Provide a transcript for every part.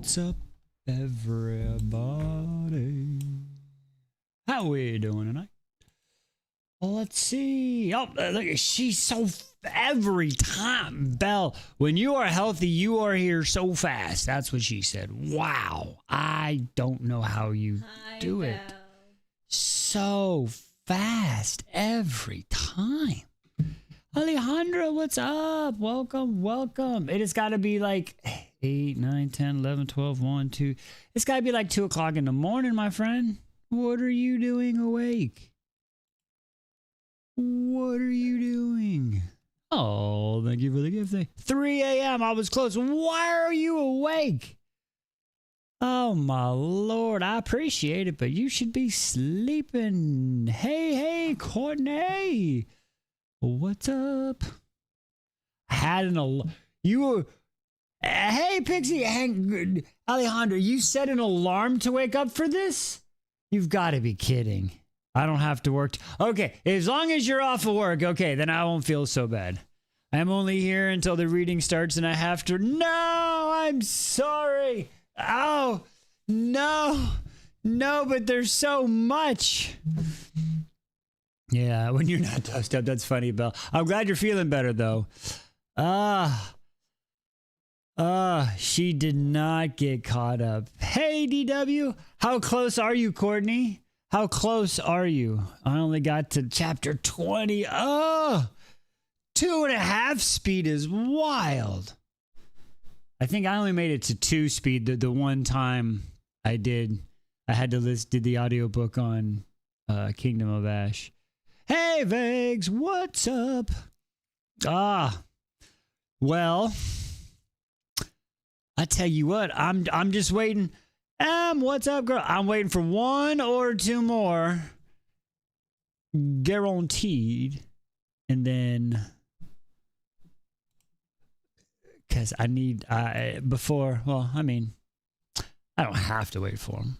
What's up, everybody? How we doing tonight? Well, let's see. Oh, look, she's so every time, Belle. When you are healthy, you are here so fast. That's what she said. Wow, I don't know how you do it so fast every time. Alejandra, what's up? Welcome, welcome. It has got to be like 8, 9, 10, 11, 12, 1, 2. It's got to be like 2 o'clock in the morning, my friend. What are you doing awake? What are you doing? Oh, thank you for the gift. 3 a.m. I was close. Why are you awake? Oh, my Lord. I appreciate it, but you should be sleeping. Hey, Courtney. What's up? Had an you were. Hey, Pixie. Alejandro, you set an alarm to wake up for this? You've got to be kidding. I don't have to work. Okay, as long as you're off of work, okay, then I won't feel so bad. I'm only here until the reading starts and I have to. No, I'm sorry. Oh, no, but there's so much. Yeah, when you're not toast up, that's funny, Belle. I'm glad you're feeling better, though. She did not get caught up. Hey, DW, how close are you, Courtney? How close are you? I only got to chapter 20. Oh, 2.5 speed is wild. I think I only made it to 2 speed the one time I did. I had to did the audiobook on Kingdom of Ash. Hey, Vegs, what's up? Well, I tell you what, I'm just waiting. What's up, girl? I'm waiting for 1 or 2 more, guaranteed, and then because I need before. Well, I mean, I don't have to wait for them.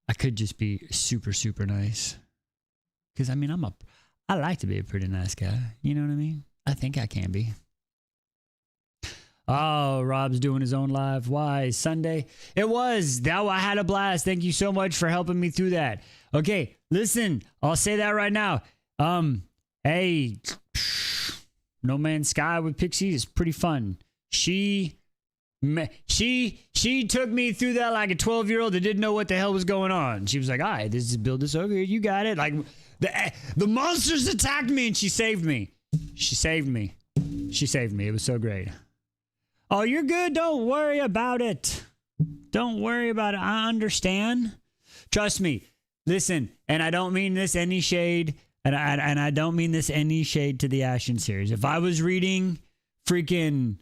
I could just be super nice. Because, I mean, I like to be a pretty nice guy. You know what I mean? I think I can be. Oh, Rob's doing his own live. Why? Sunday? It was. I had a blast. Thank you so much for helping me through that. Okay, listen. I'll say that right now. Hey, No Man's Sky with Pixie is pretty fun. She took me through that like a 12-year-old that didn't know what the hell was going on. She was like, all right, build this over here. You got it. Like, the monsters attacked me and she saved me. She saved me. It was so great. Oh, you're good. Don't worry about it. Don't worry about it. I understand. Trust me. Listen, and I don't mean this any shade, and I don't mean this any shade to the Ashen series. If I was reading freaking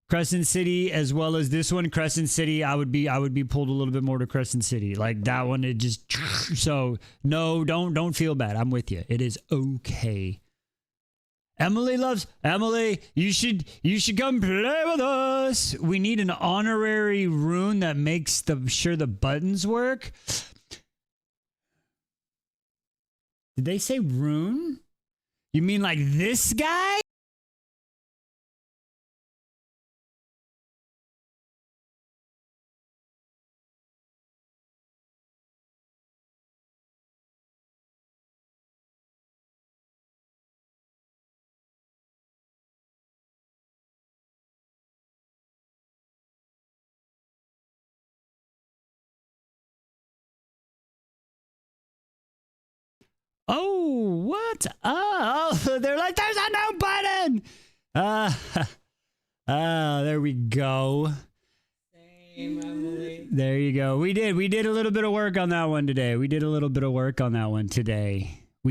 Crescent City as well as this one, Crescent City, I would be pulled a little bit more to Crescent City. Like that one, it just so no, don't feel bad. I'm with you. It is okay. Emily, you should come play with us. We need an honorary rune that makes sure the buttons work. Did they say rune? You mean like this guy? Oh, what? Oh, they're like, there's a no button. There we go. Same, Emily. There you go. We did a little bit of work on that one today. We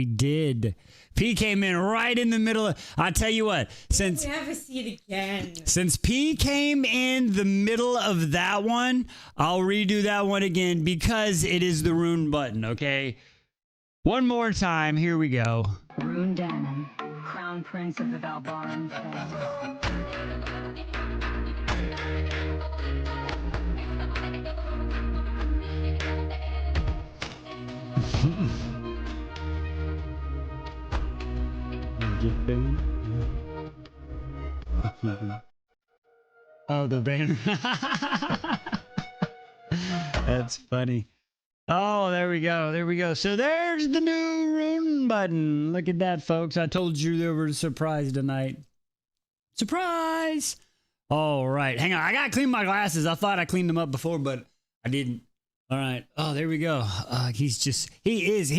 did. P came in right in the middle of, I'll tell you what, since we have to see it again. Since P came in the middle of that one, I'll redo that one again because it is the rune button, okay? One more time, here we go. Rune Den, Crown Prince of the Valbaran Oh, the banner. That's funny. Oh, there we go. There we go. So there's the new rune button. Look at that, folks. I told you there was a surprise tonight. Surprise! All right. Hang on. I got to clean my glasses. I thought I cleaned them up before, but I didn't. All right. Oh, there we go. He is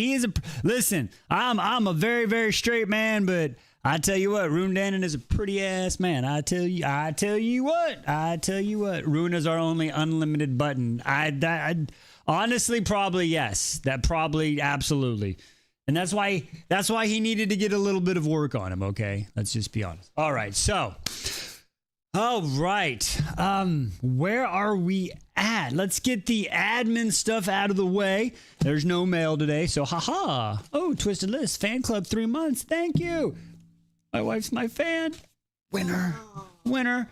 listen, I'm a very, very straight man, but I tell you what, Rune Dannon is a pretty ass man. I tell you what, Rune is our only unlimited button. I honestly, probably yes. That probably absolutely. And that's why he needed to get a little bit of work on him, okay? Let's just be honest. All right. So, all right. Where are we at? Let's get the admin stuff out of the way. There's no mail today, so haha. Oh, Twisted List fan club 3 months. Thank you. My wife's my fan. Winner.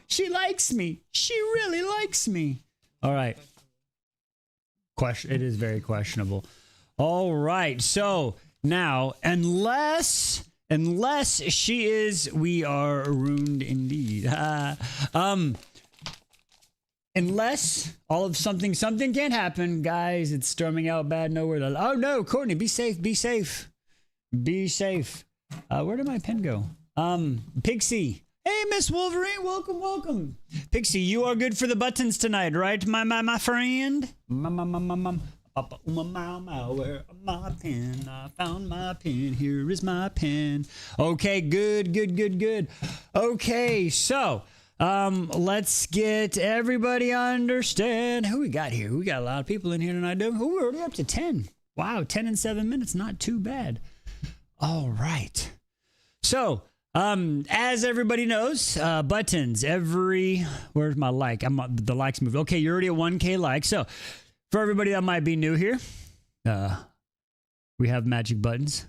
She likes me. She really likes me. All right. It is very questionable. All right. So now, unless she is, we are ruined indeed. Unless all of something can't happen, guys. It's storming out bad nowhere. Oh no, Courtney, be safe. Where did my pen go? Pixie. Hey, Miss Wolverine, welcome. Pixie, you are good for the buttons tonight, right, my friend? Where my pen? I found my pen. Here is my pen. Okay, good. Okay, so let's get everybody understand who we got here. We got a lot of people in here tonight. We're already up to 10. Wow, 10 and 7 minutes, not too bad. All right. So, as everybody knows, buttons where's my like? The likes moved. Okay, you're already at 1K likes. So, for everybody that might be new here, we have magic buttons.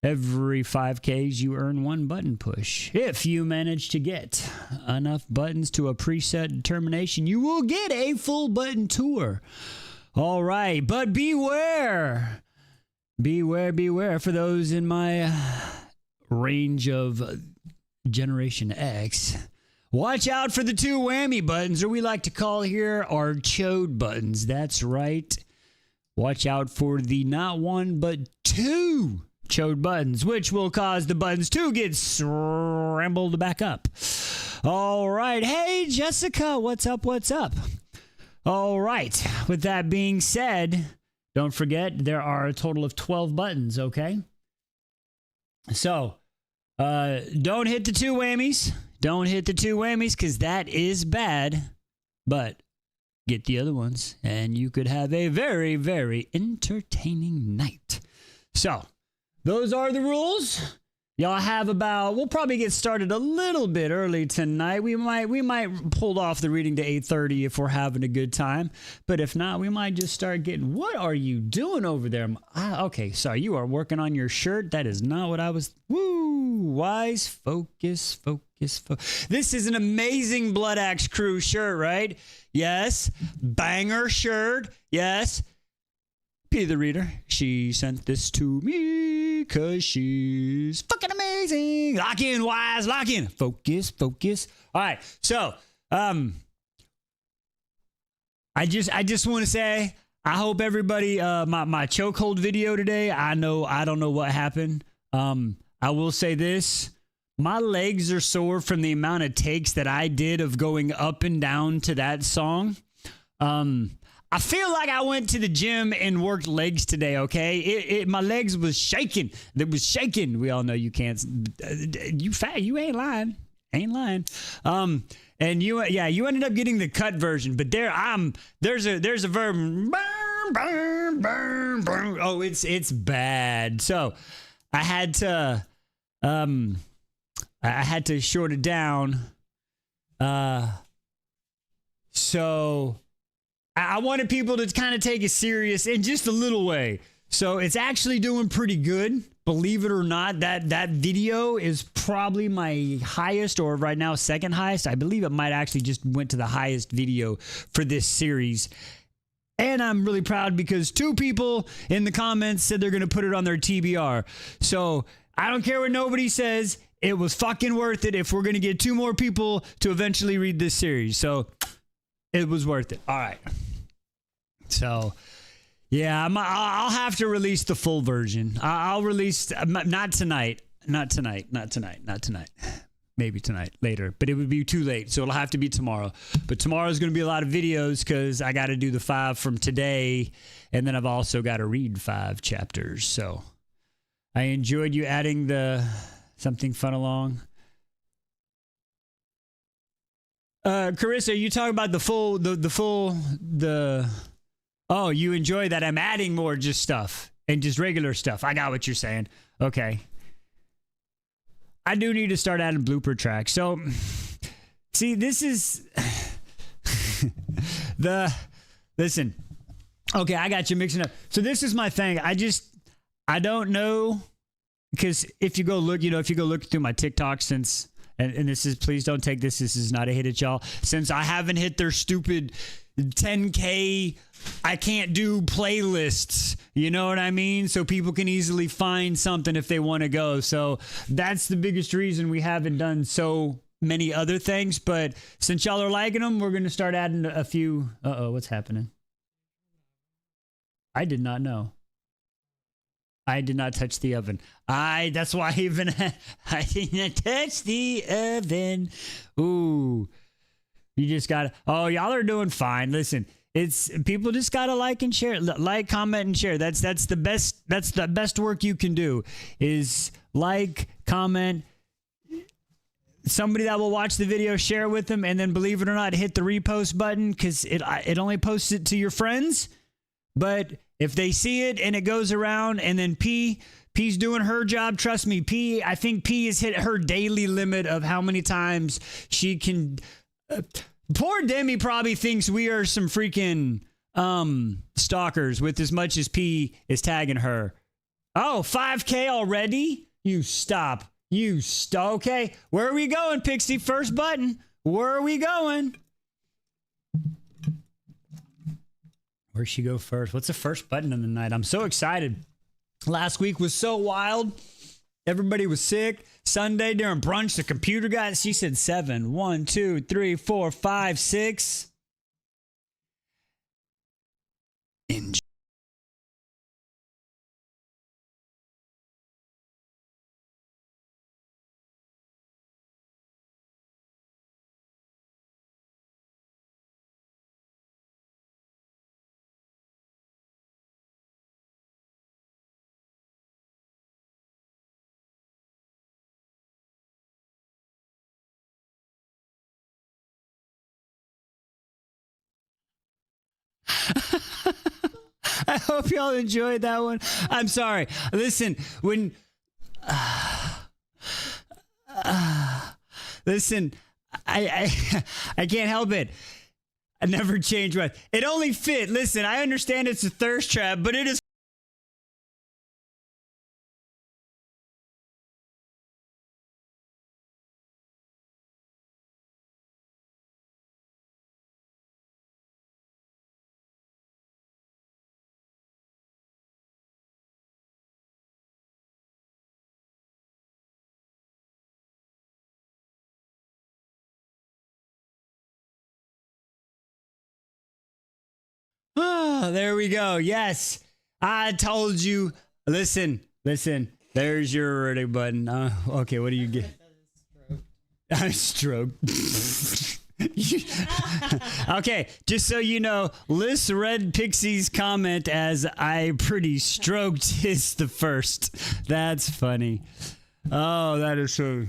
Every 5Ks, you earn 1 button push. If you manage to get enough buttons to a preset determination, you will get a full button tour. All right, but beware. Beware for those in my range of Generation X. Watch out for the 2 whammy buttons, or we like to call here our chode buttons. That's right. Watch out for the not 1 but 2 chode buttons, which will cause the buttons to get scrambled back up. All right. Hey, Jessica, what's up? All right. With that being said, don't forget there are a total of 12 buttons, okay? So, don't hit the 2 whammies. Don't hit the 2 whammies because that is bad. But get the other ones and you could have a very, very entertaining night. So, those are the rules. Y'all have we'll probably get started a little bit early tonight. We might pull off the reading to 8:30 if we're having a good time. But if not, we might just start getting, what are you doing over there? Okay, sorry, you are working on your shirt. That is not what I was, wise, focus. This is an amazing Blood Axe Crew shirt, right? Yes, banger shirt, yes. P the Reader, she sent this to me because she's fucking amazing. Lock in, Wise, lock in. Focus. All right, so I just want to say I hope everybody my chokehold video today. I don't know what happened. I will say this: my legs are sore from the amount of takes that I did of going up and down to that song. I feel like I went to the gym and worked legs today, okay? My legs was shaking. It was shaking. We all know you can't. You fat. You ain't lying. And you ended up getting the cut version. But there's a verb. Oh, it's bad. So I had to short it down. So I wanted people to kind of take it serious in just a little way. So it's actually doing pretty good. Believe it or not, that video is probably my highest, or right now second highest. I believe it might actually just went to the highest video for this series. And I'm really proud because 2 people in the comments said they're going to put it on their TBR. So I don't care what nobody says. It was fucking worth it if we're going to get 2 more people to eventually read this series. So it was worth it. All right. So, yeah, I'll have to release the full version. I'll release, not tonight. Not tonight. Maybe tonight, later. But it would be too late, so it'll have to be tomorrow. But tomorrow's going to be a lot of videos because I got to do the 5 from today, and then I've also got to read 5 chapters. So I enjoyed you adding the something fun along. Carissa, you talk about oh, you enjoy that I'm adding more just stuff and just regular stuff. I got what you're saying. Okay. I do need to start adding blooper tracks. So, see, this is listen. Okay, I got you mixing up. So this is my thing. I don't know, because if you go look through my TikTok since, and this is, please don't take this is not a hit at y'all, since I haven't hit their stupid 10K I can't do playlists, you know what I mean? So people can easily find something if they want to go. So that's the biggest reason we haven't done so many other things. But since y'all are liking them, we're going to start adding a few. Uh-oh, what's happening? I did not know. I did not touch the oven. That's why I didn't touch the oven. Ooh. You just got to, y'all are doing fine. Listen, it's people just got to like and share, like, comment and share. That's the best work you can do is like, comment, somebody that will watch the video, share with them. And then believe it or not, hit the repost button, because it only posts it to your friends. But if they see it and it goes around, and then P's doing her job, trust me, I think P has hit her daily limit of how many times she can. Poor Demi probably thinks we are some freaking stalkers with as much as P is tagging her. Oh, 5K already? You stop. Okay. Where are we going, Pixie? First button. Where are we going? Where'd she go first? What's the first button of the night? I'm so excited. Last week was so wild. Everybody was sick. Sunday during brunch, the computer got, she said 7. 1, 2, 3, 4, 5, 6. Enjoy. I hope y'all enjoyed that one. I'm sorry. Listen, listen, I can't help it. I never change what. It only fit. Listen, I understand it's a thirst trap, but it is. Oh, there we go. Yes, I told you. Listen. There's your ready button. Okay, what do you get? I'm stroked. Okay, just so you know, Liz read Pixie's comment as I pretty stroked is the first. That's funny. Oh, that is so.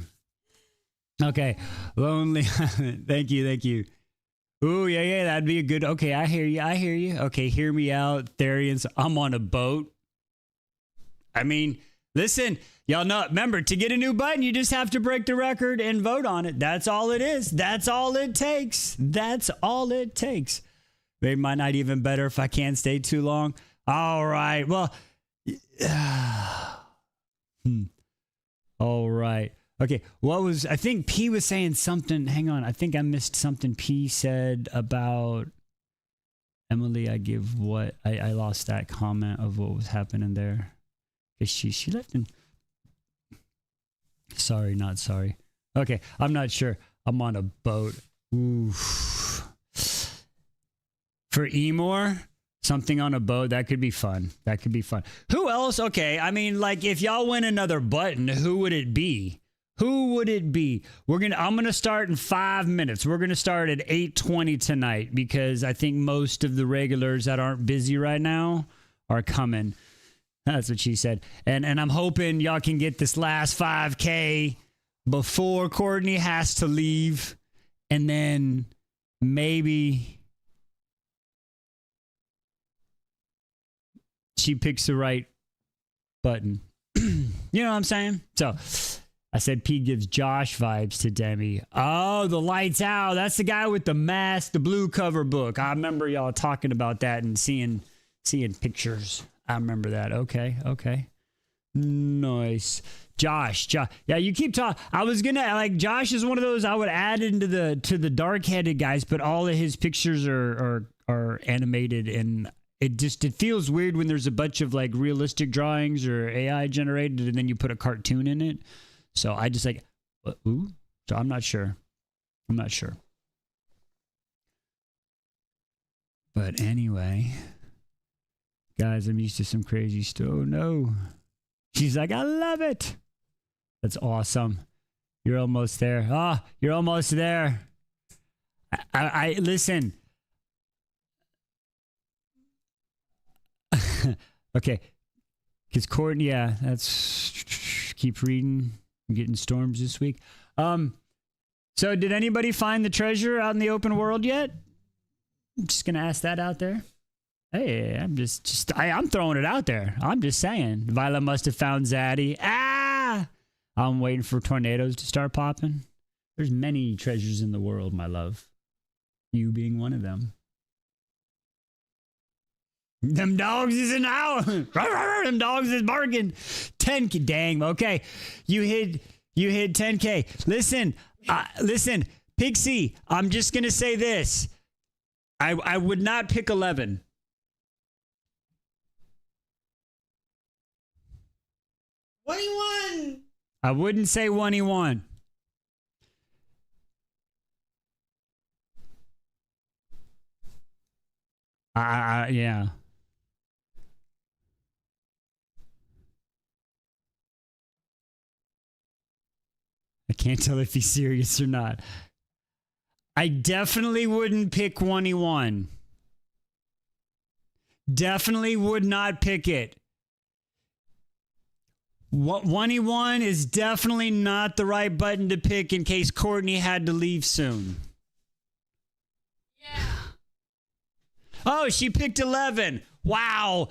Okay, lonely. Thank you. Ooh, yeah, that'd be a good. Okay, I hear you. Okay, hear me out, Therians. I'm on a boat. I mean, listen, y'all know. Remember, to get a new button, you just have to break the record and vote on it. That's all it is. That's all it takes. Maybe might not even better if I can't stay too long. All right. Well. All right. Okay, I think P was saying something. Hang on, I think I missed something P said about Emily. I lost that comment of what was happening there. She left in. Sorry, not sorry. Okay, I'm not sure. I'm on a boat. Oof. For Emor? Something on a boat, that could be fun. That could be fun. Who else? Okay, I mean, like, if y'all win another button, who would it be? Who would it be? I'm gonna start in 5 minutes. We're gonna start at 8:20 tonight because I think most of the regulars that aren't busy right now are coming. That's what she said. And I'm hoping y'all can get this last 5K before Courtney has to leave, and then maybe she picks the right button. You know what I'm saying? So I said P gives Josh vibes to Demi. Oh, the lights out. That's the guy with the mask, the blue cover book. I remember y'all talking about that and seeing pictures. I remember that. Okay. Nice. Josh. Yeah, you keep talking. I was gonna like Josh is one of those I would add into the dark headed guys, but all of his pictures are animated, and it feels weird when there's a bunch of like realistic drawings or AI generated and then you put a cartoon in it. So I just like, ooh. So I'm not sure. But anyway, guys, I'm used to some crazy stuff. Oh no. She's like, I love it. That's awesome. You're almost there. Ah, you're almost there. I listen. Okay. Because Courtney, yeah, that's keep reading. I'm getting storms this week. So did anybody find the treasure out in the open world yet? I'm just gonna ask that out there. Hey, I'm throwing it out there. I'm just saying. Violet must have found Zaddy. I'm waiting for tornadoes to start popping. There's many treasures in the world, my love. You being one of them. Them dogs is an owl. Them dogs is barking. 10K. Dang. Okay. You hit 10K. Listen, Pixie, I'm just going to say this. I would not pick 11. What do you want? I wouldn't say 21. Yeah. I can't tell if he's serious or not. I definitely wouldn't pick 21. Definitely would not pick it. 21 is definitely not the right button to pick in case Courtney had to leave soon. Yeah. Oh, she picked 11. Wow.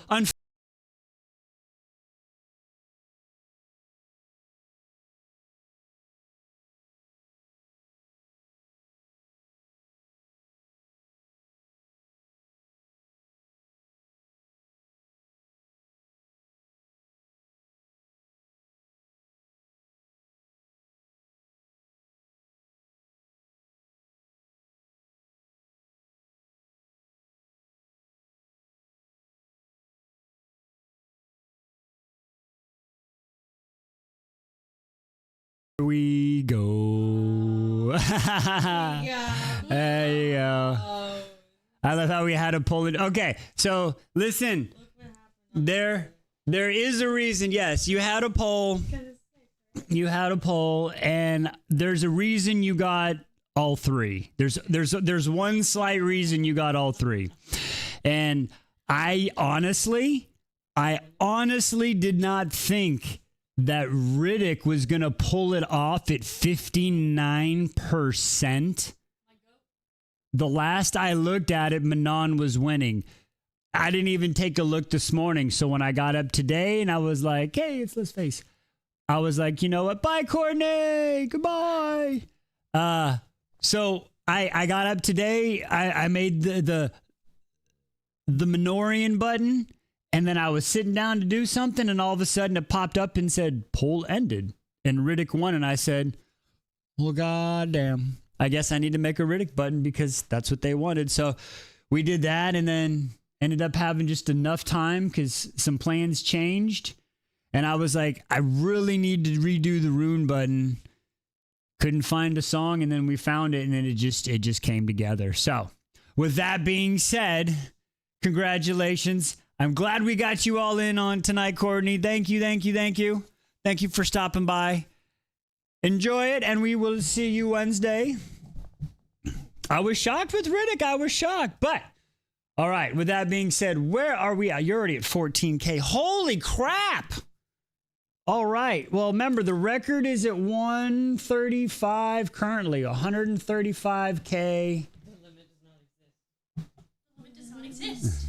Here we go. Yeah. There you go. I love how we had to pull it. Okay, so listen. There is a reason. Yes, you had a poll. You had a poll, and there's a reason you got all three. There's one slight reason you got all three, and I honestly did not think that Riddick was going to pull it off at 59%. The last I looked at it, Manon was winning. I didn't even take a look this morning. So when I got up today and I was like, hey, it's Let's Face, I was like, you know what? Bye, Courtney. Goodbye. So I got up today. I made the Minorian button. And then I was sitting down to do something, and all of a sudden it popped up and said, poll ended. And Riddick won, and I said, well, goddamn. I guess I need to make a Riddick button because that's what they wanted. So we did that, and then ended up having just enough time because some plans changed. And I was like, I really need to redo the Rune button. Couldn't find a song, and then we found it, and then it just came together. So with that being said, Congratulations. I'm glad we got you all in on tonight, Courtney. Thank you, thank you, thank you. Thank you for stopping by. Enjoy it, and we will see you Wednesday. I was shocked with Riddick. I was shocked. But, all right, with that being said, where are we at? You're already at 14K. Holy crap. All right. Well, remember, the record is at 135 currently, 135K.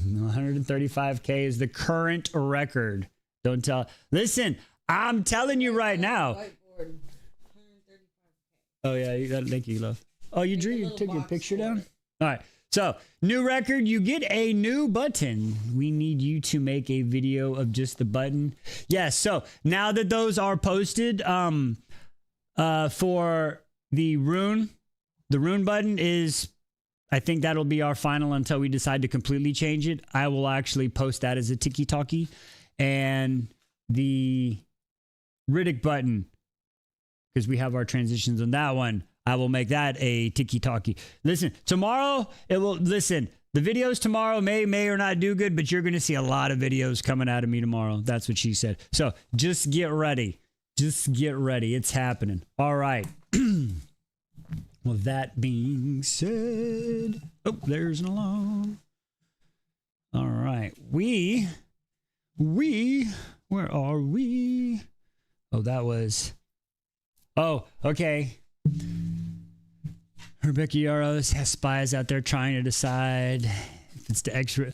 135K is the current record. Don't tell. Listen, I'm telling you right now. Oh, yeah. Thank you, love. Oh, you drew, you took your picture down? All right. So, new record, you get a new button. We need you to make a video of just the button. Yes, so now that those are posted for the rune button is, I think that'll be our final until we decide to completely change it. I will actually post that as a tiki-talkie. And the Riddick button, because we have our transitions on that one, I will make that a tiki-talkie. Listen, tomorrow, the videos tomorrow may or not do good, but you're going to see a lot of videos coming out of me tomorrow. That's what she said. So just get ready. Just get ready. It's happening. All right. Well, that being said, oh, there's an alarm. All right. Where are we? Oh, that was, oh, okay. Rebecca Yaros has spies out there trying to decide if it's the extra.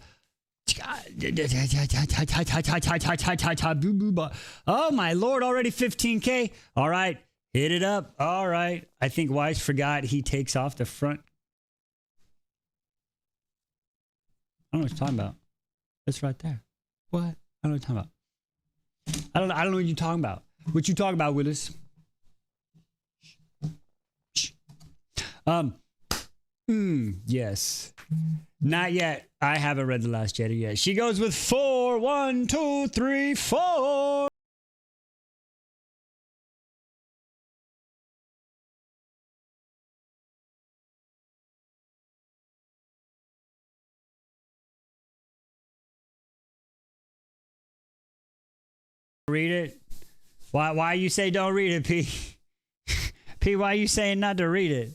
Oh, my Lord, already 15K. All right, hit it up. All right. I think Wise forgot he takes off the front. I don't know what you're talking about. It's right there. What? I don't know what you're talking about. I don't know what you're talking about. What you talking about, Willis? Yes. Not yet. I haven't read The Last Jedi yet. She goes with 4. 1, 2, 3, 4. Read it. Why you say don't read it, P? P, why you saying not to read it?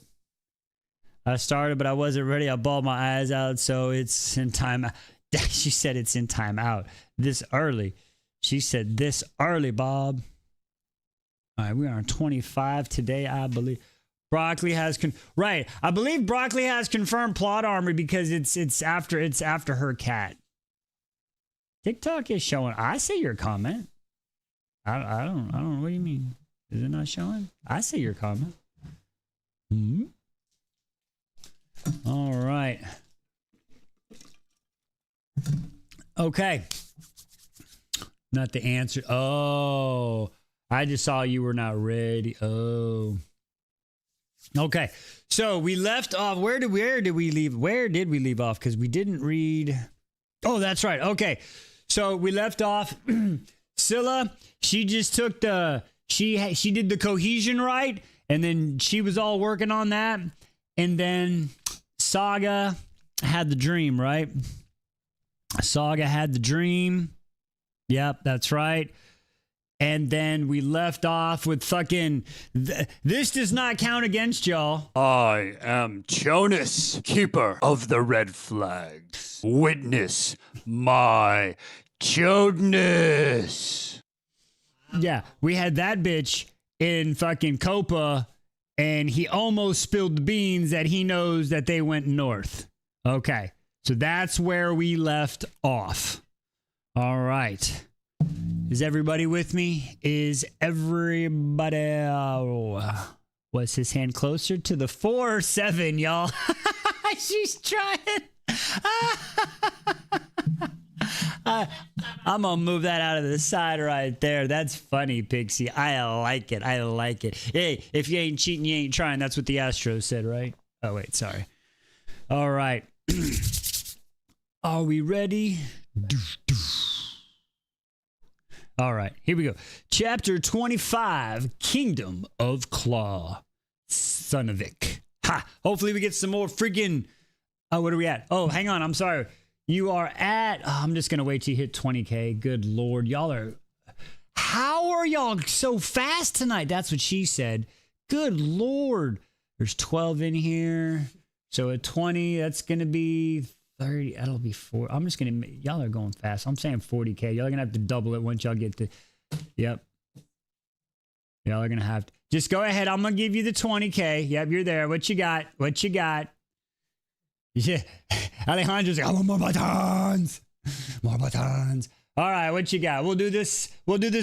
I started, but I wasn't ready. I bawled my eyes out, so it's in time. She said it's in time out this early. She said this early, Bob. All right, we are on 25 today, I believe. Broccoli has right. I believe Broccoli has confirmed plot armor because it's after her cat. TikTok is showing. I see your comment. I don't know. What do you mean? Is it not showing? I see your comment. Hmm. All right. Okay. Not the answer. Oh, I just saw you were not ready. Oh. Okay. So we left off. Where did we leave? Where did we leave off? Because we didn't read. Oh, that's right. Okay. So we left off. Scylla, she just took she did the cohesion right, and then she was all working on that, and then Saga had the dream, right? Saga had the dream. Yep, that's right. And then we left off with fucking this does not count against y'all. I am Jonas, keeper of the red flags. Witness my Jonas. Yeah, we had that bitch in fucking Copa, and he almost spilled the beans that he knows that they went north. Okay, so that's where we left off. All right. Is everybody with me? Is everybody... was his hand closer to the 4 or 7, y'all? She's trying. I'm going to move that out of the side right there. That's funny, Pixie. I like it. I like it. Hey, if you ain't cheating, you ain't trying. That's what the Astros said, right? Oh, wait, sorry. All right. Are we ready? All right, here we go. Chapter 25, Kingdom of Claw. Sonovic. Ha! Hopefully we get some more freaking... Oh, what are we at? Oh, hang on. I'm sorry. You are at, I'm just going to wait till you hit 20K. Good Lord. How are y'all so fast tonight? That's what she said. Good Lord. There's 12 in here. So at 20, that's going to be 30. That'll be 4. I'm just going to, y'all are going fast. I'm saying 40K. Y'all are going to have to double it once y'all get to, yep. Y'all are going to have to, just go ahead. I'm going to give you the 20K. Yep, you're there. What you got? What you got? Yeah. Alejandro's like, I want more buttons. More buttons. All right, what you got? We'll do this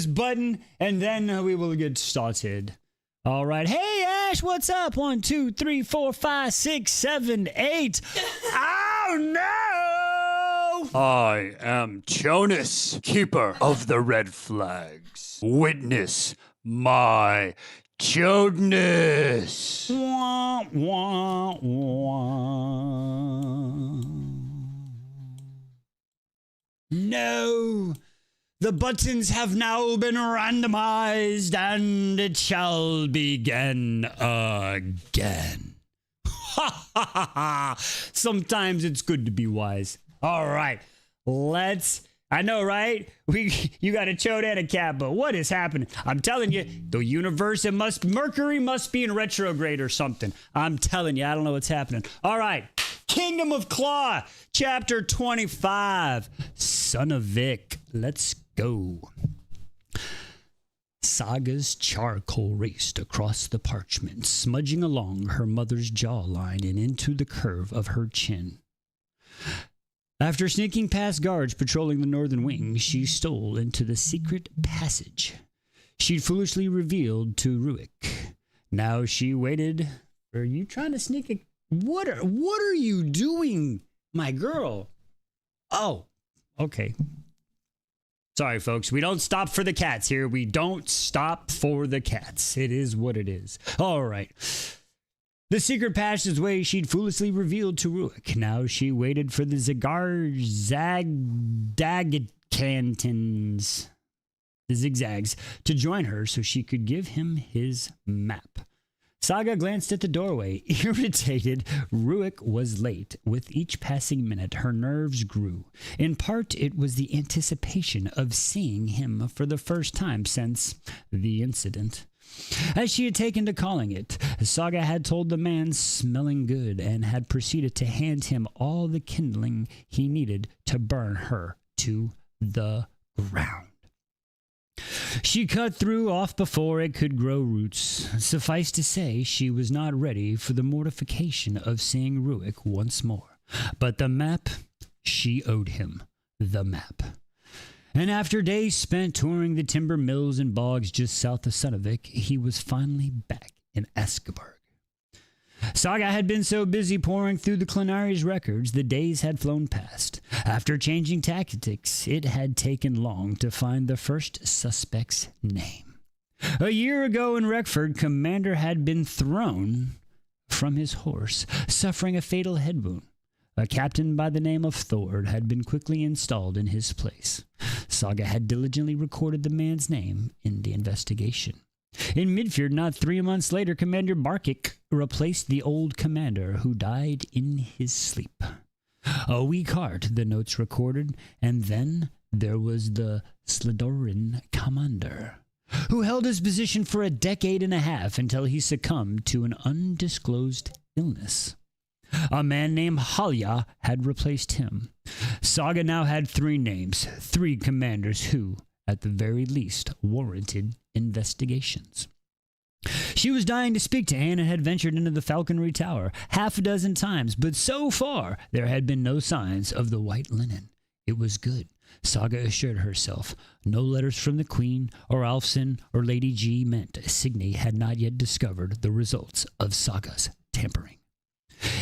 button, and then we will get started. All right. Hey, Ash, what's up? 1, 2, 3, 4, 5, 6, 7, 8. Oh, no! I am Jonas, keeper of the red flags. Witness my Jonas. Wah, wah, wah. No, the buttons have now been randomized and it shall begin again. Ha ha ha ha. Sometimes it's good to be wise. All right, I know, right? You got a chode and a cat, but what is happening? I'm telling you, the universe, Mercury must be in retrograde or something. I'm telling you, I don't know what's happening. All right. Kingdom of Claw, chapter 25, Son of Vic. Let's go. Saga's charcoal raced across the parchment, smudging along her mother's jawline and into the curve of her chin. After sneaking past guards patrolling the northern wing, she stole into the secret passage she'd foolishly revealed to Ruik. Now she waited. Are you trying to sneak a... What are you doing, my girl? Oh, okay. Sorry, folks. We don't stop for the cats here. We don't stop for the cats. It is what it is. All right. The secret passageway she'd foolishly revealed to Ruik. Now she waited for the zigzags to join her so she could give him his map. Saga glanced at the doorway. Irritated, Ruik was late. With each passing minute, her nerves grew. In part, it was the anticipation of seeing him for the first time since the incident. As she had taken to calling it, Saga had told the man smelling good and had proceeded to hand him all the kindling he needed to burn her to the ground. She cut through off before it could grow roots. Suffice to say, she was not ready for the mortification of seeing Ruik once more. But the map, she owed him the map. And after days spent touring the timber mills and bogs just south of Sunavik, he was finally back in Askeborg. Saga had been so busy pouring through the Clenari's records, the days had flown past. After changing tactics, it had taken long to find the first suspect's name. A year ago in Reckford, Commander had been thrown from his horse, suffering a fatal head wound. A captain by the name of Thord had been quickly installed in his place. Saga had diligently recorded the man's name in the investigation. In Midfjord, not 3 months later, Commander Barkic replaced the old commander who died in his sleep. A weak heart, the notes recorded, and then there was the Slidoran commander, who held his position for a decade and a half until he succumbed to an undisclosed illness. A man named Halya had replaced him. Saga now had 3 names, 3 commanders who, at the very least, warranted investigations. She was dying to speak to Anne and had ventured into the Falconry Tower 6 times, but so far there had been no signs of the white linen. It was good, Saga assured herself. No letters from the Queen or Alfson or Lady G meant Signe had not yet discovered the results of Saga's tampering.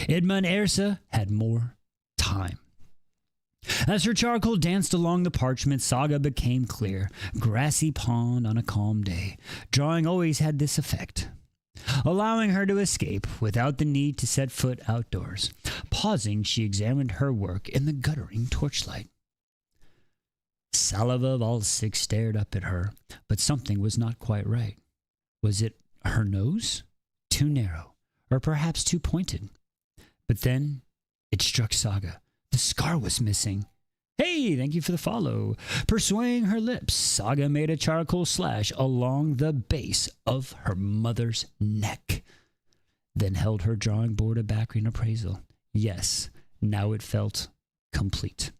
Edmund Ersa had more time. As her charcoal danced along the parchment, Saga became clear. Grassy pond on a calm day. Drawing always had this effect, allowing her to escape without the need to set foot outdoors. Pausing, she examined her work in the guttering torchlight. Saliva Valsik stared up at her, but something was not quite right. Was it her nose? Too narrow, or perhaps too pointed? But then it struck Saga. The scar was missing. Hey, thank you for the follow. Pursuing her lips, Saga made a charcoal slash along the base of her mother's neck, then held her drawing board back in appraisal. Yes, now it felt complete.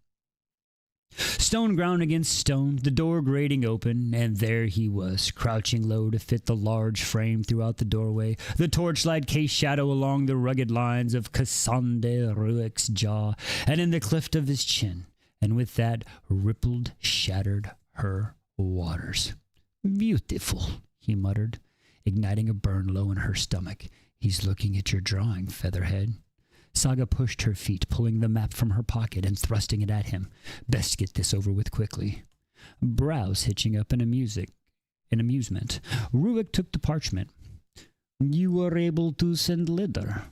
Stone ground against stone, the door grating open, and there he was, crouching low to fit the large frame throughout the doorway, the torchlight case shadow along the rugged lines of Cassandre Ruick's jaw, and in the cleft of his chin, and with that rippled, shattered her waters. Beautiful, he muttered, igniting a burn low in her stomach. He's looking at your drawing, Featherhead. Saga pushed her feet, pulling the map from her pocket and thrusting it at him. Best get this over with quickly. Brows hitching up in amusement, Ruick took the parchment. You were able to send letter.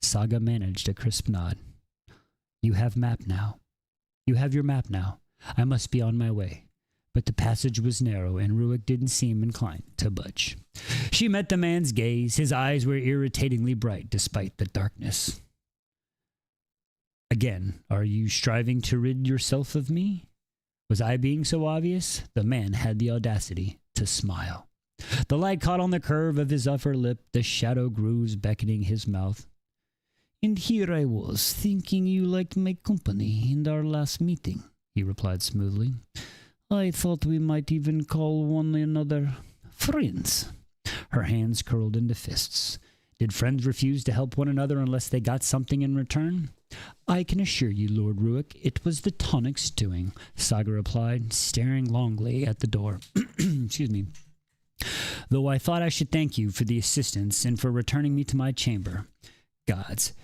Saga managed a crisp nod. You have your map now. I must be on my way. But the passage was narrow, and Ruick didn't seem inclined to budge. She met the man's gaze. His eyes were irritatingly bright despite the darkness. Again, are you striving to rid yourself of me? Was I being so obvious? The man had the audacity to smile. The light caught on the curve of his upper lip, the shadow grooves beckoning his mouth. And here I was, thinking you liked my company in our last meeting, he replied smoothly. I thought we might even call one another friends. Her hands curled into fists. Did friends refuse to help one another unless they got something in return? I can assure you, Lord Ruick, it was the tonic's doing, Saga replied, staring longly at the door. Excuse me. Though I thought I should thank you for the assistance and for returning me to my chamber. Gods,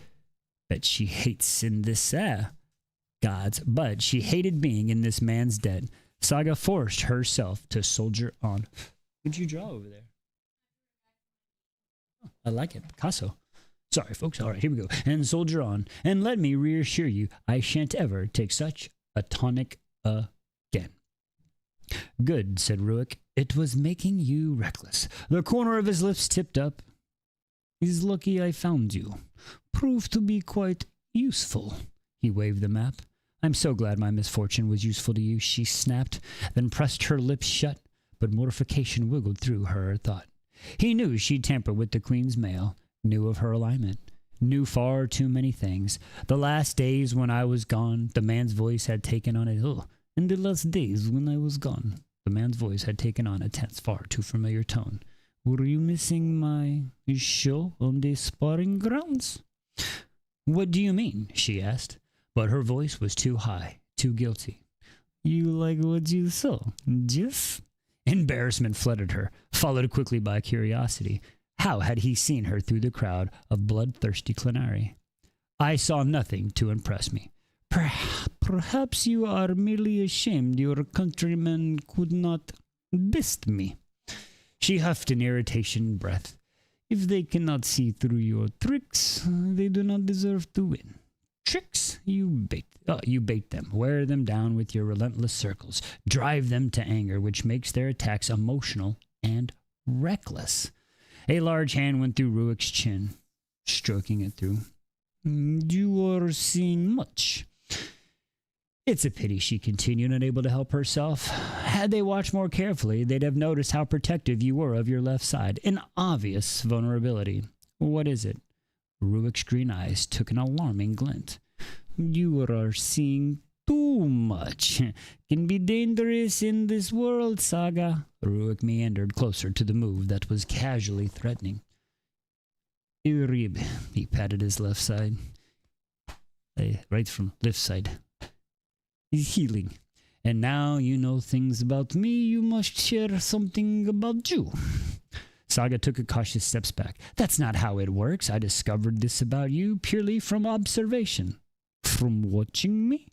but she hates in this Gods, but she hated being in this man's debt. Saga forced herself to soldier on. What'd you draw over there? Oh, I like it. Picasso. Sorry, folks. All right, here we go. And soldier on. And let me reassure you, I shan't ever take such a tonic again. Good, said Ruick. It was making you reckless. The corner of his lips tipped up. He's lucky I found you. Proved to be quite useful. He waved the map. I'm so glad my misfortune was useful to you, she snapped, then pressed her lips shut, but mortification wiggled through her thought. He knew she'd tampered with the Queen's mail, knew of her alignment, knew far too many things. The last days when I was gone, the man's voice had taken on in the last days when I was gone, the man's voice had taken on a tense, far too familiar tone. Were you missing my show on the sparring grounds? What do you mean? She asked, but her voice was too high, too guilty. You like what you saw, Jeff? Embarrassment flooded her, followed quickly by curiosity. How had he seen her through the crowd of bloodthirsty Clenari? I saw nothing to impress me. Perhaps you are merely ashamed your countrymen could not best me. She huffed an irritation breath. If they cannot see through your tricks, they do not deserve to win. Tricks? You bait them, wear them down with your relentless circles, drive them to anger, which makes their attacks emotional and reckless. A large hand went through Ruick's chin, stroking it through. You are seeing much. It's a pity, she continued, unable to help herself. Had they watched more carefully, they'd have noticed how protective you were of your left side. An obvious vulnerability. What is it? Ruick's green eyes took an alarming glint. You are seeing too much. Can be dangerous in this world, Saga. Ruick meandered closer to the move that was casually threatening. Irib, he patted his left side. Right from left side. He's healing. And now you know things about me, you must share something about you. Saga took a cautious steps back. That's not how it works. I discovered this about you purely from observation. From watching me?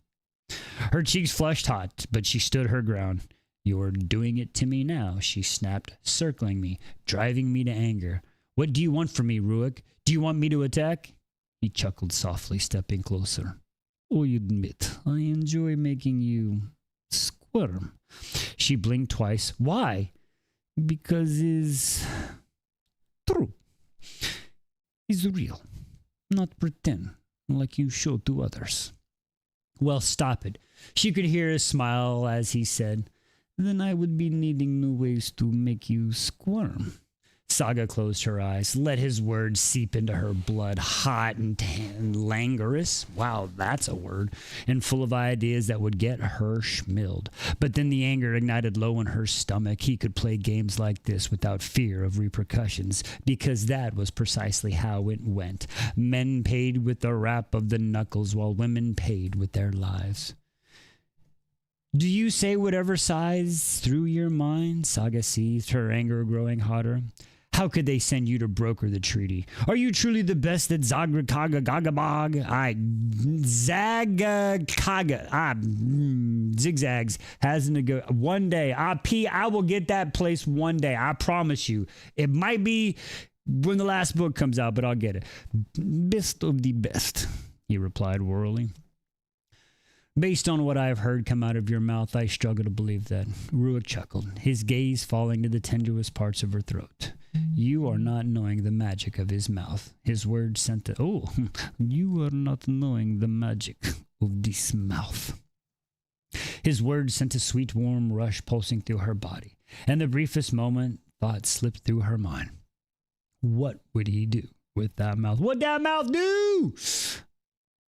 Her cheeks flushed hot, but she stood her ground. You're doing it to me now, she snapped, circling me, driving me to anger. What do you want from me, Ruick? Do you want me to attack? He chuckled softly, stepping closer. I admit, I enjoy making you squirm. She blinked twice. Why? Because it's true. It's real. Not pretend, like you show to others. Well, stop it. She could hear his smile as he said, then I would be needing new ways to make you squirm. Saga closed her eyes, let his words seep into her blood, hot and languorous. Wow, that's a word. And full of ideas that would get her schmilled. But then the anger ignited low in her stomach. He could play games like this without fear of repercussions, because that was precisely how it went. Men paid with the rap of the knuckles, while women paid with their lives. Do you say whatever sighs through your mind? Saga seethed, her anger growing hotter. How could they send you to broker the treaty? Are you truly the best that Zagrakaga Gagabog? Zigzags hasn't to go. One day, I will get that place one day. I promise you. It might be when the last book comes out, but I'll get it. Best of the best, he replied warily. Based on what I have heard come out of your mouth, I struggle to believe that. Ruick chuckled, his gaze falling to the tenderest parts of her throat. You are not knowing the magic of his mouth. His words sent you are not knowing the magic of this mouth. His words sent a sweet warm rush pulsing through her body, and the briefest moment thought slipped through her mind. What would he do with that mouth? What'd that mouth do?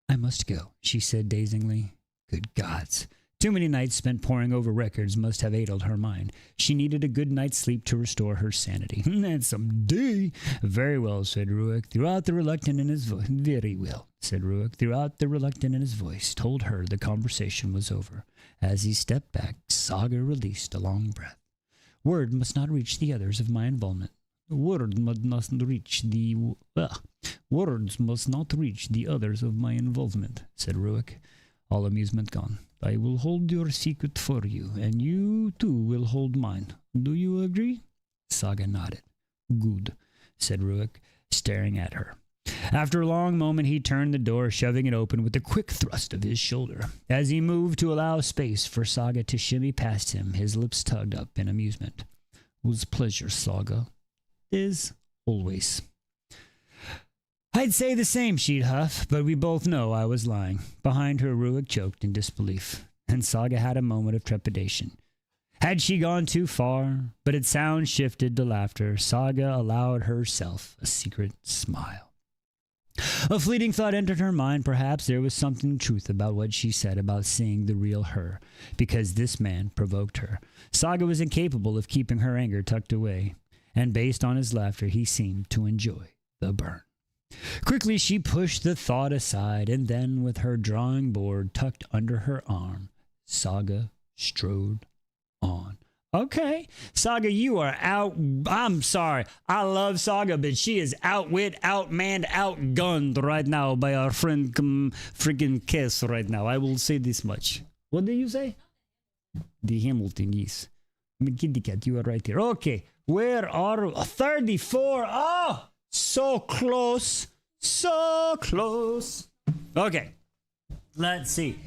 I must go, she said dazingly. Good gods. Too many nights spent poring over records must have aided her mind. She needed a good night's sleep to restore her sanity. And some day. Very well, said Ruick, throughout the reluctant in his voice. Very well, said Ruick, throughout the reluctant in his voice, told her the conversation was over. As he stepped back, Saga released a long breath. Word must not reach the others of my involvement. Words must not reach the others of my involvement, said Ruick, all amusement gone. I will hold your secret for you, and you too will hold mine. Do you agree? Saga nodded. Good, said Ruick, staring at her. After a long moment, he turned the door, shoving it open with a quick thrust of his shoulder. As he moved to allow space for Saga to shimmy past him, his lips tugged up in amusement. It was pleasure, Saga. Is always. I'd say the same, she'd huff, but we both know I was lying. Behind her, Ruick choked in disbelief, and Saga had a moment of trepidation. Had she gone too far? But its sound shifted to laughter. Saga allowed herself a secret smile. A fleeting thought entered her mind. Perhaps there was something truth about what she said about seeing the real her, because this man provoked her. Saga was incapable of keeping her anger tucked away, and based on his laughter, he seemed to enjoy the burn. Quickly she pushed the thought aside, and then, with her drawing board tucked under her arm, Saga strode on. Okay, Saga, you are out. I'm sorry. I love Saga, but she is outwit, outmanned, outgunned right now by our friend freaking Kess right now. I will say this much. What did you say? The Hamilton, yes. Kitty cat, you are right here. Okay, where are 34? Oh! So close. So close. Okay. Let's see.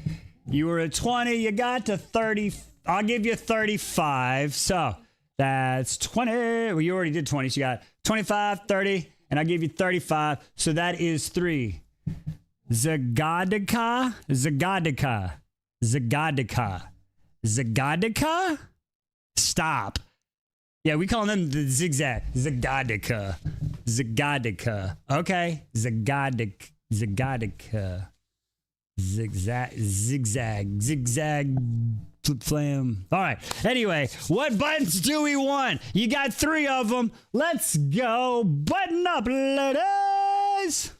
You were at 20. You got to 30. I'll give you 35. So that's 20. Well, you already did 20. So you got 25, 30, and I'll give you 35. So that is 3. Zagadika. Zagadika. Zagadika. Zagadika? Stop. Yeah, we call them the zigzag. Zagadika. Zagadika. Okay. Zagadika. Zigzag. Flip flam. All right. Anyway, what buttons do we want? You got 3 of them. Let's go. Button up, ladies.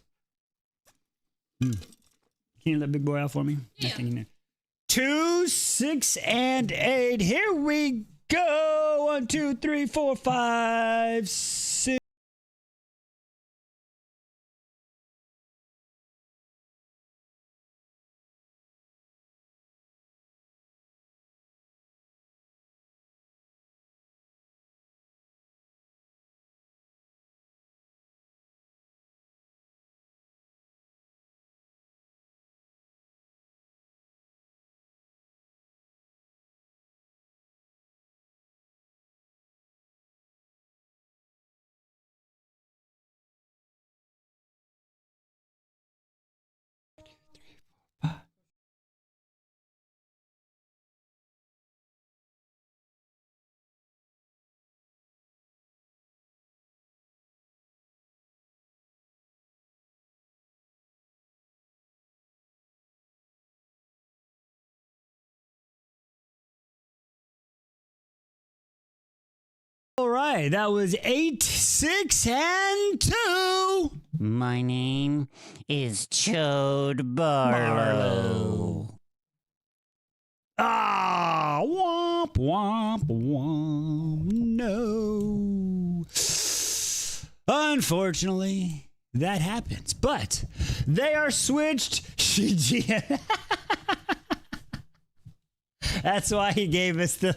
Can you let big boy out for me? Yeah. 2, 6, and 8. Here we go. 1, 2, 3, 4, 5, 6. All right, that was 8, 6, and 2. My name is Chode Barlow. Ah, womp, womp, womp. No. Unfortunately, that happens. But they are switched. That's why he gave us the...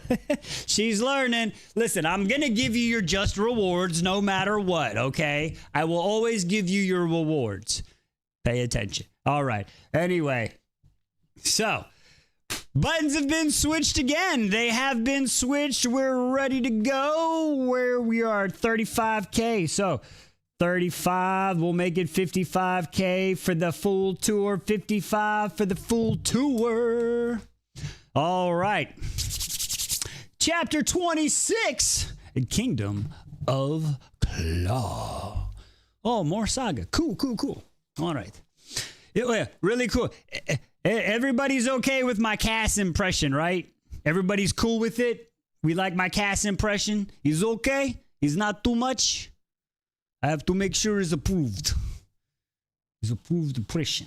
She's learning. Listen, I'm going to give you your just rewards no matter what, okay? I will always give you your rewards. Pay attention. All right. Anyway, so... buttons have been switched again. They have been switched. We're ready to go. Where we are at 35K. So 35, we'll make it 55K for the full tour. 55 for the full tour. All right. Chapter 26, Kingdom of Claw. Oh, more saga. Cool. All right. Yeah, really cool. Everybody's okay with my Cass impression, right? Everybody's cool with it? We like my Cass impression? He's okay? He's not too much? I have to make sure it's approved. It's approved impression.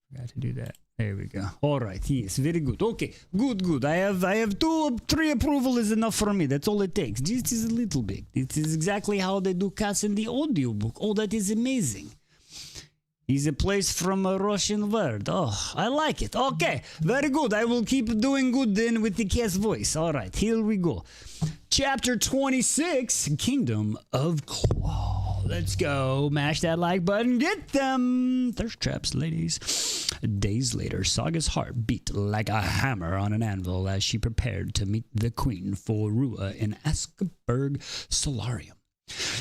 Forgot to do that. There we go. All right. Yes, very good. Okay, good. I have 2, 3 approval is enough for me. That's all it takes. This is a little bit. This is exactly how they do Cass in the audiobook. Oh, that is amazing. He's a place from a Russian word. Oh, I like it. Okay, very good. I will keep doing good then with the Cass voice. All right, here we go. Chapter 26, Kingdom of Claw. Let's go. Mash that like button. Get them. Thirst traps, ladies. Days later, Saga's heart beat like a hammer on an anvil as she prepared to meet the queen for Rua in Askeberg Solarium.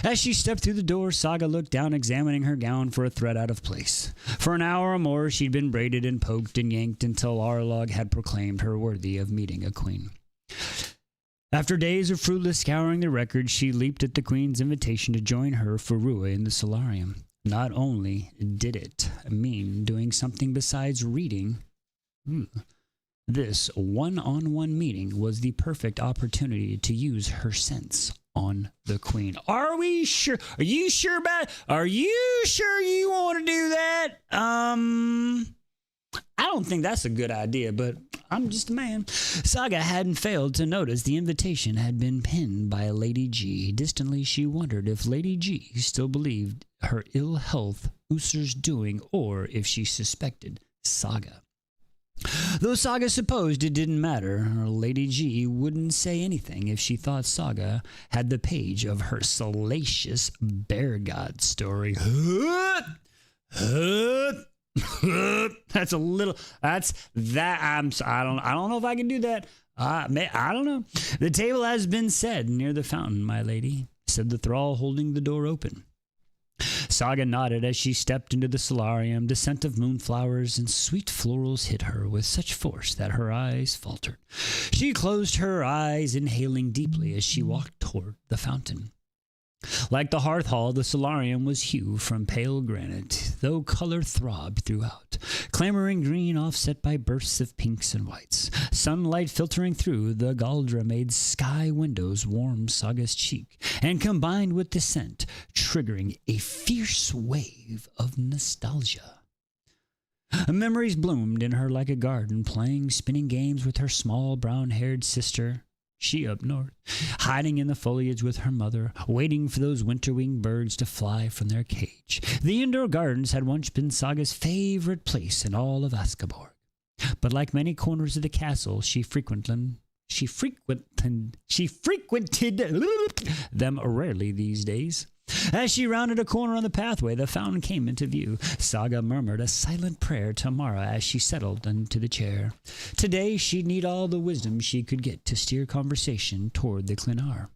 As she stepped through the door, Saga looked down, examining her gown for a thread out of place. For an hour or more, she'd been braided and poked and yanked until Arlog had proclaimed her worthy of meeting a queen. After days of fruitless scouring the records, she leaped at the queen's invitation to join her for Rua in the solarium. Not only did it mean doing something besides reading, this one-on-one meeting was the perfect opportunity to use her sense on the queen. Are we sure? Are you sure about it? Are you sure you want to do that? I don't think that's a good idea, but I'm just a man. Saga hadn't failed to notice the invitation had been pinned by Lady G. Distantly, she wondered if Lady G still believed her ill health Usur's doing, or if she suspected Saga. Though Saga supposed it didn't matter, Lady G wouldn't say anything if she thought Saga had the page of her salacious bear god story. That's a little. That's that. I don't know if I can do that. I don't know. The table has been set near the fountain, my lady, said the thrall, holding the door open. Saga nodded as she stepped into the solarium. The scent of moonflowers and sweet florals hit her with such force that her eyes faltered. She closed her eyes, inhaling deeply as she walked toward the fountain. Like the hearth hall, the solarium was hewn from pale granite, though color throbbed throughout. Clamoring green offset by bursts of pinks and whites. Sunlight filtering through the galdra made sky windows warm Saga's cheek, and combined with the scent, triggering a fierce wave of nostalgia. Memories bloomed in her like a garden, playing spinning games with her small brown-haired sister, she up north, hiding in the foliage with her mother, waiting for those winter-winged birds to fly from their cage. The indoor gardens had once been Saga's favorite place in all of Askeborg. But like many corners of the castle, she frequented them rarely these days. As she rounded a corner on the pathway, the fountain came into view. Saga murmured a silent prayer to Mara as she settled into the chair. Today, she'd need all the wisdom she could get to steer conversation toward the Clinar.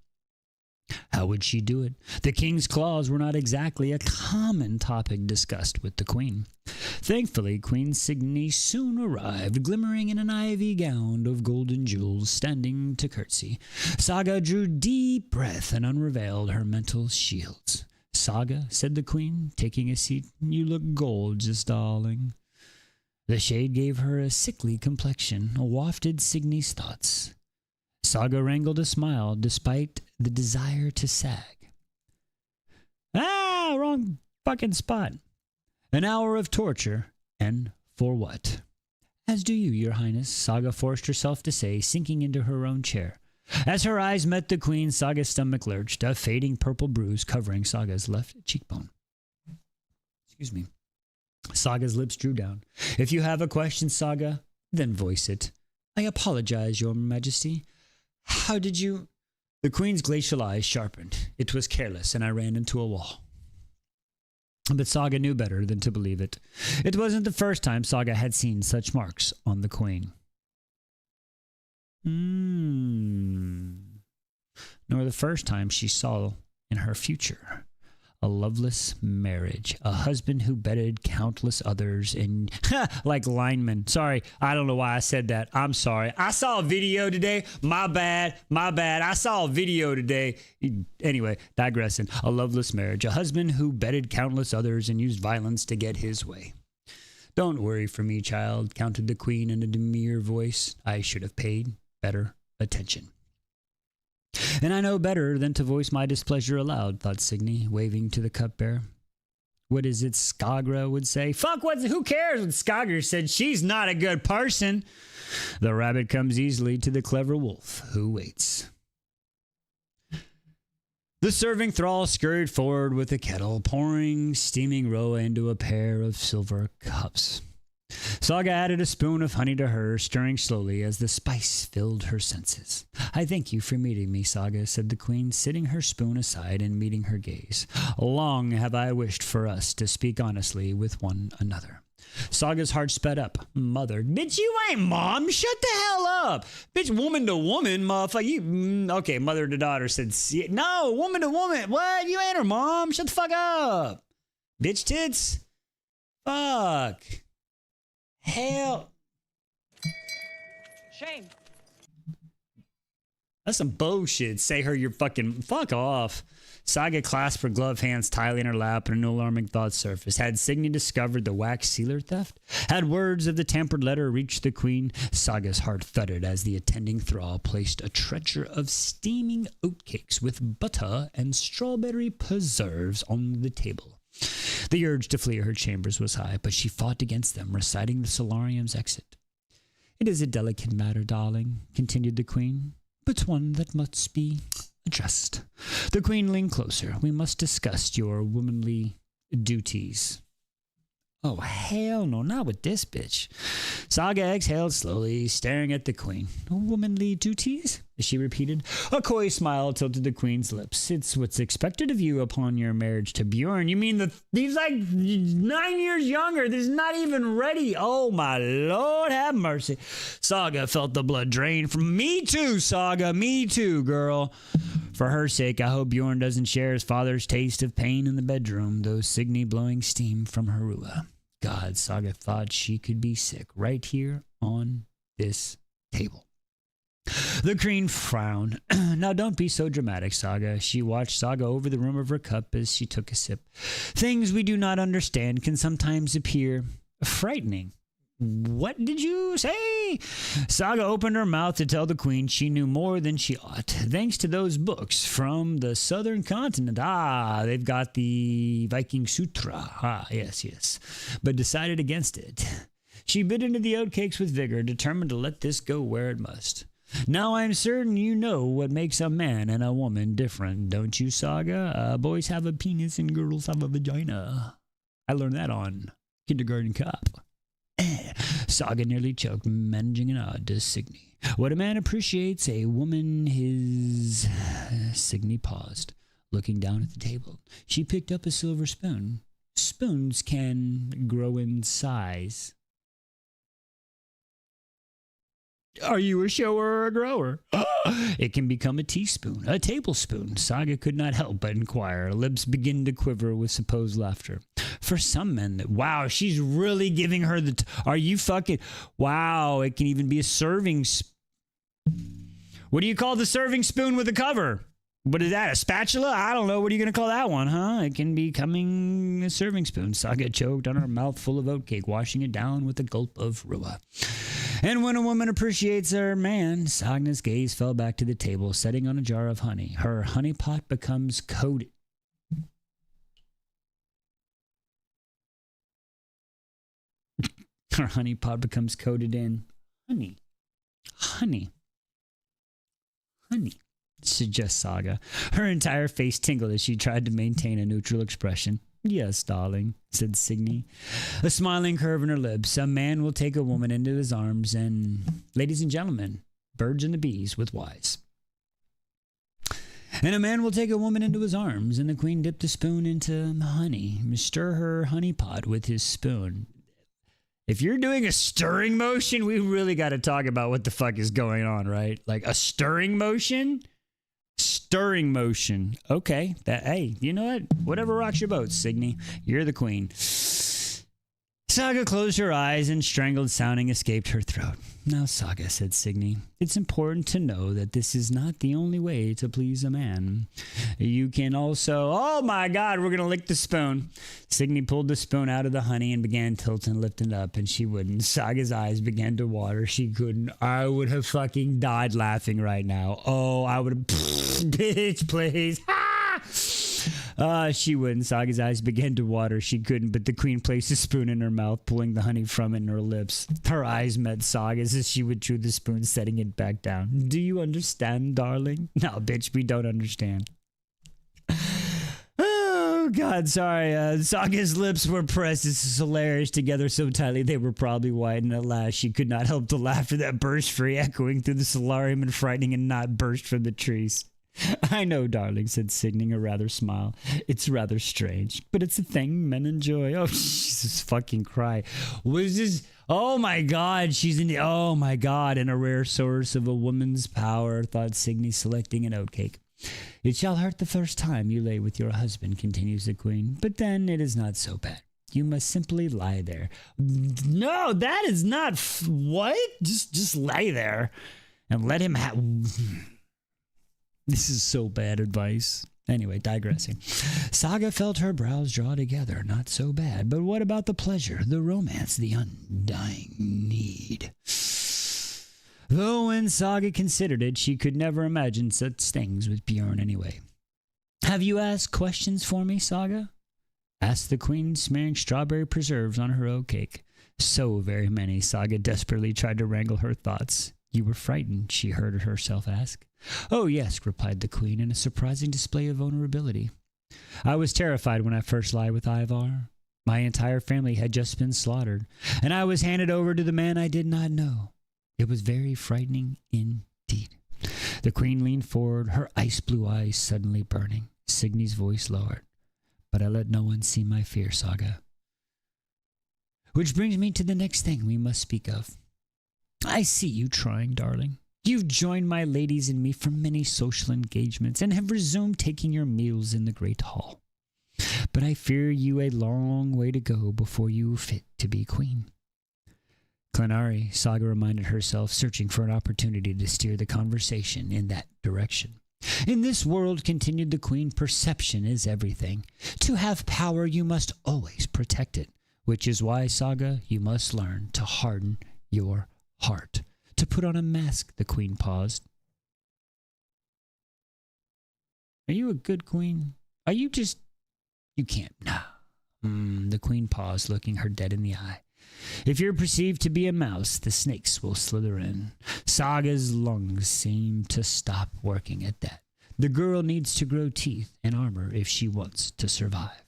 How would she do it? The king's claws were not exactly a common topic discussed with the queen. Thankfully, Queen Signy soon arrived, glimmering in an ivy gown of golden jewels, standing to curtsy. Saga drew deep breath and unveiled her mental shields. Saga, said the queen, taking a seat, you look gorgeous, darling. The shade gave her a sickly complexion, wafted Signy's thoughts. Saga wrangled a smile despite the desire to sag. Ah, wrong fucking spot. An hour of torture, and for what? As do you, your highness, Saga forced herself to say, sinking into her own chair. As her eyes met the queen, Saga's stomach lurched, a fading purple bruise covering Saga's left cheekbone. Excuse me. Saga's lips drew down. If you have a question, Saga, then voice it. I apologize, your majesty. How did you... The queen's glacial eyes sharpened. It was careless, and I ran into a wall. But Saga knew better than to believe it. It wasn't the first time Saga had seen such marks on the queen. Nor the first time she saw in her future a loveless marriage, a husband who bedded countless others in, like linemen. Sorry, I don't know why I said that. I'm sorry. I saw a video today. My bad. I saw a video today. Anyway, digressing. A loveless marriage, a husband who bedded countless others and used violence to get his way. Don't worry for me, child, counted the queen in a demure voice. I should have paid better attention. And I know better than to voice my displeasure aloud, thought Signy, waving to the cupbearer. What is it Skagra would say? Fuck, who cares what Skagra said? She's not a good person. The rabbit comes easily to the clever wolf who waits. The serving thrall scurried forward with the kettle, pouring steaming roe into a pair of silver cups. Saga added a spoon of honey to her, stirring slowly as the spice filled her senses. I thank you for meeting me, Saga, said the queen, sitting her spoon aside and meeting her gaze. Long have I wished for us to speak honestly with one another. Saga's heart sped up. Mother, bitch, you ain't mom. Shut the hell up. Bitch, woman to woman, motherfucker. Okay, mother to daughter said, no, woman to woman. What? You ain't her mom. Shut the fuck up. Bitch tits. Fuck. Hell. Shame. That's some bullshit. Say her you're fucking... Fuck off. Saga clasped her gloved hands tightly in her lap and an alarming thought surfaced. Had Signy discovered the wax sealer theft? Had words of the tampered letter reached the queen? Saga's heart thudded as the attending thrall placed a treasure of steaming oatcakes with butter and strawberry preserves on the table. The urge to flee her chambers was high, but she fought against them, reciting the solarium's exit. It is a delicate matter, darling, continued the queen, but one that must be addressed. The queen leaned closer. We must discuss your womanly duties. Oh, hell no, not with this bitch. Saga exhaled slowly, staring at the queen. Womanly duties? She repeated. A coy smile tilted the queen's lips. It's what's expected of you upon your marriage to Bjorn. You mean he's like 9 years younger? He's not even ready. Oh, my Lord, have mercy. Saga felt the blood drain from me too, Saga. Me too, girl. For her sake, I hope Bjorn doesn't share his father's taste of pain in the bedroom, though Signy blowing steam from her rua. God, Saga thought she could be sick right here on this table. The queen frowned. Now don't be so dramatic, Saga. She watched Saga over the rim of her cup as she took a sip. Things we do not understand can sometimes appear frightening. What did you say? Saga opened her mouth to tell the queen she knew more than she ought. Thanks to those books from the southern continent. They've got the Viking Sutra. Yes. But decided against it. She bit into the oatcakes with vigor, determined to let this go where it must. Now I'm certain you know what makes a man and a woman different, don't you, Saga? Boys have a penis and girls have a vagina. I learned that on Kindergarten Cop. Saga nearly choked, managing an nod to Signy. What a man appreciates, a woman his... Signy paused, looking down at the table. She picked up a silver spoon. Spoons can grow in size. Are you a shower or a grower? It can become a teaspoon, a tablespoon. Saga could not help but inquire. Lips begin to quiver with supposed laughter. For some men, wow, she's really giving her the... Are you fucking... Wow, it can even be a serving... What do you call the serving spoon with a cover? What is that? A spatula? I don't know. What are you going to call that one, huh? It can be coming a serving spoon. Saga choked on her mouth full of oatcake, washing it down with a gulp of Rua. And when a woman appreciates her man, Saga's gaze fell back to the table, setting on a jar of honey. Her honey pot becomes coated. Her honey pot becomes coated in honey. Honey. Honey, suggests Saga. Her entire face tingled as she tried to maintain a neutral expression. Yes, darling, said Signy. A smiling curve in her lips. A man will take a woman into his arms and, ladies and gentlemen, birds and the bees with Y's. And a man will take a woman into his arms, and the queen dipped a spoon into the honey, stir her honey pot with his spoon. If you're doing a stirring motion, we really got to talk about what the fuck is going on, right? Like a stirring motion? Stirring motion. Okay. Hey, you know what? Whatever rocks your boat, Signy. You're the queen. Saga closed her eyes and strangled sounding escaped her throat. Now, Saga, said Signy, it's important to know that this is not the only way to please a man. You can also... Oh my God, we're going to lick the spoon. Signy pulled the spoon out of the honey and began tilting and lifting up, and she wouldn't. Saga's eyes began to water. She couldn't. I would have fucking died laughing right now. Oh, I would have... Bitch, please. She wouldn't. Saga's eyes began to water. She couldn't, but the queen placed a spoon in her mouth, pulling the honey from it in her lips. Her eyes met Saga's as she withdrew the spoon, setting it back down. Do you understand, darling? No, bitch, we don't understand. Oh, God, sorry. Saga's lips were pressed as hilarious together so tightly they were probably white, and at last she could not help the laughter that burst free, echoing through the solarium and frightening and not burst from the trees. I know, darling, said Signy, a rather smile. It's rather strange, but it's a thing men enjoy. Oh, Jesus fucking cry. Was this... Oh, my God, she's in the... Oh, my God, and a rare source of a woman's power, thought Signy, selecting an oatcake. It shall hurt the first time you lay with your husband, continues the queen, but then it is not so bad. You must simply lie there. No, that is not... What? Just lay there and let him have... This is so bad advice. Anyway, digressing. Saga felt her brows draw together. Not so bad. But what about the pleasure, the romance, the undying need? Though when Saga considered it, she could never imagine such things with Bjorn anyway. Have you asked questions for me, Saga? Asked the queen, smearing strawberry preserves on her oatcake. So very many. Saga desperately tried to wrangle her thoughts. You were frightened, she heard herself ask. Oh, yes, replied the queen, in a surprising display of vulnerability. I was terrified when I first lay with Ivar. My entire family had just been slaughtered, and I was handed over to the man I did not know. It was very frightening indeed. The queen leaned forward, her ice-blue eyes suddenly burning. Signy's voice lowered. But I let no one see my fear, Saga. Which brings me to the next thing we must speak of. I see you trying, darling. You've joined my ladies and me for many social engagements and have resumed taking your meals in the great hall. But I fear you a long way to go before you are fit to be queen. Clenari, Saga reminded herself, searching for an opportunity to steer the conversation in that direction. In this world, continued the queen, perception is everything. To have power, you must always protect it, which is why, Saga, you must learn to harden your heart. To put on a mask, the queen paused. Are you a good queen? Are you just... You can't... No. The queen paused, looking her dead in the eye. If you're perceived to be a mouse, the snakes will slither in. Saga's lungs seem to stop working at that. The girl needs to grow teeth and armor if she wants to survive.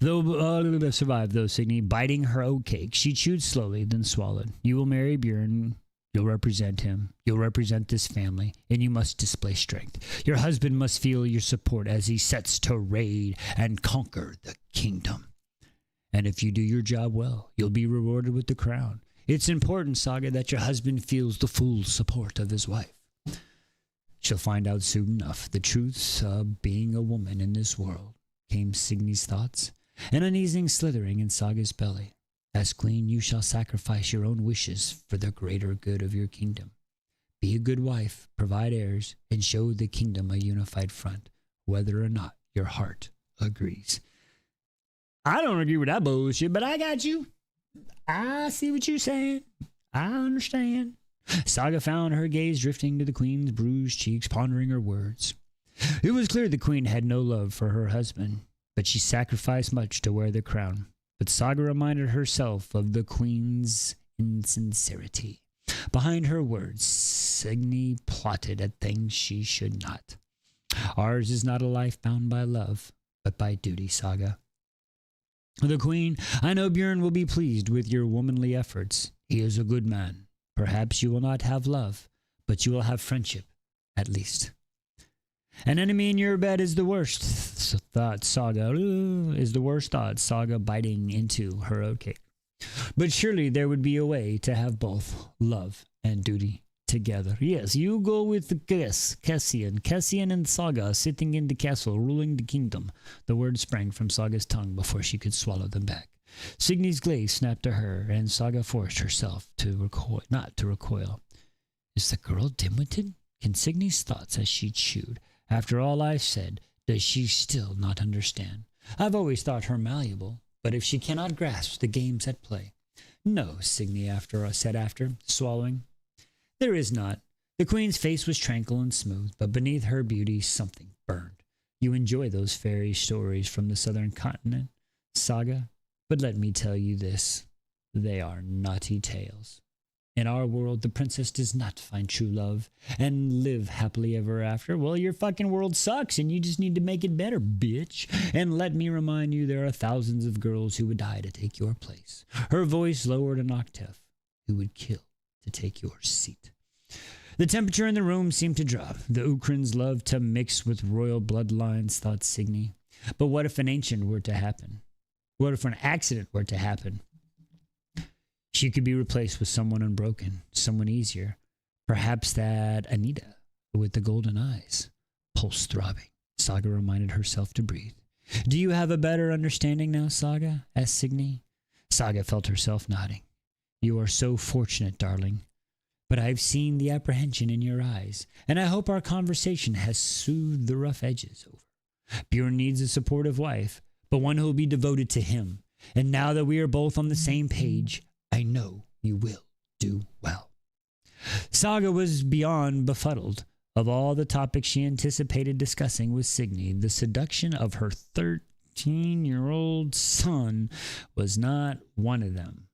Though Signy, biting her oatcake, she chewed slowly, then swallowed. You will marry Bjorn. You'll represent him. You'll represent this family, and you must display strength. Your husband must feel your support as he sets to raid and conquer the kingdom. And if you do your job well, you'll be rewarded with the crown. It's important, Saga, that your husband feels the full support of his wife. She'll find out soon enough the truths of being a woman in this world, came Signy's thoughts, an uneasy slithering in Saga's belly. As queen, you shall sacrifice your own wishes for the greater good of your kingdom. Be a good wife, provide heirs, and show the kingdom a unified front, whether or not your heart agrees. I don't agree with that bullshit, but I got you. I see what you're saying. I understand. Saga found her gaze drifting to the queen's bruised cheeks, pondering her words. It was clear the queen had no love for her husband, but she sacrificed much to wear the crown. But Saga reminded herself of the queen's insincerity. Behind her words, Signy plotted at things she should not. Ours is not a life bound by love, but by duty, Saga. The queen, I know Bjorn will be pleased with your womanly efforts. He is a good man. Perhaps you will not have love, but you will have friendship, at least. An enemy in your bed is the worst thought, Saga. Is the worst thought, Saga biting into her oatcake. But surely there would be a way to have both love and duty together. Yes, you go with Cassian and Saga sitting in the castle, ruling the kingdom. The words sprang from Saga's tongue before she could swallow them back. Signy's glaze snapped to her, and Saga forced herself not to recoil. Is the girl dim-witted? Can Signy's thoughts as she chewed. After all I've said, does she still not understand? I've always thought her malleable, but if she cannot grasp the games at play. No, Signy said after, swallowing. There is not. The queen's face was tranquil and smooth, but beneath her beauty something burned. You enjoy those fairy stories from the southern continent, Saga, but let me tell you this. They are naughty tales. In our world, the princess does not find true love and live happily ever after. Well, your fucking world sucks and you just need to make it better, bitch. And let me remind you, there are thousands of girls who would die to take your place. Her voice lowered an octave. Who would kill to take your seat? The temperature in the room seemed to drop. The Ukrains loved to mix with royal bloodlines, thought Signy. But what if an accident were to happen? She could be replaced with someone unbroken, someone easier. Perhaps that Anita with the golden eyes. Pulse throbbing. Saga reminded herself to breathe. Do you have a better understanding now, Saga? Asked Signy. Saga felt herself nodding. You are so fortunate, darling. But I've seen the apprehension in your eyes, and I hope our conversation has soothed the rough edges over. Bjorn needs a supportive wife, but one who will be devoted to him. And now that we are both on the same page, I know you will do well. Saga was beyond befuddled. Of all the topics she anticipated discussing with Signy, the seduction of her 13-year-old son was not one of them.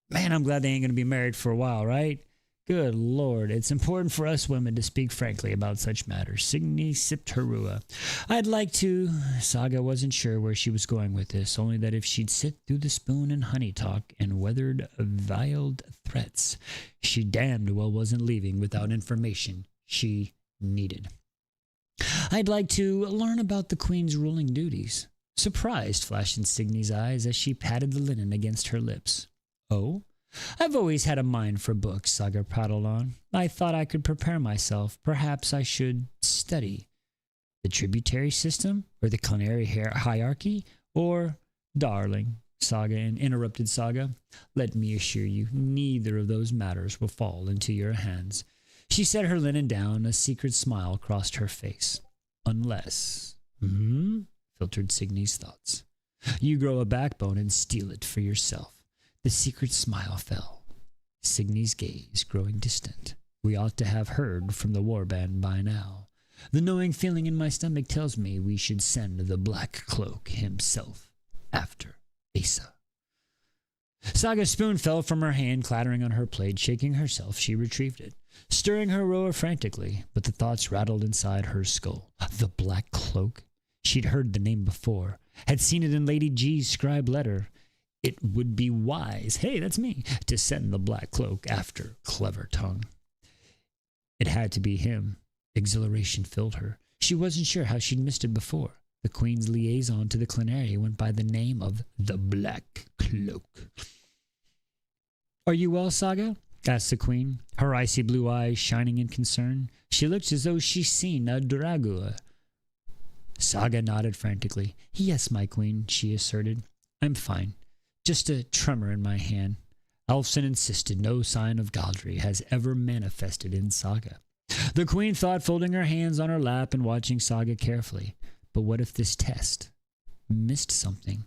Man, I'm glad they ain't going to be married for a while, right? Good Lord, it's important for us women to speak frankly about such matters. Signy sipped her rua. I'd like to. Saga wasn't sure where she was going with this, only that if she'd sit through the spoon and honey talk and weathered veiled threats, she damned well wasn't leaving without information she needed. I'd like to learn about the queen's ruling duties. Surprised flashed in Signy's eyes as she patted the linen against her lips. Oh? I've always had a mind for books, Saga prattled on. I thought I could prepare myself. Perhaps I should study. The tributary system? Or the culinary hierarchy? Or, darling, Saga interrupted Saga. Let me assure you, neither of those matters will fall into your hands. She set her linen down, a secret smile crossed her face. Unless, filtered Signy's thoughts. You grow a backbone and steal it for yourself. The secret smile fell. Signy's gaze growing distant. We ought to have heard from the warband by now. The knowing feeling in my stomach tells me we should send the Black Cloak himself after Asa. Saga's spoon fell from her hand, clattering on her plate. Shaking herself, she retrieved it, stirring her roer frantically, but the thoughts rattled inside her skull. The Black Cloak? She'd heard the name before, had seen it in Lady G's scribe letter. It would be wise, hey, that's me, to send the Black Cloak after Clever Tongue. It had to be him. Exhilaration filled her. She wasn't sure how she'd missed it before. The Queen's liaison to the Clinary went by the name of the Black Cloak. Are you well, Saga? Asked the Queen, her icy blue eyes shining in concern. She looked as though she'd seen a dragua. Saga nodded frantically. Yes, my Queen, she asserted. I'm fine. Just a tremor in my hand. Alfson insisted no sign of Galdry has ever manifested in Saga. The queen thought, folding her hands on her lap and watching Saga carefully. But what if this test missed something?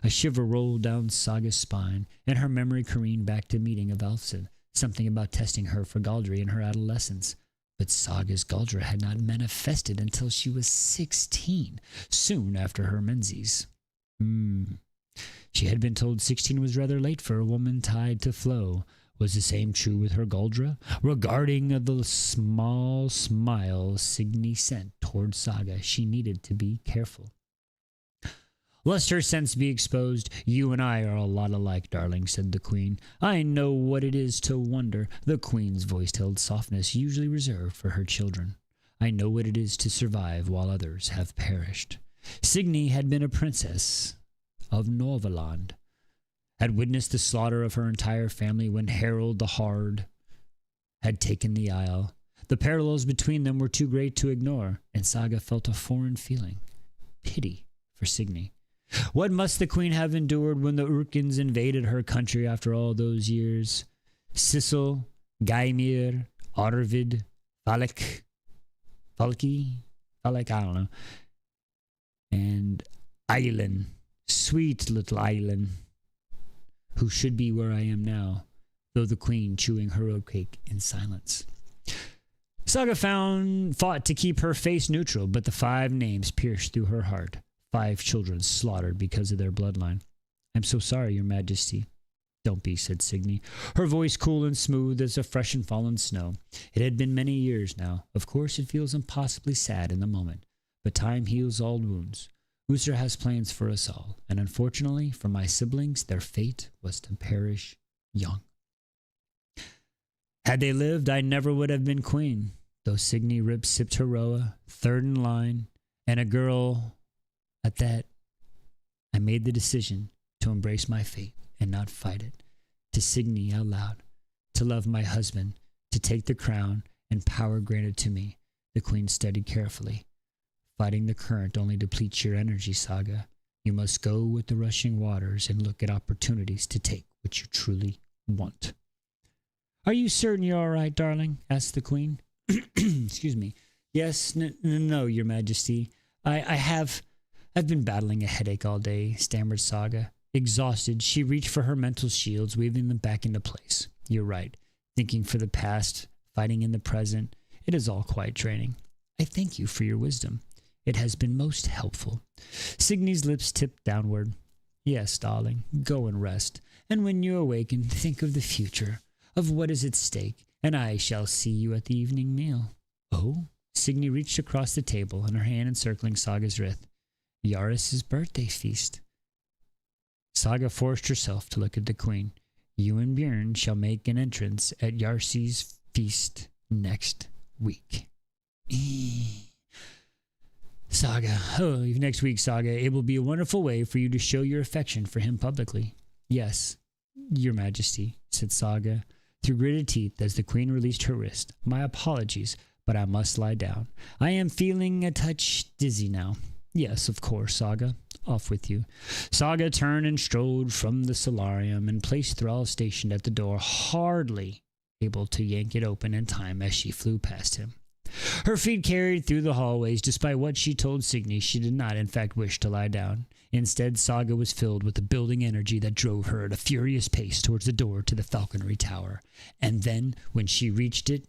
A shiver rolled down Saga's spine, and her memory careened back to meeting of Alfson, something about testing her for Galdry in her adolescence. But Saga's Galdra had not manifested until she was 16, soon after her menses. She had been told 16 was rather late for a woman tied to flow. Was the same true with her Galdra? Regarding the small smile Signy sent toward Saga, she needed to be careful. Lest her sense be exposed, you and I are a lot alike, darling, said the queen. I know what it is to wonder. The queen's voice held softness usually reserved for her children. I know what it is to survive while others have perished. Signy had been a princess of Norvaland, had witnessed the slaughter of her entire family when Harold the Hard had taken the isle. The parallels between them were too great to ignore, and Saga felt a foreign feeling, pity for Signy. What must the queen have endured when the Urkins invaded her country after all those years? Sissel, Gaimir, Arvid, Falki, I don't know, and Eilen, sweet little Eilen, who should be where I am now, though the queen chewing her oatcake in silence. Saga fought to keep her face neutral, but the 5 names pierced through her heart. 5 children slaughtered because of their bloodline. I'm so sorry, Your Majesty. Don't be, said Signy, her voice cool and smooth as a fresh and fallen snow. It had been many years now. Of course, it feels impossibly sad in the moment, but time heals all wounds. Usur has plans for us all, and unfortunately for my siblings, their fate was to perish young. Had they lived, I never would have been queen, though Signy sipped her roa, third in line, and a girl at that. I made the decision to embrace my fate and not fight it, to Signy out loud, to love my husband, to take the crown and power granted to me. The queen studied carefully. Fighting the current only depletes your energy, Saga. You must go with the rushing waters and look at opportunities to take what you truly want. Are you certain you're all right, darling? Asked the queen. Excuse me. Yes, no, Your Majesty. I've been battling a headache all day, stammered Saga. Exhausted, she reached for her mental shields, weaving them back into place. You're right. Thinking for the past, fighting in the present, it is all quite draining. I thank you for your wisdom. It has been most helpful. Signy's lips tipped downward. Yes, darling, go and rest. And when you awaken, think of the future, of what is at stake, and I shall see you at the evening meal. Oh? Signy reached across the table, and her hand encircling Saga's wrist. Yaris's birthday feast. Saga forced herself to look at the queen. You and Björn shall make an entrance at Yarsi's feast next week. Saga, next week, Saga. It will be a wonderful way for you to show your affection for him publicly. Yes, Your Majesty, said Saga through gritted teeth as the queen released her wrist. My apologies, but I must lie down. I am feeling a touch dizzy now. Yes, of course, Saga. Off with you. Saga turned and strode from the solarium and placed Thrall stationed at the door, hardly able to yank it open in time as she flew past him. Her feet carried through the hallways. Despite what she told Signy, she did not in fact wish to lie down. Instead, Saga was filled with the building energy that drove her at a furious pace towards the door to the falconry tower. And then, when she reached it,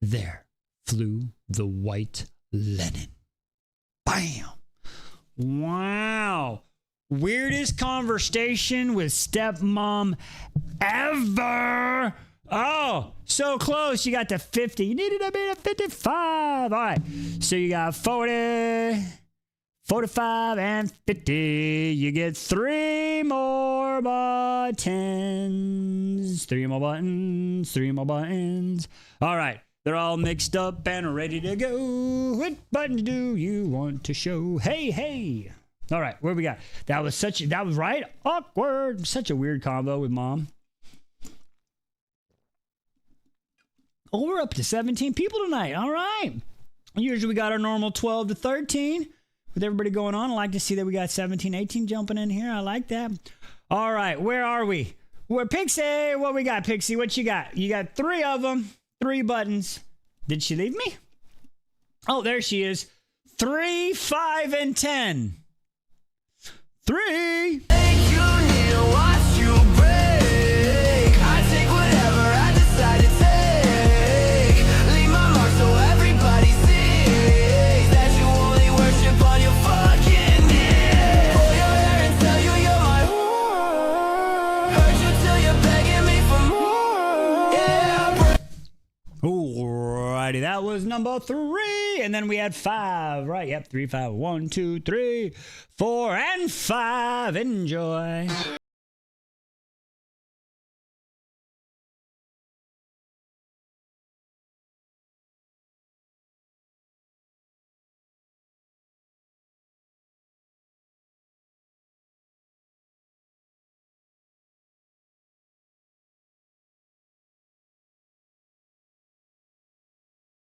there flew the white linen. Bam! Wow. Weirdest conversation with stepmom ever. Oh, so close. You got to 50. You needed to be to 55. All right. So you got 40, 45, and 50. You get 3 more buttons. 3 more buttons. 3 more buttons. All right. They're all mixed up and ready to go. What button do you want to show? Hey, hey. All right, what we got? That was right? Awkward. Such a weird combo with mom. Oh, we're up to 17 people tonight. All right. Usually we got our normal 12 to 13 with everybody going on. I like to see that we got 17, 18 jumping in here. I like that. All right, where are we? Where Pixie? What we got, Pixie? What you got? You got 3 of them. 3 buttons. Did she leave me? Oh, there she is. 3, 5, and 10. 3. Alrighty, that was number 3. And then we had 5, right? Yep, 3, 5. 1, 2, 3, 4, and 5. Enjoy.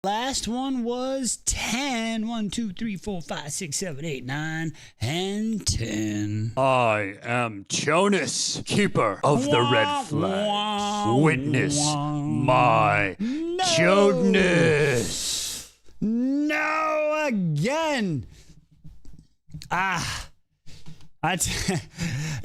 Last one was 10. 1, 2, 3, 4, 5, 6, 7, 8, 9, and 10. I am Jonas, keeper of the red flags. Witness my Jonas. No, again.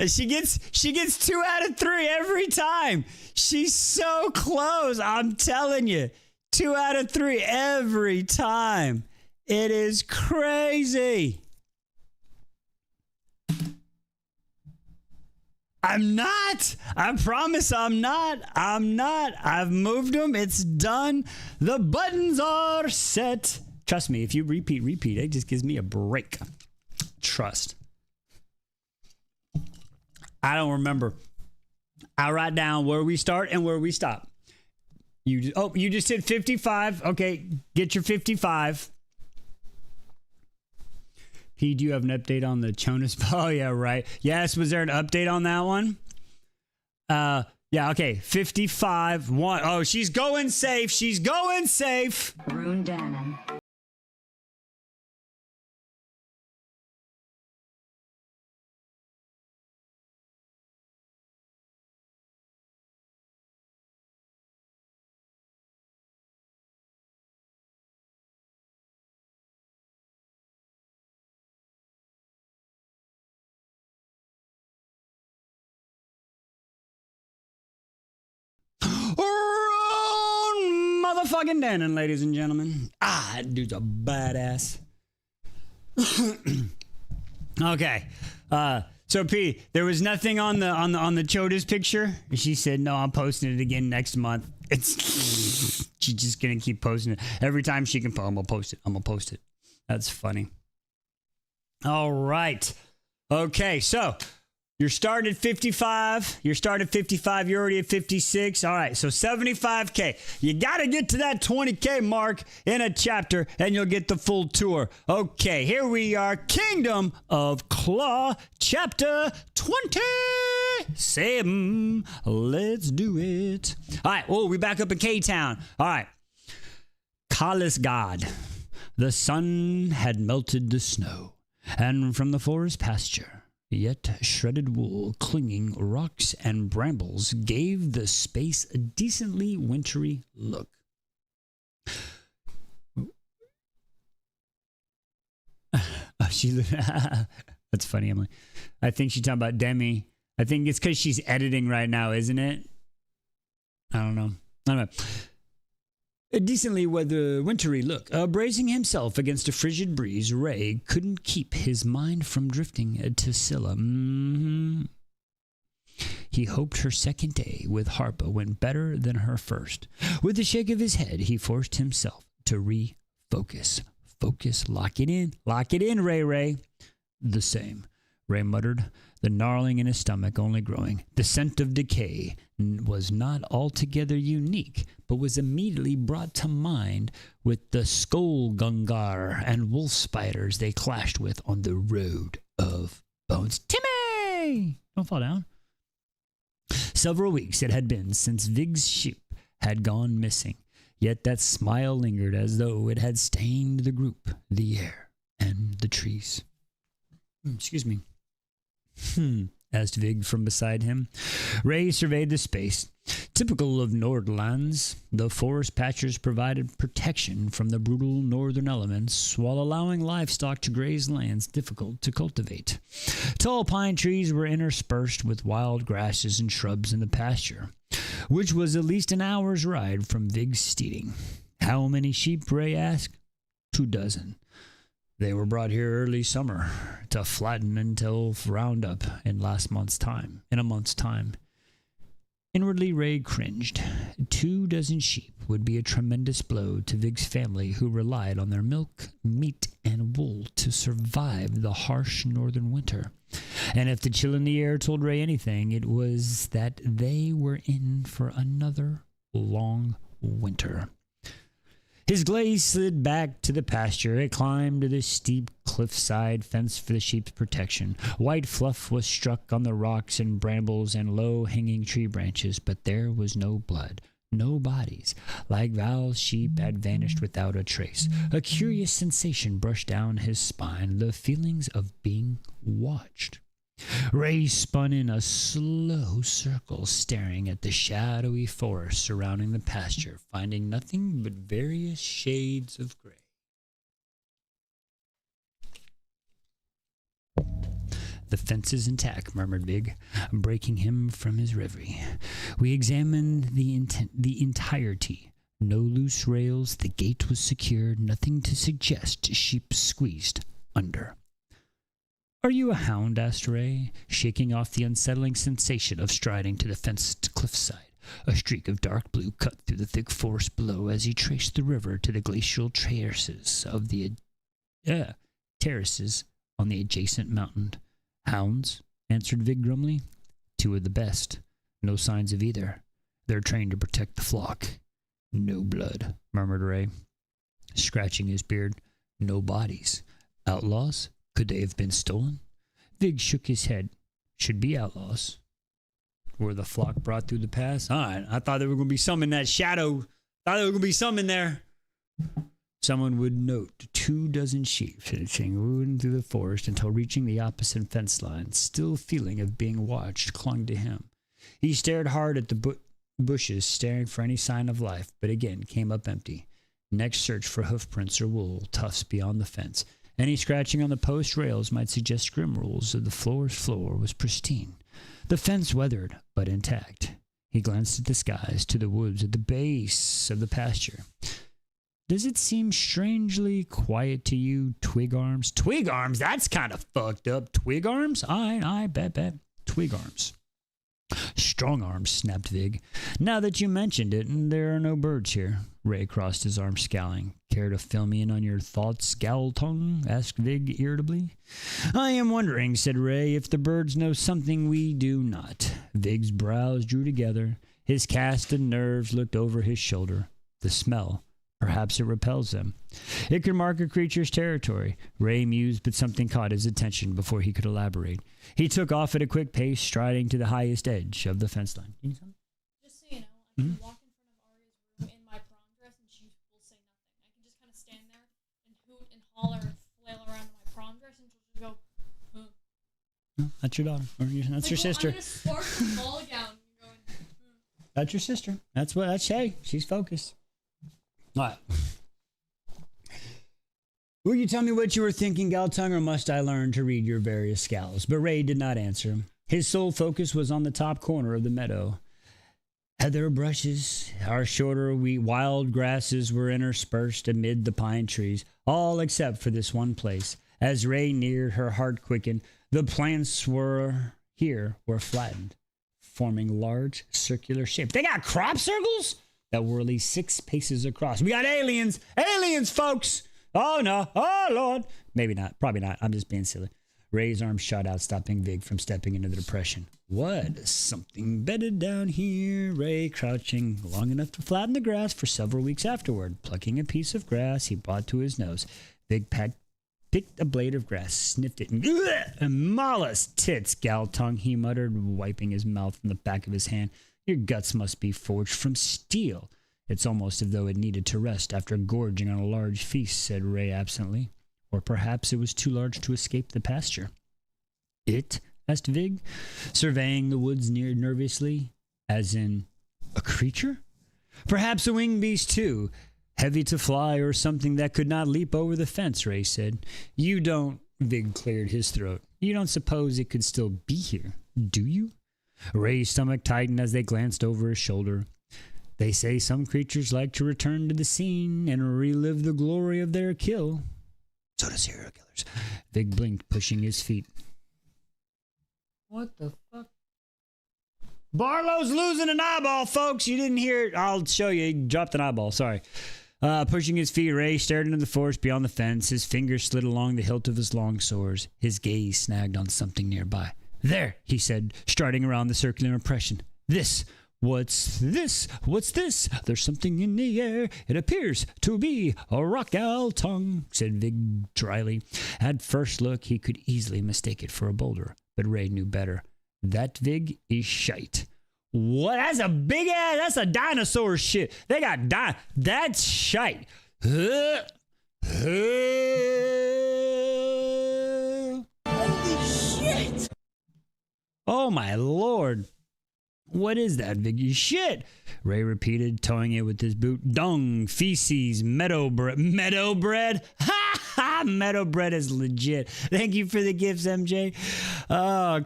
She gets 2 out of 3 every time. She's so close. I'm telling you. 2 out of 3 every time. It is crazy. I'm not. I promise I'm not. I've moved them. It's done. The buttons are set. Trust me, if you repeat, it just gives me a break. Trust. I don't remember. I write down where we start and where we stop. You just hit 55. Okay, get your 55. P, do you have an update on the Jonas? Oh, yeah, right. Yes, was there an update on that one? Yeah, okay. 55. 1. Oh, she's going safe. She's going safe. Rune Dannon. Rune motherfucking Dannon, ladies and gentlemen. That dude's a badass. Okay. So P, there was nothing on the Chodas picture. She said, "No, I'm posting it again next month." She's just gonna keep posting it every time she can. I'm gonna post it. That's funny. All right. Okay. So you're starting at 55. You're already at 56. All right. So 75K. You got to get to that 20K mark in a chapter and you'll get the full tour. Okay. Here we are. Kingdom of Claw, chapter 27. Let's do it. All right. Oh, we back up in K-Town. All right. Callous God. The sun had melted the snow, and from the forest pasture, yet shredded wool, clinging rocks and brambles gave the space a decently wintry look. That's funny, Emily. I think she's talking about Demi. I think it's because she's editing right now, isn't it? I don't know. A decently wintry look. Bracing himself against a frigid breeze, Ray couldn't keep his mind from drifting to Scylla. He hoped her second day with Harpa went better than her first. With a shake of his head, he forced himself to refocus. Focus, lock it in, Ray. The same, Ray muttered, the gnarling in his stomach only growing. The scent of decay was not altogether unique, but was immediately brought to mind with the skull gungar and wolf spiders they clashed with on the road of bones. Timmy! Don't fall down. Several weeks it had been since Vig's sheep had gone missing, yet that smile lingered as though it had stained the group, the air, and the trees. Excuse me. asked Vig from beside him. Ray surveyed the space. Typical of Nordlands, the forest patches provided protection from the brutal northern elements while allowing livestock to graze lands difficult to cultivate. Tall pine trees were interspersed with wild grasses and shrubs in the pasture, which was at least an hour's ride from Vig's steeding. How many sheep, Ray asked. 2 dozen. They were brought here early summer to flatten until roundup in a month's time. Inwardly, Ray cringed. 2 dozen sheep would be a tremendous blow to Vig's family, who relied on their milk, meat, and wool to survive the harsh northern winter. And if the chill in the air told Ray anything, it was that they were in for another long winter. His gaze slid back to the pasture. It climbed to the steep cliffside fence for the sheep's protection. White fluff was struck on the rocks and brambles and low-hanging tree branches, but there was no blood, no bodies. Like Val's sheep had vanished without a trace. A curious sensation brushed down his spine, the feelings of being watched. Ray spun in a slow circle, staring at the shadowy forest surrounding the pasture, finding nothing but various shades of gray. The fence is intact, murmured Vig, breaking him from his reverie. We examined the entirety. No loose rails, the gate was secure, nothing to suggest sheep squeezed under. Are you a hound? Asked Ray, shaking off the unsettling sensation of striding to the fenced cliffside. A streak of dark blue cut through the thick forest below as he traced the river to the glacial terraces on the adjacent mountain. Hounds, answered Vig grumly. 2 of the best. No signs of either. They're trained to protect the flock. No blood, murmured Ray, scratching his beard. No bodies. Outlaws? Could they have been stolen? Vig shook his head. Should be outlaws. Were the flock brought through the pass? All right, I thought there were going to be some in that shadow. Thought there were going to be some in there. Someone would note 2 dozen sheep moving through the forest until reaching the opposite fence line. Still feeling of being watched clung to him. He stared hard at the bushes, staring for any sign of life, but again came up empty. Next search for hoofprints or wool tufts beyond the fence. Any scratching on the post rails might suggest grim rules of the floor's floor was pristine. The fence weathered, but intact. He glanced at the skies, to the woods at the base of the pasture. Does it seem strangely quiet to you, Twig Arms? Twig Arms? That's kind of fucked up. Twig Arms? I bet. Twig Arms. Strong Arms, snapped Vig. Now that you mentioned it, there are no birds here. Ray crossed his arms, scowling. Care to fill me in on your thoughts, Tongue? Asked Vig irritably. I am wondering, said Ray, if the birds know something we do not. Vig's brows drew together. His cast of nerves looked over his shoulder. The smell. Perhaps it repels them. It could mark a creature's territory. Ray mused, but something caught his attention before he could elaborate. He took off at a quick pace, striding to the highest edge of the fence line. Just so you know, I can walk in front of Arya's room in my prom dress and she will say nothing. I can just kind of stand there and hoot and holler and flail around in my prom dress and she'll just go, huh. No, that's your daughter. That's your sister. I'm going to spark the ball gown and going, That's your sister. Hey, she's focused. All right. Will you tell me what you were thinking, Galtung, or must I learn to read your various scowls? But Ray did not answer. His sole focus was on the top corner of the meadow. Heather brushes, our shorter wild grasses were interspersed amid the pine trees, all except for this one place. As Ray neared, her heart quickened. The plants were flattened, forming large circular shapes. They got crop circles that were at least 6 paces across. We got aliens! Aliens, folks! Oh, no. Oh, Lord. Maybe not. Probably not. I'm just being silly. Ray's arm shot out, stopping Vig from stepping into the depression. What? Something bedded down here. Ray crouching long enough to flatten the grass for several weeks afterward. Plucking a piece of grass he brought to his nose. Vig picked a blade of grass, sniffed it, and Malla's tits, Galtung, he muttered, wiping his mouth from the back of his hand. Your guts must be forged from steel. It's almost as though it needed to rest after gorging on a large feast, said Ray absently. Or perhaps it was too large to escape the pasture. It? asked Vig, surveying the woods near nervously, as in a creature? Perhaps a winged beast too, heavy to fly or something that could not leap over the fence, Ray said. You don't, Vig cleared his throat. You don't suppose it could still be here, do you? Ray's stomach tightened as they glanced over his shoulder. They say some creatures like to return to the scene and relive the glory of their kill. So do serial killers. Vig blinked, pushing his feet. What the fuck? Barlow's losing an eyeball, folks. You didn't hear it. I'll show you. He dropped an eyeball. Sorry. Pushing his feet, Ray stared into the forest beyond the fence. His fingers slid along the hilt of his long swords. His gaze snagged on something nearby. There, he said, striding around the circular impression. This. What's this? What's this? There's something in the air. It appears to be a rock owl tongue, said Vig dryly. At first look, he could easily mistake it for a boulder, but Ray knew better. That, Vig, is shite. What? That's a big ass. That's a dinosaur shit. They got That's shite. Holy shit. Oh my lord. What is that, Viggy? Shit! Ray repeated, towing it with his boot. Dung, feces, meadow bread. Meadow bread? Ha ha! Meadow bread is legit. Thank you for the gifts, MJ.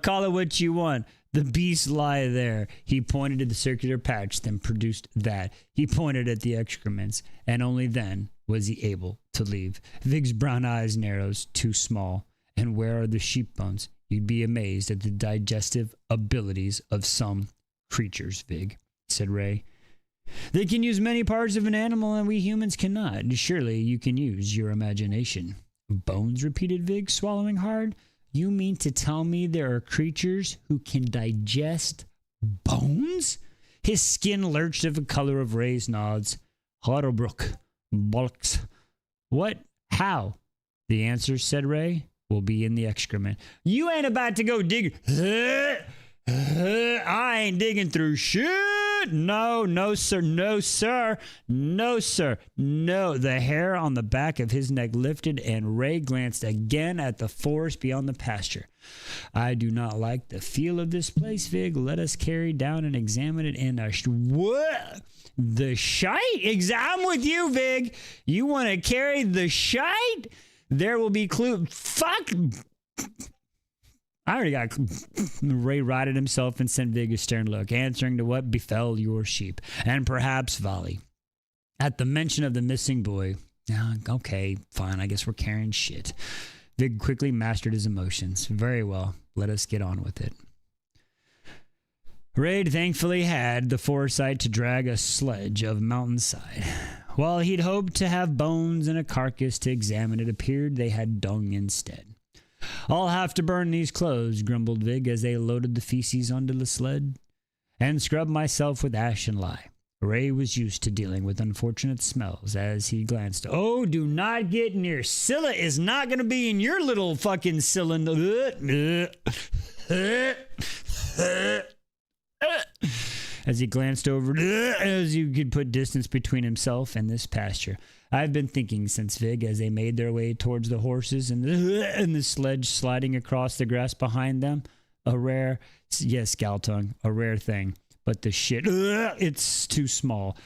Call it what you want. The beasts lie there. He pointed to the circular patch, then produced that. He pointed at the excrements, and only then was he able to leave. Vig's brown eyes narrowed, too small. And where are the sheep bones? You'd be amazed at the digestive abilities of some creatures, Vig, said Ray. They can use many parts of an animal and we humans cannot. Surely you can use your imagination. Bones, repeated Vig, swallowing hard. You mean to tell me there are creatures who can digest bones? His skin lurched of the color of Ray's nods. Hoddlebrook. Bollocks. What? How? The answer, said Ray, will be in the excrement. You ain't about to go dig. I ain't digging through shit. No, no, sir. No, sir. No, sir. No. The hair on the back of his neck lifted, and Ray glanced again at the forest beyond the pasture. I do not like the feel of this place, Vig. Let us carry down and examine it in a... What? The shite? I'm with you, Vig. You want to carry the shite? There will be clue. Fuck. I already got... Ray righted himself and sent Vig a stern look, answering to what befell your sheep, and perhaps Volley. At the mention of the missing boy, okay, fine, I guess we're carrying shit. Vig quickly mastered his emotions. Very well, let us get on with it. Ray thankfully had the foresight to drag a sledge of mountainside. While he'd hoped to have bones and a carcass to examine, it appeared they had dung instead. I'll have to burn these clothes, grumbled Vig as they loaded the feces onto the sled, and scrub myself with ash and lye. Ray was used to dealing with unfortunate smells as he glanced. Oh, do not get near. Scylla is not going to be in your little fucking cylinder. As he glanced over, as you could put distance between himself and this pasture. I've been thinking since Vig, as they made their way towards the horses and the sledge sliding across the grass behind them. A rare, yes, Galtung, a rare thing. But the shit, it's too small.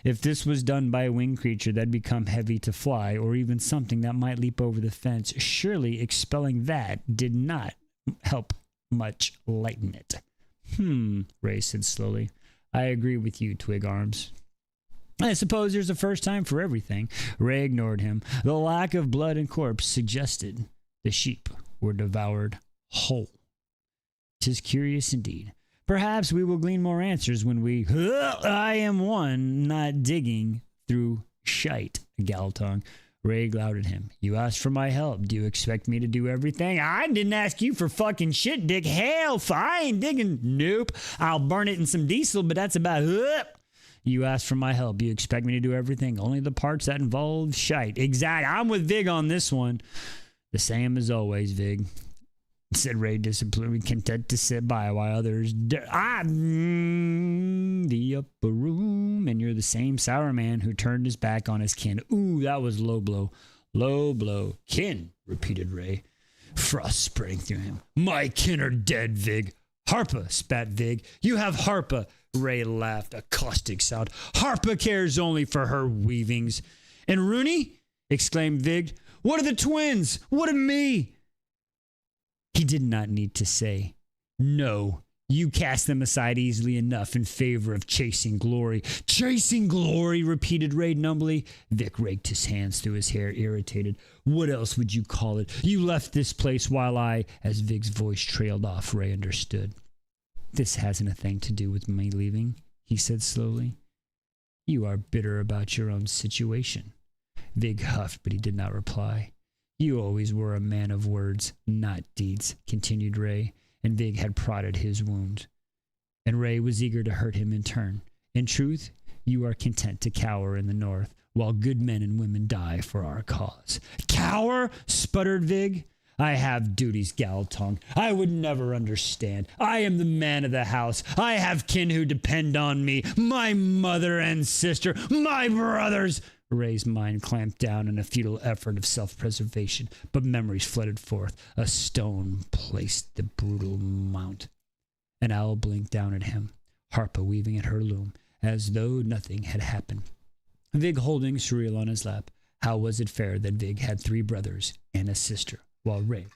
If this was done by a winged creature that'd become heavy to fly, or even something that might leap over the fence, surely expelling that did not help much lighten it. Ray said slowly. I agree with you, Twig Arms. I suppose there's a first time for everything. Ray ignored him. The lack of blood and corpse suggested the sheep were devoured whole. 'Tis curious indeed. Perhaps we will glean more answers when we... I am one not digging through shite, Galtung. Ray glowered at him. You asked for my help. Do you expect me to do everything? I didn't ask you for fucking shit, Dick. Hell, I ain't digging. Nope. I'll burn it in some diesel, but that's about it. You asked for my help. You expect me to do everything? Only the parts that involve shite. Exactly. I'm with Vig on this one. The same as always, Vig, said Ray, disciplinedly content to sit by while others... the upper room, and you're the same sour man who turned his back on his kin. Ooh, that was low blow. Low blow. Kin, repeated Ray. frost spreading through him. My kin are dead, Vig. Harpa, spat Vig. You have Harpa. Ray laughed, a caustic sound. Harpa cares only for her weavings. And Rooney? Exclaimed Vig. What of the twins? What of me? He did not need to say. No, you cast them aside easily enough in favor of chasing glory. Chasing glory, repeated Ray numbly. Vic raked his hands through his hair, irritated. What else would you call it? You left this place while I, as Vic's voice trailed off, Ray understood. This hasn't a thing to do with me leaving, he said slowly. You are bitter about your own situation. Vig huffed, but he did not reply. You always were a man of words, not deeds, continued Ray, and Vig had prodded his wound. And Ray was eager to hurt him in turn. In truth, you are content to cower in the north, while good men and women die for our cause. Cower? Sputtered Vig. I have duties, Galtong. I would never understand. I am the man of the house. I have kin who depend on me. My mother and sister. My brothers. Ray's mind clamped down in a futile effort of self-preservation, but memories flooded forth. A stone placed the brutal mount. An owl blinked down at him, Harpa weaving at her loom, as though nothing had happened. Vig holding Surreal on his lap. How was it fair that Vig had 3 brothers and a sister, while Ray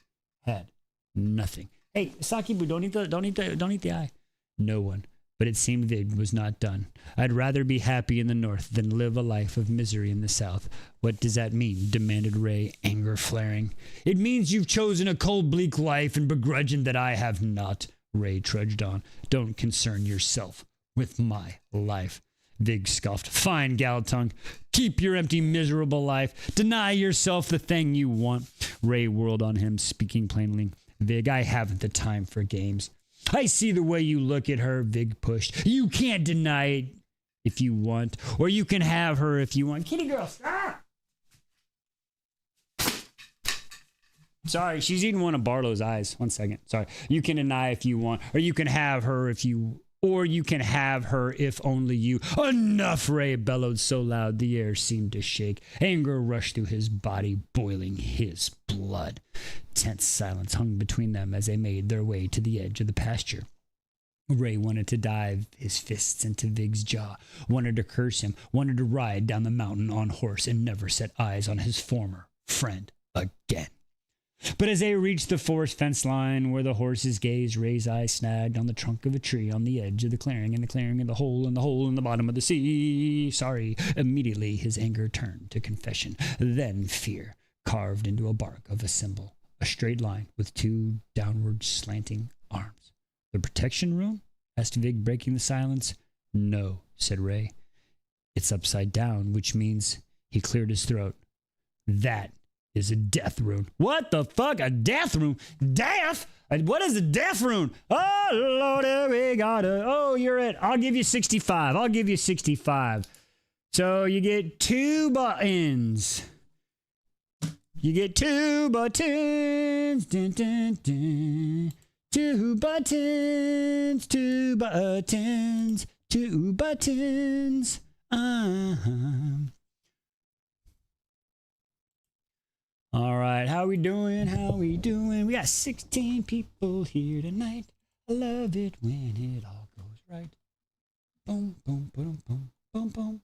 had nothing? Hey, Sakibu, don't eat the eye. No one. But it seemed Vig was not done. I'd rather be happy in the north than live a life of misery in the south. What does that mean? Demanded Ray, anger flaring. It means you've chosen a cold, bleak life and begrudging that I have not. Ray trudged on. Don't concern yourself with my life. Vig scoffed. Fine, Galtung. Keep your empty, miserable life. Deny yourself the thing you want. Ray whirled on him, speaking plainly. Vig, I haven't the time for games. I see the way you look at her, Vig pushed. You can't deny it if you want, or you can have her if you want. Kitty girl, stop! Sorry, she's eating one of Barlow's eyes. 1 second. Sorry. You can deny if you want, or you can have her if you, or you can have her if only you. Enough, Ray bellowed so loud the air seemed to shake. Anger rushed through his body, boiling his blood. Tense silence hung between them as they made their way to the edge of the pasture. Ray wanted to dive his fists into Vig's jaw, wanted to curse him, wanted to ride down the mountain on horse and never set eyes on his former friend again. But as they reached the forest fence line where the horses gazed, Ray's eyes snagged on the trunk of a tree on the edge of the clearing, and the clearing, and the hole in the bottom of the sea. Sorry. Immediately his anger turned to confession, then fear, carved into a bark of a symbol, a straight line with 2 downward slanting arms. The protection rune? Asked Vig, breaking the silence. No, said Ray. It's upside down, which means he cleared his throat. That is a death rune. What the fuck? A death rune? Death? What is a death rune? Oh, Lord, we gotta. Oh, you're it. I'll give you 65. I'll give you 65. So you get 2 buttons. You get 2 buttons. Dun, dun, dun. 2 buttons. 2 buttons. 2 buttons. All right, how we doing? How we doing? We got 16 people here tonight. I love it when it all goes right. Boom, boom, boom, boom, boom, boom.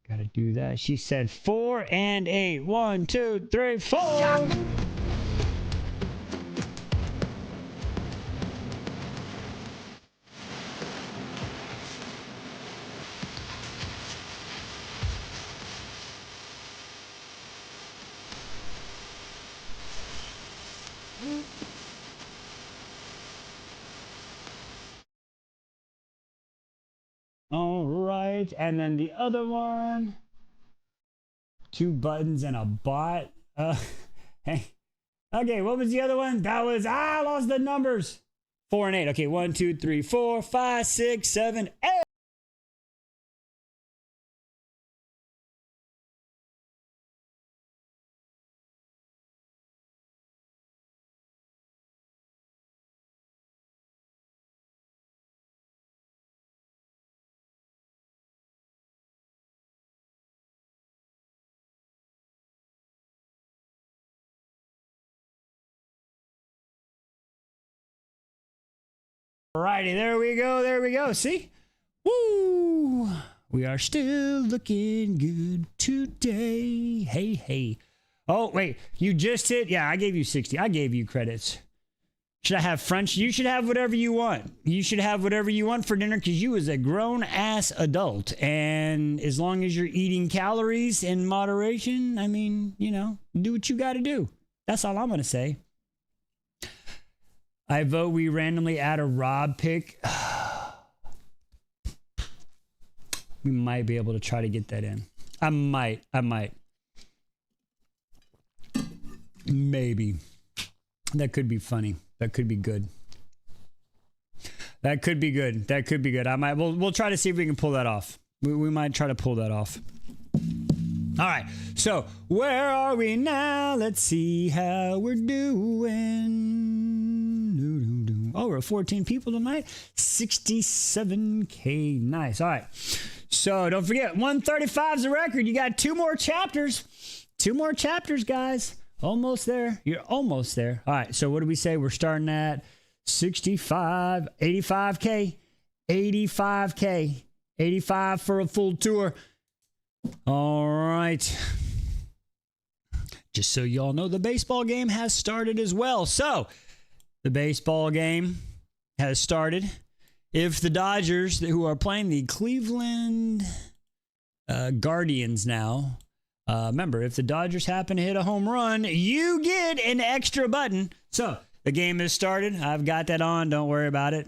Gotta do that. She said 4 and 8. 1, 2, 3, 4. All right, and then the other one. 2 buttons and a bot. Hey. Okay, what was the other one? That was, I lost the numbers. 4 and 8. Okay, 1, 2, 3, 4, 5, 6, 7, 8. Alrighty, there we go. There we go. See? Woo! We are still looking good today. Hey, hey. Oh, wait. You just hit? Yeah, I gave you 60. I gave you credits. Should I have French? You should have whatever you want. You should have whatever you want for dinner because you is a grown-ass adult. And as long as you're eating calories in moderation, I mean, you know, do what you got to do. That's all I'm going to say. I vote we randomly add a Rob pick. We might be able to try to get that in. I might. Maybe. That could be funny. That could be good. That could be good. That could be good. I might. We'll try to see if we can pull that off. We might try to pull that off. All right. So where are we now? Let's see how we're doing. Oh, we're 14 people tonight. 67K. Nice. All right. So don't forget, 135 is the record. You got 2 more chapters. 2 more chapters, guys. Almost there. You're almost there. All right. So what do we say? We're starting at 65, 85K, 85K, 85 for a full tour. All right. Just so y'all know, the baseball game has started as well. So the baseball game has started. If the Dodgers, who are playing the Cleveland Guardians now, remember, if the Dodgers happen to hit a home run, you get an extra button. So the game has started. I've got that on. Don't worry about it.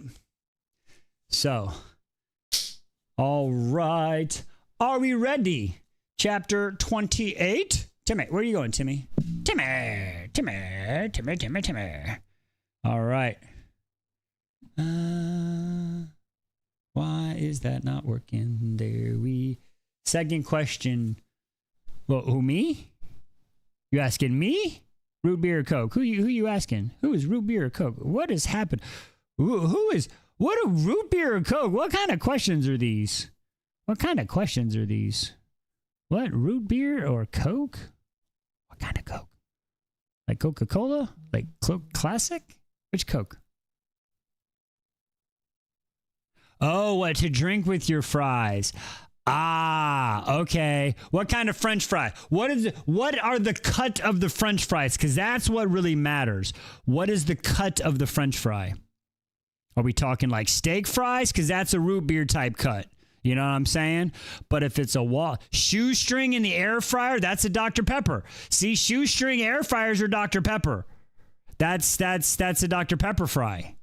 So, all right. Are we ready? Chapter 28. Timmy, where are you going, Timmy? Timmy. All right. Why is that not working? There we. Second question. Well, who, me? You asking me? Root beer or Coke? Who you asking? Who is root beer or Coke? What has happened? What a root beer or Coke? What kind of questions are these? What kind of questions are these? What, root beer or Coke? What kind of Coke? Like Coca-Cola? Like Coke Classic? Which Coke? Oh, what to drink with your fries. Ah, okay. What kind of French fry? What are the cut of the French fries? Because that's what really matters. What is the cut of the French fry? Are we talking like steak fries? Because that's a root beer type cut. You know what I'm saying? But if it's a shoestring in the air fryer, that's a Dr. Pepper. See, shoestring air fryers are Dr. Pepper. That's a Dr. Pepper fry.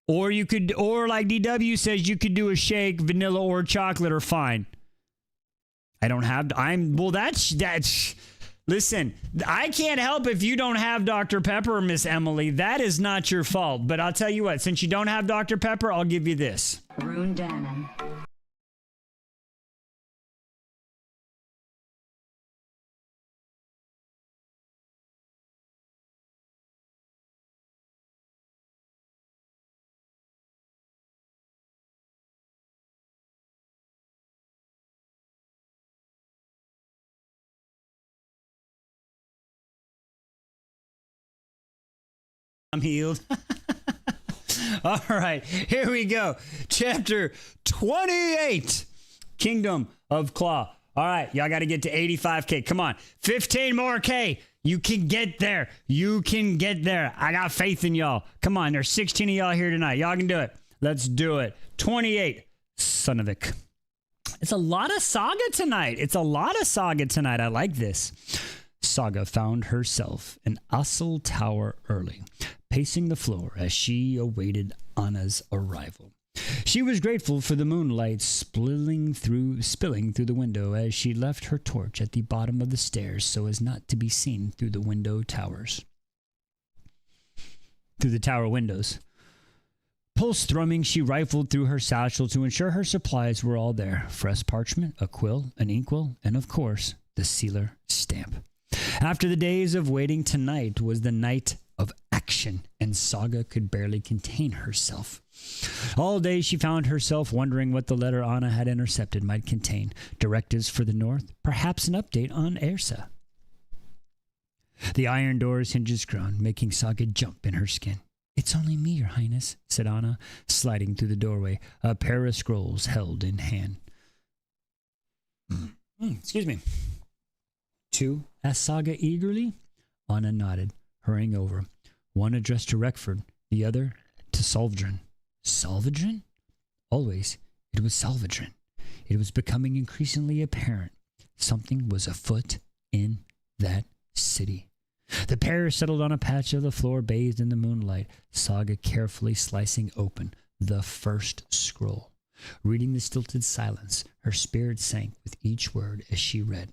Or you could, or like DW says, you could do a shake, vanilla or chocolate are fine. Listen, I can't help if you don't have Dr. Pepper, Miss Emily. That is not your fault. But I'll tell you what, since you don't have Dr. Pepper, I'll give you this. Rune Dannon. I'm healed. All right, here we go. Chapter 28, Kingdom of Claw. All right, y'all got to get to 85K. Come on, 15 more K. You can get there. You can get there. I got faith in y'all. Come on, there's 16 of y'all here tonight. Y'all can do it. Let's do it. 28, son of a... It's a lot of saga tonight. I like this. Saga found herself in Assel Tower early, pacing the floor as she awaited Anna's arrival. She was grateful for the moonlight spilling through the window as she left her torch at the bottom of the stairs so as not to be seen through the tower windows. Pulse thrumming, she rifled through her satchel to ensure her supplies were all there. Fresh parchment, a quill, an inkwell, and of course, the sealer stamp. After the days of waiting, tonight was the night of action, and Saga could barely contain herself. All day she found herself wondering what the letter Anna had intercepted might contain. Directives for the north, perhaps an update on Ersa. The iron door's hinges groaned, making Saga jump in her skin. It's only me, Your Highness, said Anna, sliding through the doorway, a pair of scrolls held in hand. Excuse me. Two? Asked Saga eagerly. Anna nodded, hurrying over. One addressed to Reckford, the other to Salvadrin. Salvadrin? Always, it was Salvadrin. It was becoming increasingly apparent something was afoot in that city. The pair settled on a patch of the floor bathed in the moonlight, Saga carefully slicing open the first scroll. Reading the stilted silence, her spirit sank with each word as she read.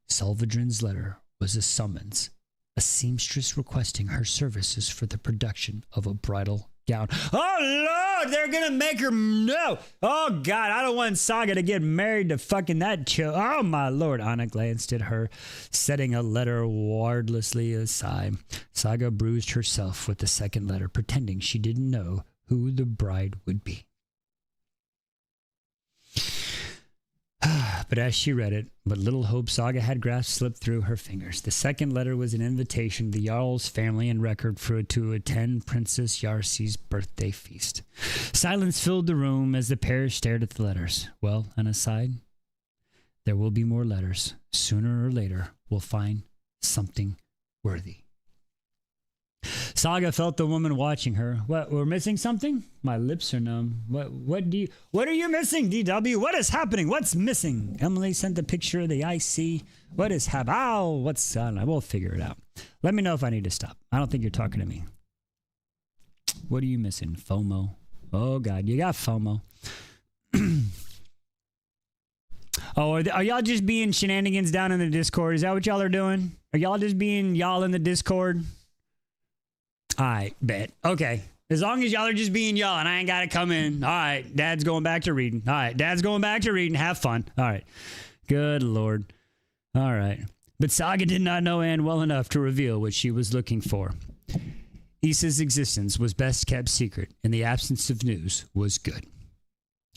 Salvadrin's letter was a summons, a seamstress requesting her services for the production of a bridal gown. Oh, Lord, they're going to make her... No! Oh, God, I don't want Saga to get married to fucking that Oh, my Lord. Anna glanced at her, setting a letter wordlessly aside. Saga bruised herself with the second letter, pretending she didn't know who the bride would be. But as she read it, what little hope Saga had grasped slipped through her fingers. The second letter was an invitation to the Jarl's family and record to attend Princess Yarsi's birthday feast. Silence filled the room as the pair stared at the letters. Well, an aside, there will be more letters. Sooner or later, we'll find something worthy. Saga felt the woman watching her. What, we're missing something? My lips are numb. What are you missing, DW? What is happening? What's missing? Emily sent a picture of the IC. What is happening? Ow, what's on? We'll figure it out. Let me know if I need to stop. I don't think you're talking to me. What are you missing? FOMO. Oh, God, you got FOMO. Oh, are y'all just being shenanigans down in the Discord? Is that what y'all are doing? Are y'all just being y'all in the Discord? I bet. Okay. As long as y'all are just being y'all and I ain't got to come in. All right. Dad's going back to reading. All right. Dad's going back to reading. Have fun. All right. Good Lord. All right. But Saga did not know Anne well enough to reveal what she was looking for. Issa's existence was best kept secret, and the absence of news was good.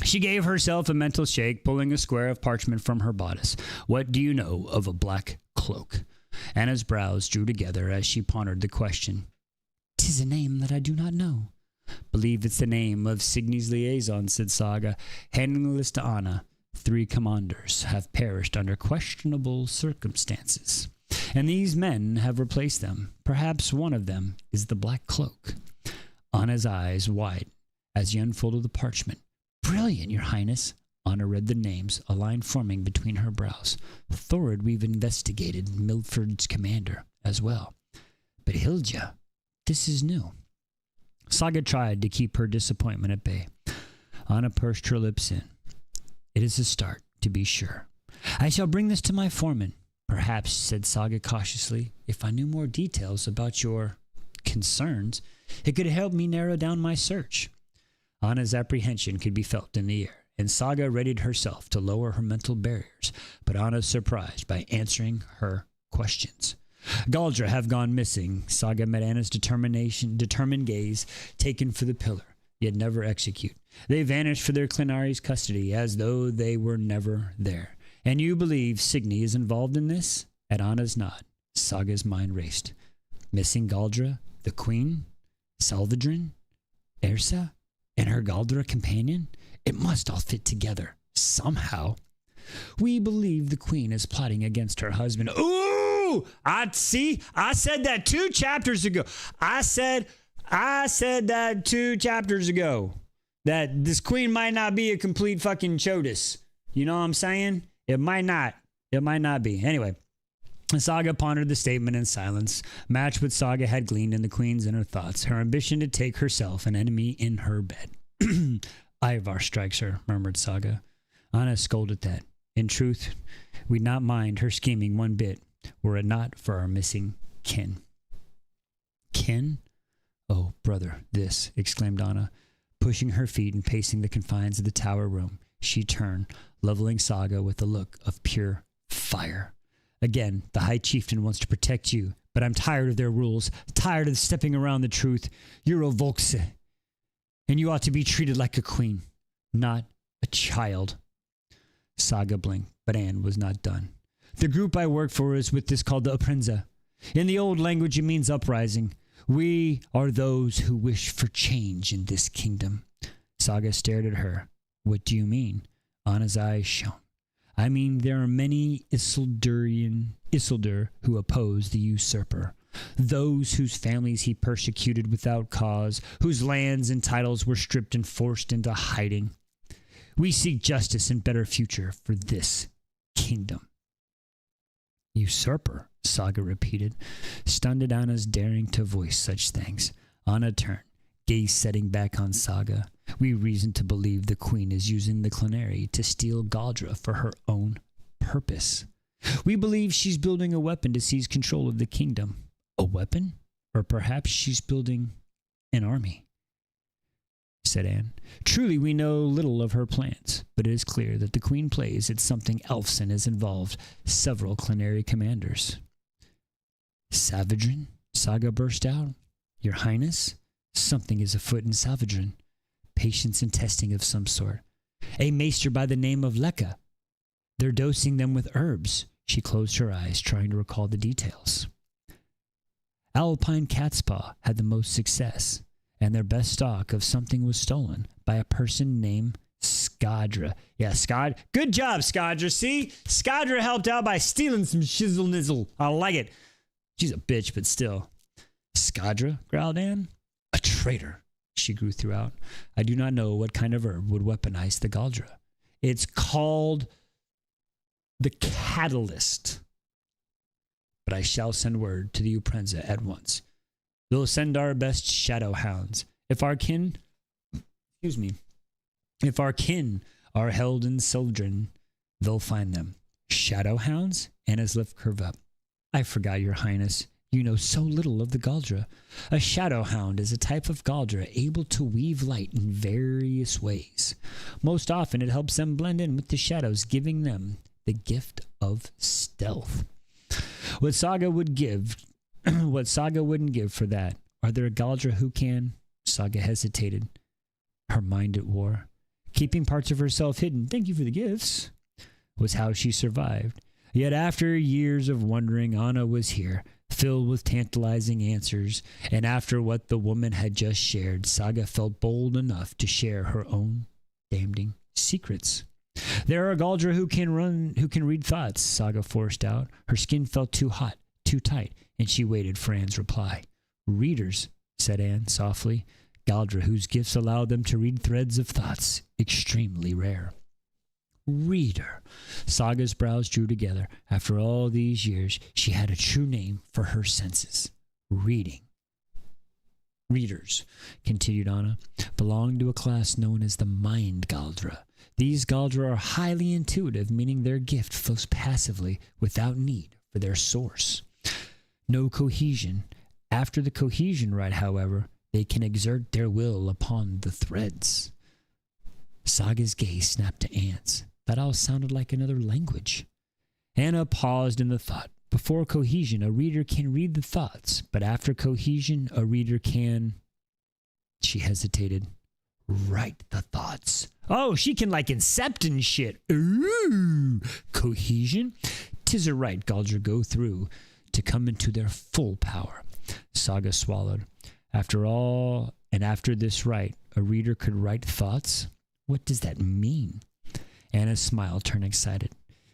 She gave herself a mental shake, pulling a square of parchment from her bodice. What do you know of a black cloak? Anna's brows drew together as she pondered the question. 'Tis a name that I do not know. Believe it's the name of Signy's liaison, said Saga, handing the list to Anna. 3 commanders have perished under questionable circumstances, and these men have replaced them. Perhaps one of them is the Black Cloak. Anna's eyes wide as he unfolded the parchment. Brilliant, Your Highness. Anna read the names, a line forming between her brows. Thorod, we've investigated Milford's commander as well. But Hilja... This is new. Saga tried to keep her disappointment at bay. Anna pursed her lips in. It is a start, to be sure. I shall bring this to my foreman. Perhaps, said Saga cautiously, if I knew more details about your concerns, it could help me narrow down my search. Anna's apprehension could be felt in the air, and Saga readied herself to lower her mental barriers, but Anna surprised by answering her questions. Galdra have gone missing. Saga met Anna's determined gaze, taken for the pillar, yet never execute. They vanished for their Clinari's custody, as though they were never there. And you believe Signy is involved in this? At Anna's nod, Saga's mind raced. Missing Galdra, the queen, Salvadrin, Ersa, and her Galdra companion? It must all fit together, somehow. We believe the queen is plotting against her husband. Ooh! I said that 2 chapters ago. I said that 2 chapters ago. That this queen might not be a complete fucking Chodus. You know what I'm saying? It might not. It might not be. Anyway, Saga pondered the statement in silence, matched what Saga had gleaned in the queen's inner thoughts, her ambition to take herself an enemy in her bed. Ivar strikes her, murmured Saga. Anna scolded that. In truth, we'd not mind her scheming one bit, were it not for our missing kin. Kin? Oh, brother, this, exclaimed Anna, pushing her feet and pacing the confines of the tower room. She turned, leveling Saga with a look of pure fire. Again, the High Chieftain wants to protect you, but I'm tired of their rules, tired of stepping around the truth. You're a Volkse, and you ought to be treated like a queen, not a child. Saga blinked, but Anne was not done. The group I work for is with this called the Aprenza. In the old language, it means uprising. We are those who wish for change in this kingdom. Saga stared at her. What do you mean? Anna's eyes shone. I mean, there are many Isildur who oppose the usurper. Those whose families he persecuted without cause, whose lands and titles were stripped and forced into hiding. We seek justice and better future for this kingdom. Usurper, Saga repeated, stunned at Anna's daring to voice such things. Anna turned, gaze setting back on Saga. We reason to believe the queen is using the Clenary to steal Galdra for her own purpose. We believe she's building a weapon to seize control of the kingdom. A weapon? Or perhaps she's building an army, said Anne. Truly, we know little of her plans, but it is clear that the queen plays at something else and has involved several Clenary commanders. Savagrin? Saga burst out. Your Highness? Something is afoot in Savagrin. Patience and testing of some sort. A maester by the name of Lekka. They're dosing them with herbs. She closed her eyes, trying to recall the details. Alpine Catspaw had the most success, and their best stock of something was stolen by a person named Skadra. Yeah, Good job, Skadra. See? Skadra helped out by stealing some shizzle nizzle. I like it. She's a bitch, but still. Skadra, growled Anne. A traitor, she grew throughout. I do not know what kind of herb would weaponize the Galdra. It's called the Catalyst. But I shall send word to the Uprenza at once. We'll send our best shadow hounds. If our kin are held in Sildren, they'll find them. Shadow hounds? Anna's lip curved up. I forgot, Your Highness. You know so little of the Galdra. A shadow hound is a type of Galdra able to weave light in various ways. Most often it helps them blend in with the shadows, giving them the gift of stealth. What Saga wouldn't give for that. Are there a Galdra who can? Saga hesitated, her mind at war. Keeping parts of herself hidden, thank you for the gifts, was how she survived. Yet after years of wondering, Anna was here, filled with tantalizing answers, and after what the woman had just shared, Saga felt bold enough to share her own damning secrets. There are Galdra who can read thoughts, Saga forced out. Her skin felt too hot, too tight, and she waited for Anne's reply. Readers, said Anne softly. Galdra whose gifts allow them to read threads of thoughts, extremely rare. Reader. Saga's brows drew together. After all these years, she had a true name for her senses. Reading. Readers, continued Anna, belong to a class known as the Mind Galdra. These Galdra are highly intuitive, meaning their gift flows passively without need for their source. No cohesion. After the cohesion rite, however, they can exert their will upon the threads. Saga's gaze snapped to Anne's. That all sounded like another language. Anna paused in the thought. Before cohesion, a reader can read the thoughts, but after cohesion, a reader can... She hesitated. Write the thoughts. Oh, she can like incept and shit. Ooh, cohesion? 'Tis a rite Galdra go through to come into their full power. Saga swallowed. After all, and after this rite, a reader could write thoughts? What does that mean? Anna's smile turned excited.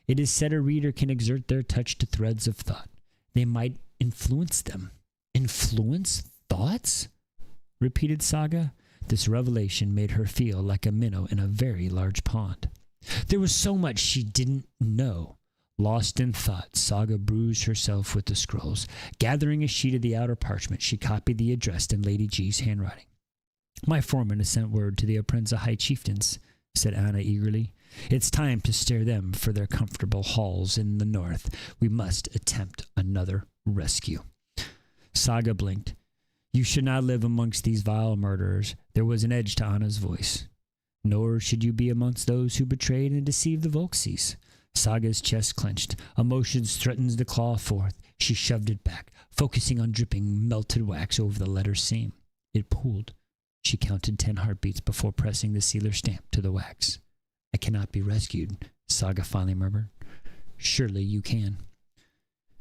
It is said a reader can exert their touch to threads of thought. They might influence them. Influence thoughts? Repeated Saga. This revelation made her feel like a minnow in a very large pond. There was so much she didn't know. Lost in thought, Saga bruised herself with the scrolls. Gathering a sheet of the outer parchment, she copied the address in Lady G's handwriting. My foreman has sent word to the Aprenza High Chieftains, said Anna eagerly. It's time to stir them for their comfortable halls in the north. We must attempt another rescue. Saga blinked. You should not live amongst these vile murderers. There was an edge to Anna's voice. Nor should you be amongst those who betrayed and deceived the Volksies. Saga's chest clenched. Emotions threatened to claw forth. She shoved it back, focusing on dripping melted wax over the letter seam. It pooled. She counted 10 heartbeats before pressing the sealer stamp to the wax. I cannot be rescued, Saga finally murmured. Surely you can.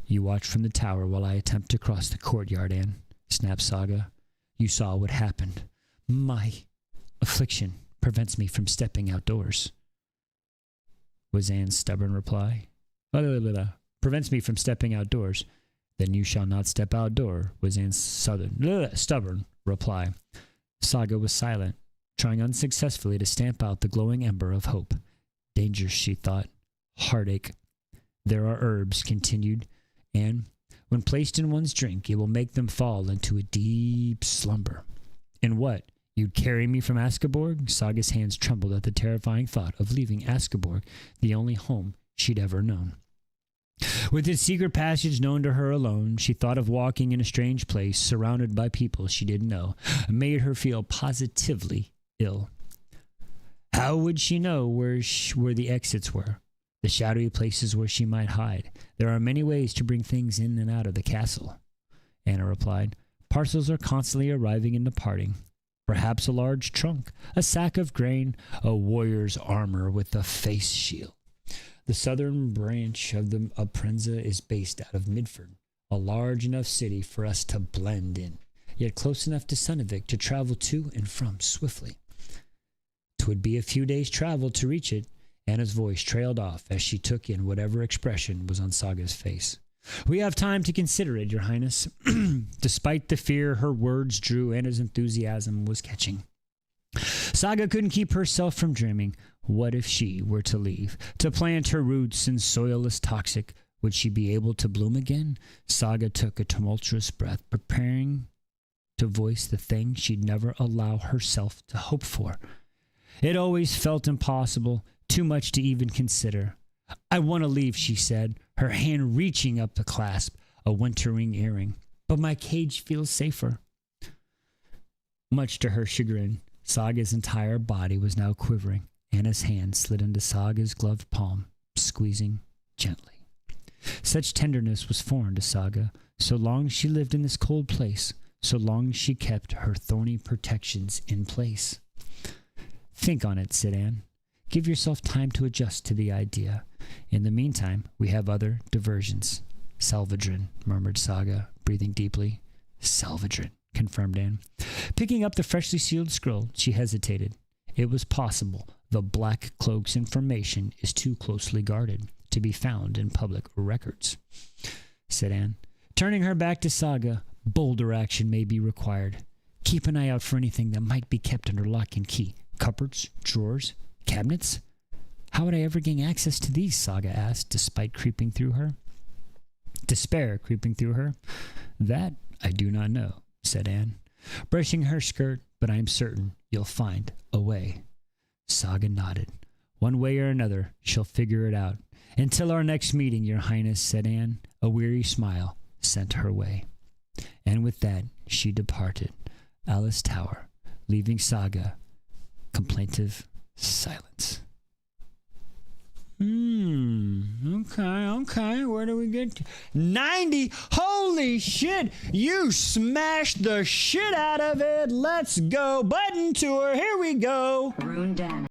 You watch from the tower while I attempt to cross the courtyard, Anne. snapped Saga. You saw what happened. My affliction prevents me from stepping outdoors, was Anne's stubborn reply. Prevents me from stepping outdoors. Then you shall not step outdoor, was Anne's stubborn reply. Saga was silent, trying unsuccessfully to stamp out the glowing ember of hope. Danger, she thought. Heartache. There are herbs, continued, and when placed in one's drink, it will make them fall into a deep slumber. And what? You'd carry me from Askaborg? Saga's hands trembled at the terrifying thought of leaving Askaborg, the only home she'd ever known. With its secret passage known to her alone, she thought of walking in a strange place surrounded by people she didn't know. It made her feel positively ill. How would she know where the exits were? The shadowy places where she might hide. There are many ways to bring things in and out of the castle, Anna replied. Parcels are constantly arriving and departing. Perhaps a large trunk, a sack of grain, a warrior's armor with a face shield. The southern branch of Prenza is based out of Midford, a large enough city for us to blend in, yet close enough to Sunnavik to travel to and from swiftly. 'Twould be a few days' travel to reach it. Anna's voice trailed off as she took in whatever expression was on Saga's face. We have time to consider it, Your Highness. Despite the fear her words drew, Anna's enthusiasm was catching. Saga couldn't keep herself from dreaming. What if she were to leave, to plant her roots in soilless toxic? Would she be able to bloom again? Saga took a tumultuous breath, preparing to voice the thing she'd never allow herself to hope for. It always felt impossible, too much to even consider. I want to leave, she said, her hand reaching up to clasp a wintering earring. But my cage feels safer. Much to her chagrin, Saga's entire body was now quivering. Anna's hand slid into Saga's gloved palm, squeezing gently. Such tenderness was foreign to Saga. So long she lived in this cold place, so long she kept her thorny protections in place. Think on it, said Anne. Give yourself time to adjust to the idea. In the meantime, we have other diversions. Salvadrin, murmured Saga, breathing deeply. Salvadrin, confirmed Anne. Picking up the freshly sealed scroll, she hesitated. It was possible the Black Cloak's information is too closely guarded to be found in public records, said Anne. Turning her back to Saga, bolder action may be required. Keep an eye out for anything that might be kept under lock and key. Cupboards, drawers, cabinets? How would I ever gain access to these? Saga asked, despair creeping through her. That I do not know, said Anne, brushing her skirt, but I am certain you'll find a way. Saga nodded. One way or another, she'll figure it out. Until our next meeting, Your Highness, said Anne. A weary smile sent her way. And with that, she departed Alice Tower, leaving Saga complaintive silence. Okay. Where do we get to? 90! Holy shit! You smashed the shit out of it! Let's go! Button tour! Here we go! Rune Den.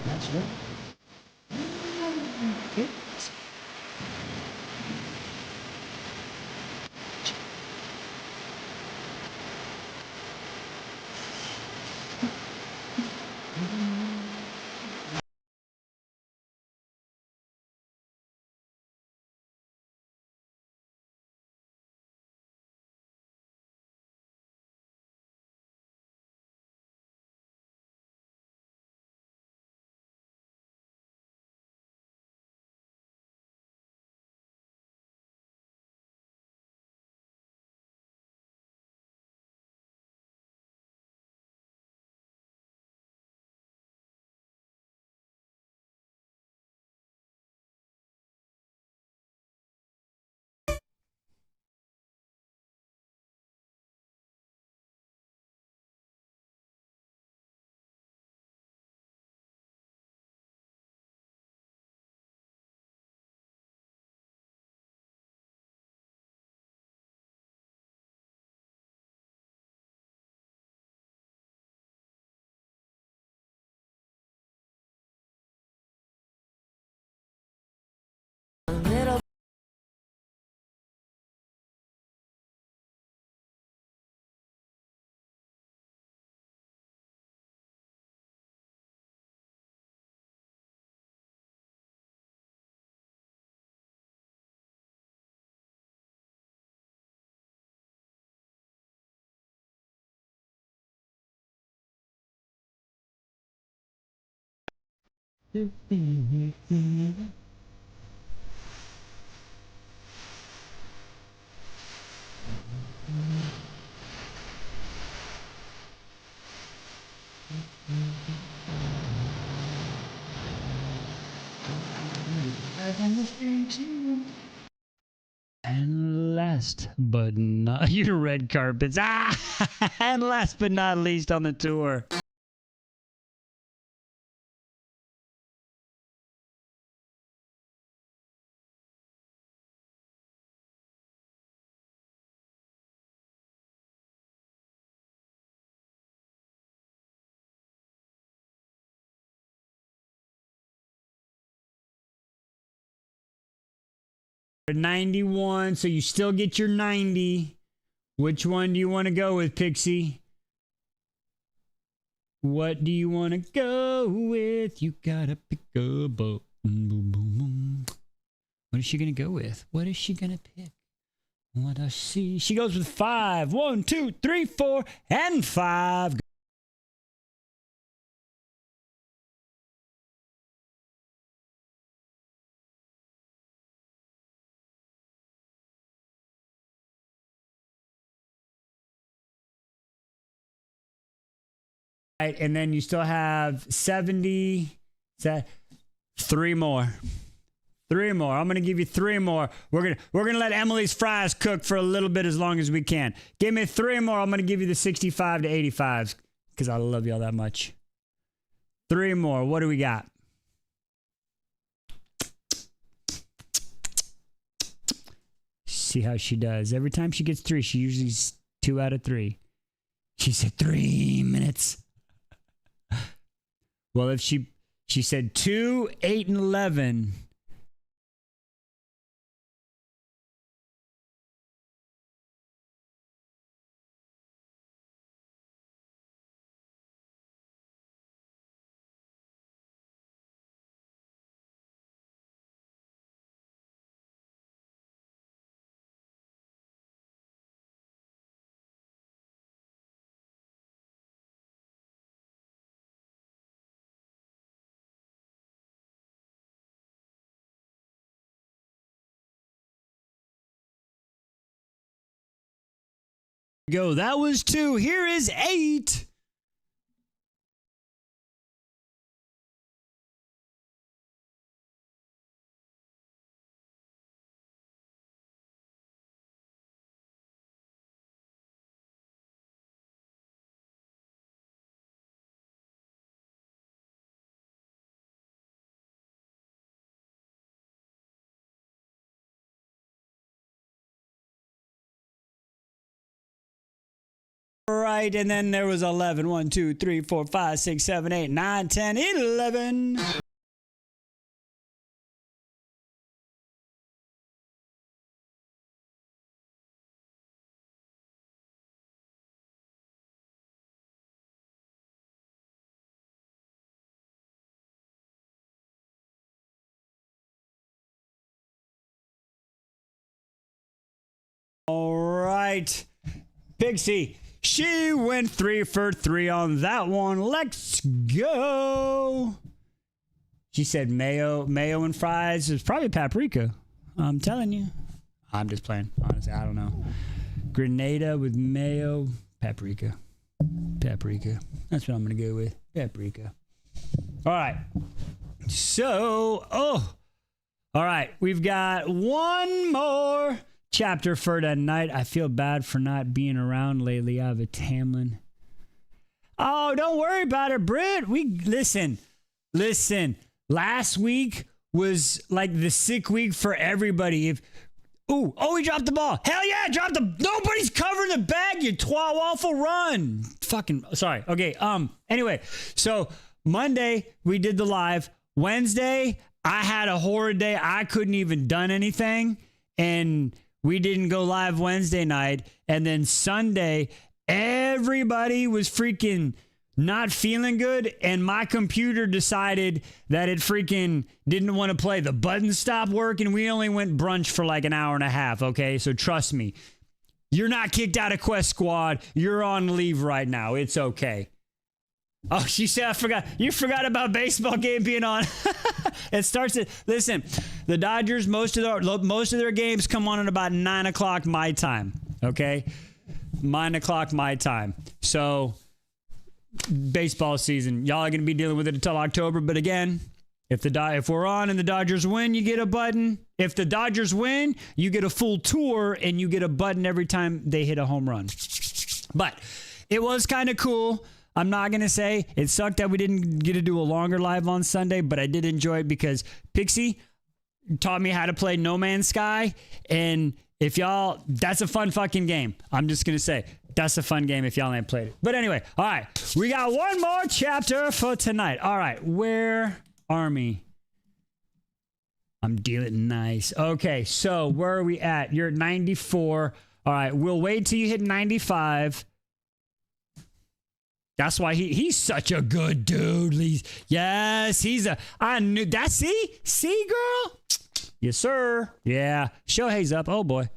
That's right. It. And last but not your red carpets. And last but not least on the tour. You're 91, so you still get your 90. Which one do you want to go with, Pixie? What do you want to go with? You gotta pick a boat. Boom, boom, boom. What is she gonna go with? What is she gonna pick? Let us see. She goes with 5. 1, 2, 3, 4, and 5. Right, and then you still have 70. 3 more. 3 more. I'm gonna give you 3 more. We're gonna let Emily's fries cook for a little bit as long as we can. Give me 3 more. I'm gonna give you the 65 to 85s because I love y'all that much. 3 more. What do we got? See how she does. Every time she gets 3, she usually 2 out of 3. She said 3 minutes. Well, if she said 2, 8, and 11. Go. That was 2. Here is 8. Right. right. And then there was 11. 1, 2, 3, 4, 5, 6, 7, 8, 9, 10, 11. All right. Pixie, she went 3 for 3 on that one. Let's go. She said mayo and fries. It's probably paprika. I'm telling you. I'm just playing. Honestly, I don't know. Grenada with mayo, paprika. Paprika. That's what I'm going to go with. Paprika. All right. So, all right. We've got one more chapter for tonight. I feel bad for not being around lately. I have a Tamlin. Oh, don't worry about it, Britt. Listen. Last week was like the sick week for everybody. He dropped the ball. Hell yeah, nobody's covering the bag, you twat waffle, run. Fucking sorry. Okay. Anyway, so Monday we did the live. Wednesday, I had a horrid day. I couldn't even done anything. And we didn't go live Wednesday night. And then Sunday, everybody was freaking not feeling good. And my computer decided that it freaking didn't want to play. The buttons stopped working. We only went brunch for like an hour and a half. Okay. So trust me, you're not kicked out of Quest Squad. You're on leave right now. It's okay. Oh, she said, I forgot. You forgot about baseball game being on. It starts at, listen, the Dodgers, most of their games come on at about 9 o'clock my time. Okay? 9 o'clock my time. So, baseball season. Y'all are going to be dealing with it until October. But again, if we're on and the Dodgers win, you get a button. If the Dodgers win, you get a full tour and you get a button every time they hit a home run. But it was kind of cool. I'm not going to say it sucked that we didn't get to do a longer live on Sunday, but I did enjoy it because Pixie taught me how to play No Man's Sky. And if y'all, that's a fun fucking game. I'm just going to say that's a fun game if y'all ain't played it. But anyway, all right, we got one more chapter for tonight. All right, where Army? I'm dealing nice. Okay, so where are we at? You're at 94. All right, we'll wait till you hit 95. That's why he's such a good dude. I knew that. See, girl? Yes, sir. Yeah. Shohei's up. Oh, boy.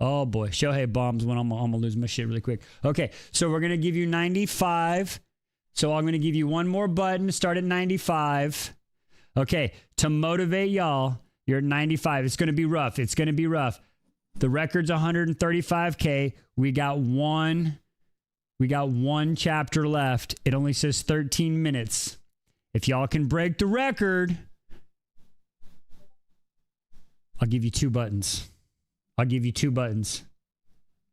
Shohei bombs when I'm going to lose my shit really quick. Okay, so we're going to give you 95. So I'm going to give you one more button. Start at 95. Okay, to motivate y'all, you're at 95. It's going to be rough. The record's 135K. We got one chapter left. It only says 13 minutes. If y'all can break the record, I'll give you 2 buttons.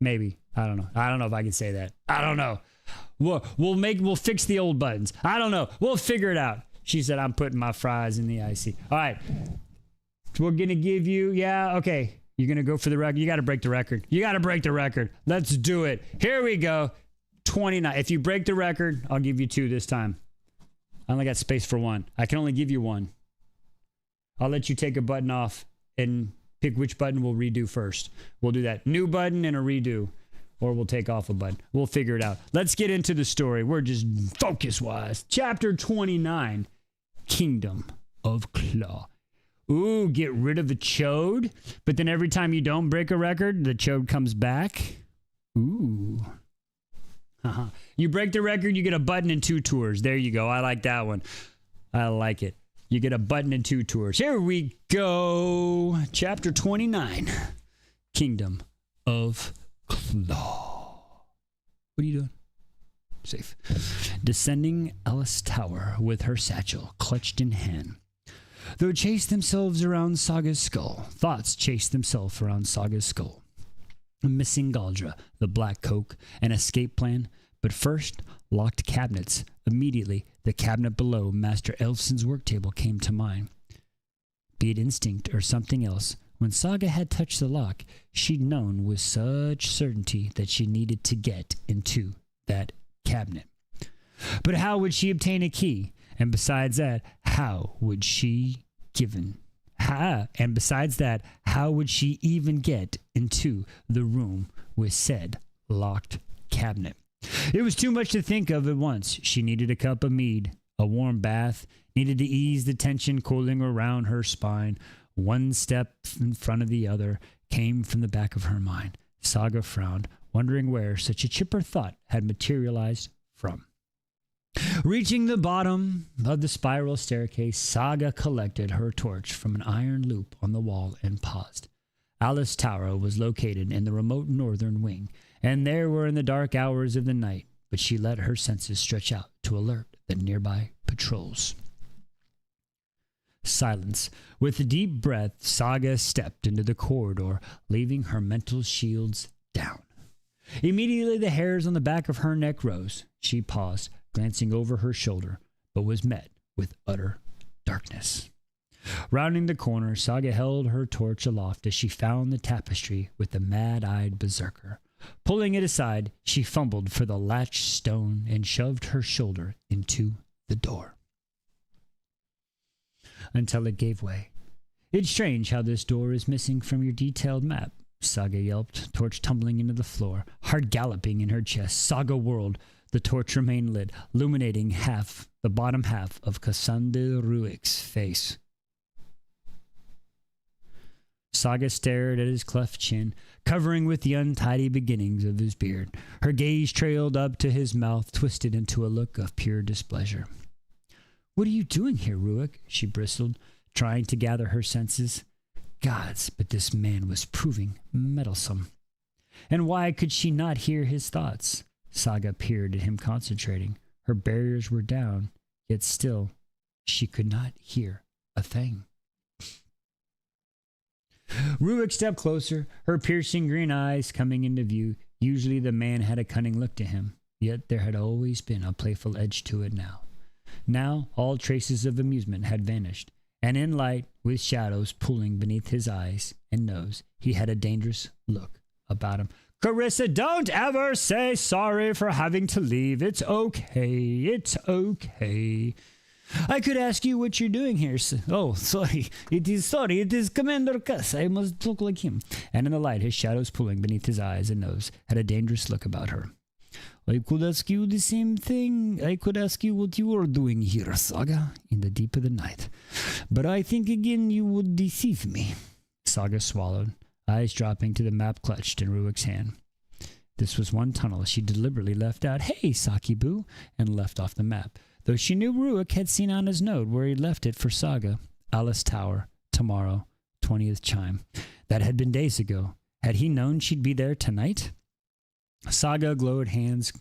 Maybe. I don't know. I don't know if I can say that. I don't know. We'll fix the old buttons. I don't know. We'll figure it out. She said, I'm putting my fries in the IC. All right. We're going to give you, okay. You're going to go for the record. You got to break the record. Let's do it. Here we go. 29. If you break the record, I'll give you 2 this time. I only got space for 1. I can only give you 1. I'll let you take a button off and pick which button we'll redo first. We'll do that. New button and a redo. Or we'll take off a button. We'll figure it out. Let's get into the story. We're just focus-wise. Chapter 29. Kingdom of Claw. Ooh, get rid of the chode. But then every time you don't break a record, the chode comes back. Ooh. You break the record, you get a button and 2 tours. There you go. I like that one. I like it. You get a button and 2 tours. Here we go. Chapter 29. Kingdom of Claw. What are you doing? Safe. Descending Ellis Tower with her satchel clutched in hand. Though chased themselves around Saga's skull. Thoughts chased themselves around Saga's skull. Missing Galdra, the Black Coke, an escape plan, but first, locked cabinets. Immediately, the cabinet below Master Elfson's work table came to mind. Be it instinct or something else, when Saga had touched the lock, she'd known with such certainty that she needed to get into that cabinet. But how would she obtain a key? And besides that, how would she even get into the room with said locked cabinet? It was too much to think of at once. She needed a cup of mead, a warm bath, needed to ease the tension cooling around her spine. One step in front of the other came from the back of her mind. Saga frowned, wondering where such a chipper thought had materialized from. Reaching the bottom of the spiral staircase, Saga collected her torch from an iron loop on the wall and paused. Alice Tower was located in the remote northern wing, and there were in the dark hours of the night, but she let her senses stretch out to alert the nearby patrols. Silence. With a deep breath, Saga stepped into the corridor, leaving her mental shields down. Immediately the hairs on the back of her neck rose. She paused, glancing over her shoulder, but was met with utter darkness. Rounding the corner, Saga held her torch aloft as she found the tapestry with the mad-eyed berserker. Pulling it aside, she fumbled for the latch stone and shoved her shoulder into the door until it gave way. It's strange how this door is missing from your detailed map, Saga yelped, torch tumbling into the floor, heart galloping in her chest. Saga whirled. The torch remained lit, illuminating the bottom half of Cassandra Ruick's face. Saga stared at his cleft chin, covering with the untidy beginnings of his beard. Her gaze trailed up to his mouth, twisted into a look of pure displeasure. "What are you doing here, Ruick?" she bristled, trying to gather her senses. Gods, but this man was proving meddlesome. And why could she not hear his thoughts? Saga peered at him, concentrating. Her barriers were down, yet still she could not hear a thing. Ruick stepped closer, her piercing green eyes coming into view. Usually the man had a cunning look to him, yet there had always been a playful edge to it now. Now all traces of amusement had vanished, and in light, with shadows pooling beneath his eyes and nose, he had a dangerous look about him. "Carissa, don't ever say sorry for having to leave. It's okay. It's okay. I could ask you what you're doing here. Oh, sorry. It is Commander Cuss. I must look like him." And in the light, his shadows pooling beneath his eyes and nose, had a dangerous look about her. "I could ask you the same thing. I could ask you what you are doing here, Saga, in the deep of the night. But I think again you would deceive me." Saga swallowed, eyes dropping to the map clutched in Ruick's hand. This was one tunnel she deliberately left out. "Hey, Saki-boo," and left off the map, though she knew Ruick had seen on his note where he left it for Saga. Alice Tower, tomorrow, 20th chime. That had been days ago. Had he known she'd be there tonight? Saga gloved hands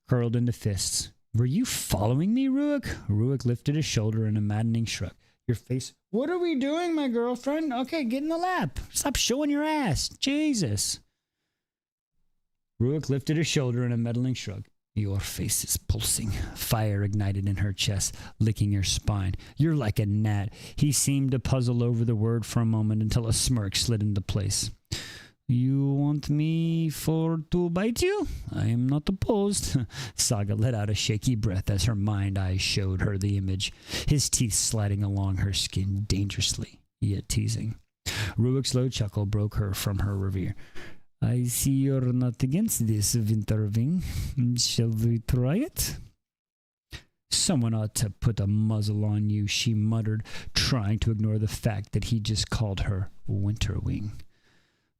curled into fists. "Were you following me, Ruick?" Ruick lifted his shoulder in a maddening shrug. "Your face..." "What are we doing, my girlfriend? Okay, get in the lap. Stop showing your ass. Jesus." Ruick lifted his shoulder in a meddling shrug. "Your face is pulsing." Fire ignited in her chest, licking her spine. "You're like a gnat." He seemed to puzzle over the word for a moment until a smirk slid into place. "You want me to bite you? I am not opposed." Saga let out a shaky breath as her mind-eyes showed her the image, his teeth sliding along her skin dangerously, yet teasing. Ruick's low chuckle broke her from her reverie. "I see you're not against this, Winterwing. Shall we try it?" "Someone ought to put a muzzle on you," she muttered, trying to ignore the fact that he just called her Winterwing.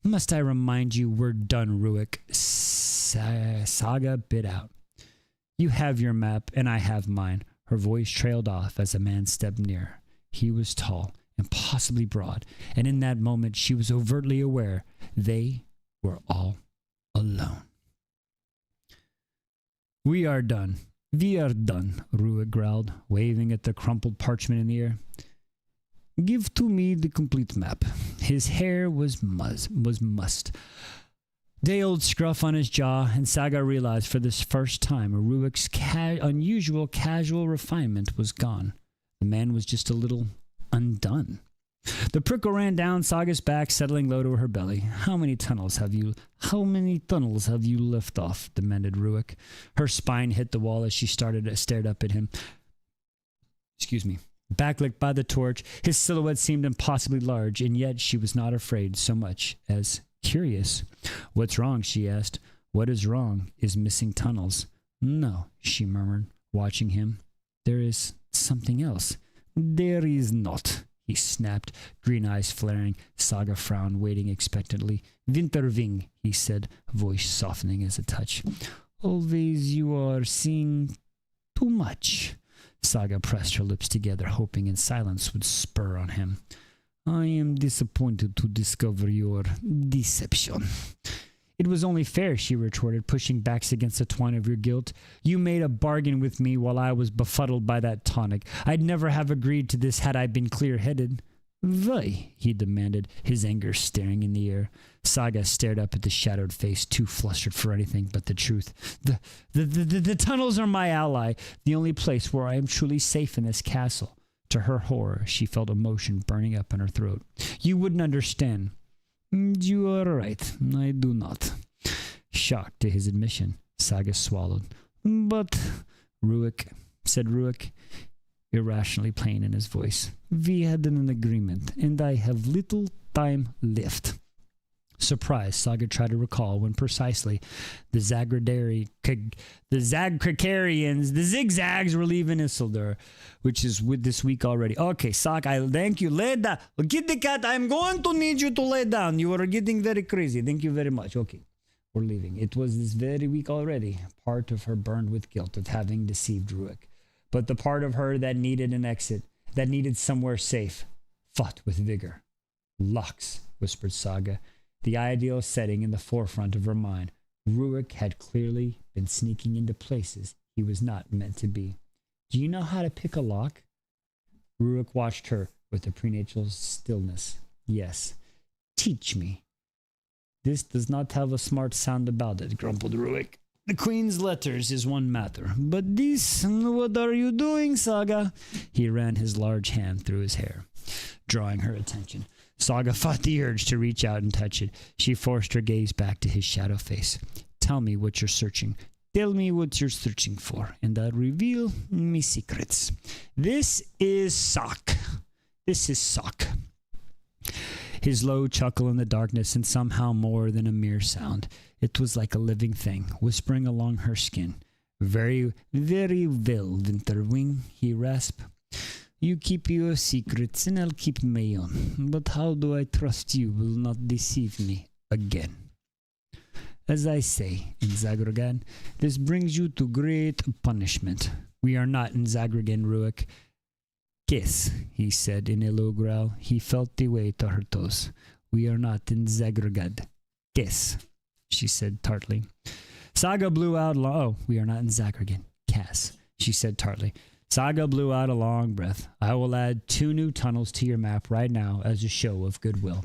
"Must I remind you we're done, Ruick?" Saga bit out. "You have your map, and I have mine." Her voice trailed off as a man stepped near. He was tall, impossibly broad, and in that moment she was overtly aware they were all alone. "We are done. We are done," Ruick growled, waving at the crumpled parchment in the air. "Give to me the complete map." His hair was mussed. Day-old scruff on his jaw, and Saga realized for the first time Ruick's unusual casual refinement was gone. The man was just a little undone. The prickle ran down Saga's back, settling low to her belly. How many tunnels have you left off? Demanded Ruick. Her spine hit the wall as she stared up at him. Excuse me. Backlit by the torch, his silhouette seemed impossibly large, and yet she was not afraid so much as curious. What's wrong? She asked. What is wrong is missing tunnels. No, she murmured, watching him. There is something else. There is not, he snapped, green eyes flaring. Saga frowned, waiting expectantly. Winterwing, he said, voice softening as a touch. Always you are seeing too much. Saga pressed her lips together, hoping in silence would spur on him. I am disappointed to discover your deception. It was only fair, she retorted, pushing back against the twine of your guilt. You made a bargain with me while I was befuddled by that tonic. I'd never have agreed to this had I been clear-headed. Why? He demanded, his anger staring in the air. Saga stared up at the shadowed face, too flustered for anything but the truth. The tunnels are my ally, the only place where I am truly safe in this castle. To her horror, she felt emotion burning up in her throat. You wouldn't understand. You are right, I do not. Shocked to his admission, Saga swallowed. But, said Ruick, irrationally plain in his voice. We had an agreement, and I have little time left. Surprised, Saga tried to recall when precisely the zigzags were leaving Isildur, which is with this week already. Okay, Saga, thank you. Lay down. Kitty cat, I'm going to need you to lay down. You are getting very crazy. Thank you very much. Okay, we're leaving. It was this very week already. Part of her burned with guilt of having deceived Ruick. But the part of her that needed an exit, that needed somewhere safe, fought with vigor. Lux, whispered Saga, the ideal setting in the forefront of her mind. Ruick had clearly been sneaking into places he was not meant to be. Do you know how to pick a lock? Ruick watched her with a prenatal stillness. Yes. Teach me. This does not have a smart sound about it, grumbled Ruick. The Queen's letters is one matter, but this, what are you doing, Saga? He ran his large hand through his hair, drawing her attention. Saga fought the urge to reach out and touch it. She forced her gaze back to his shadow face. Tell me what you're searching. Tell me what you're searching for, and I'll reveal me secrets. This is Sock. His low chuckle in the darkness, and somehow more than a mere sound. It was like a living thing, whispering along her skin. Very, very well, Winterwing, he rasped. You keep your secrets, and I'll keep my own. But how do I trust you will not deceive me again? As I say in Zagrogan, this brings you to great punishment. We are not in Zagrogan, Ruick. Kiss, he said in a low growl. He felt the way to her toes. We are not in Zagrogad. Kiss, she said tartly. Saga blew out we are not in Zagrogan. Cass, she said tartly. Saga blew out a long breath. I will add 2 new tunnels to your map right now as a show of goodwill.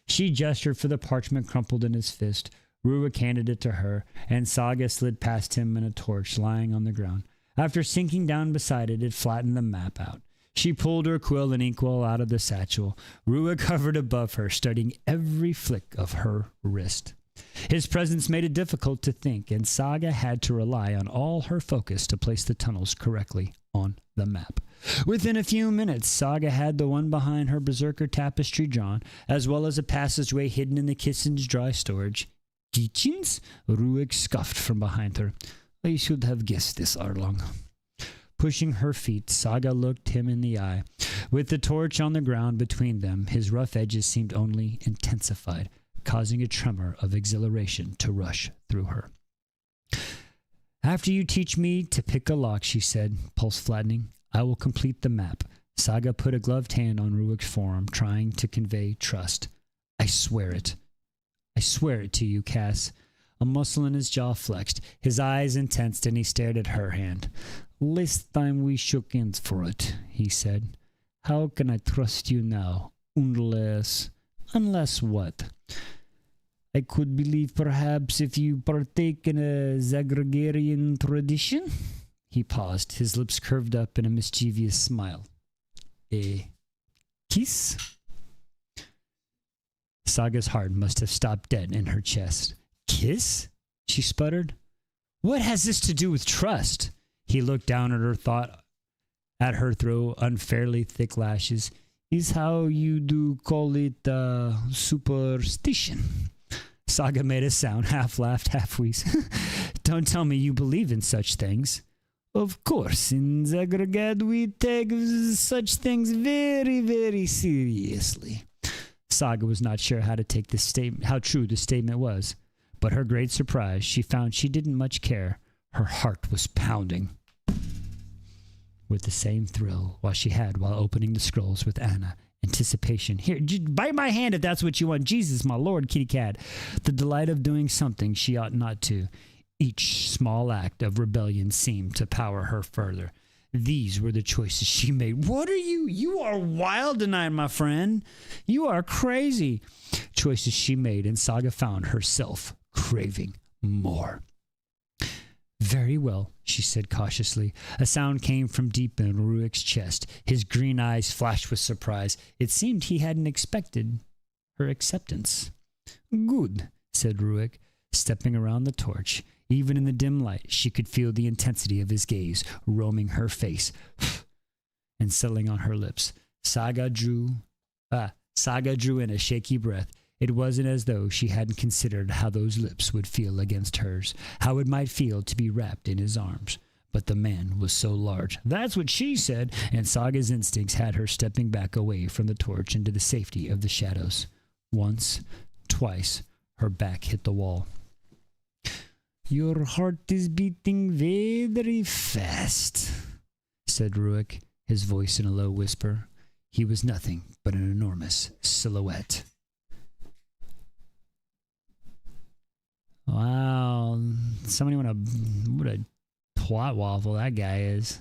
She gestured for the parchment crumpled in his fist. Ruick handed it to her, and Saga slid past him in a torch lying on the ground. After sinking down beside it, it flattened the map out. She pulled her quill and inkwell out of the satchel. Ruick hovered above her, studying every flick of her wrist. His presence made it difficult to think, and Saga had to rely on all her focus to place the tunnels correctly on the map. Within a few minutes, Saga had the one behind her berserker tapestry drawn, as well as a passageway hidden in the kitchen's dry storage. Kitchens? Ruick scoffed from behind her. I should have guessed this, Arlong. Pushing her feet, Saga looked him in the eye. With the torch on the ground between them, his rough edges seemed only intensified, causing a tremor of exhilaration to rush through her. After you teach me to pick a lock, she said, pulse flattening, I will complete the map. Saga put a gloved hand on Ruick's forearm, trying to convey trust. I swear it. I swear it to you, Cass. A muscle in his jaw flexed, his eyes intensed, and he stared at her hand. Last time we shook hands for it, he said. How can I trust you now? Unless what? I could believe perhaps if you partake in a Zagrogarian tradition? He paused, his lips curved up in a mischievous smile. Kiss? Saga's heart must have stopped dead in her chest. Kiss? She sputtered. What has this to do with trust? He looked down at her through unfairly thick lashes. Is how you do call it superstition. Saga made a sound, half laughed, half wheezed. Don't tell me you believe in such things. Of course, in Zagragad we take such things very, very seriously. Saga was not sure how to take this statement, how true the statement was. But her great surprise, she found she didn't much care. Her heart was pounding with the same thrill she had while opening the scrolls with Anna. Anticipation. Here, bite my hand if that's what you want. Jesus, my Lord, kitty cat. The delight of doing something she ought not to. Each small act of rebellion seemed to power her further. These were the choices she made. What are you? You are wild tonight, my friend. You are crazy. Choices she made, and Saga found herself craving more. Very well, she said cautiously. A sound came from deep in Ruik's chest. His green eyes flashed with surprise. It seemed he hadn't expected her acceptance. Good, said Ruik, stepping around the torch. Even in the dim light, she could feel the intensity of his gaze, roaming her face and settling on her lips. Saga drew in a shaky breath. It wasn't as though she hadn't considered how those lips would feel against hers, how it might feel to be wrapped in his arms. But the man was so large. That's what she said, and Saga's instincts had her stepping back away from the torch into the safety of the shadows. Once, twice, her back hit the wall. Your heart is beating very fast, said Ruik, his voice in a low whisper. He was nothing but an enormous silhouette. Wow, somebody what a twat waffle that guy is.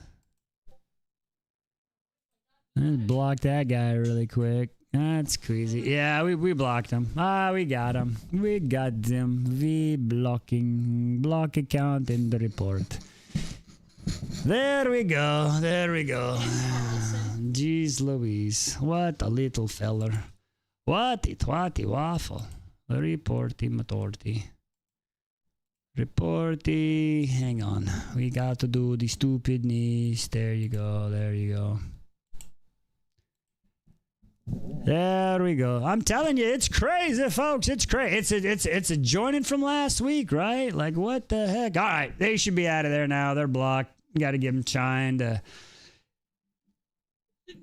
Let's block that guy really quick. That's crazy. Yeah, we blocked him. We got him. We got them. We block account in the report. There we go. There we go. Jeez Louise. What a little feller. What a twatty waffle. Reporty matorty. Reporty. Hang on. We got to do the stupidness. There you go. There you go. There we go. I'm telling you, it's crazy, folks. It's crazy. It's a joining from last week, right? Like, what the heck? All right, they should be out of there now. They're blocked. Got to give them time to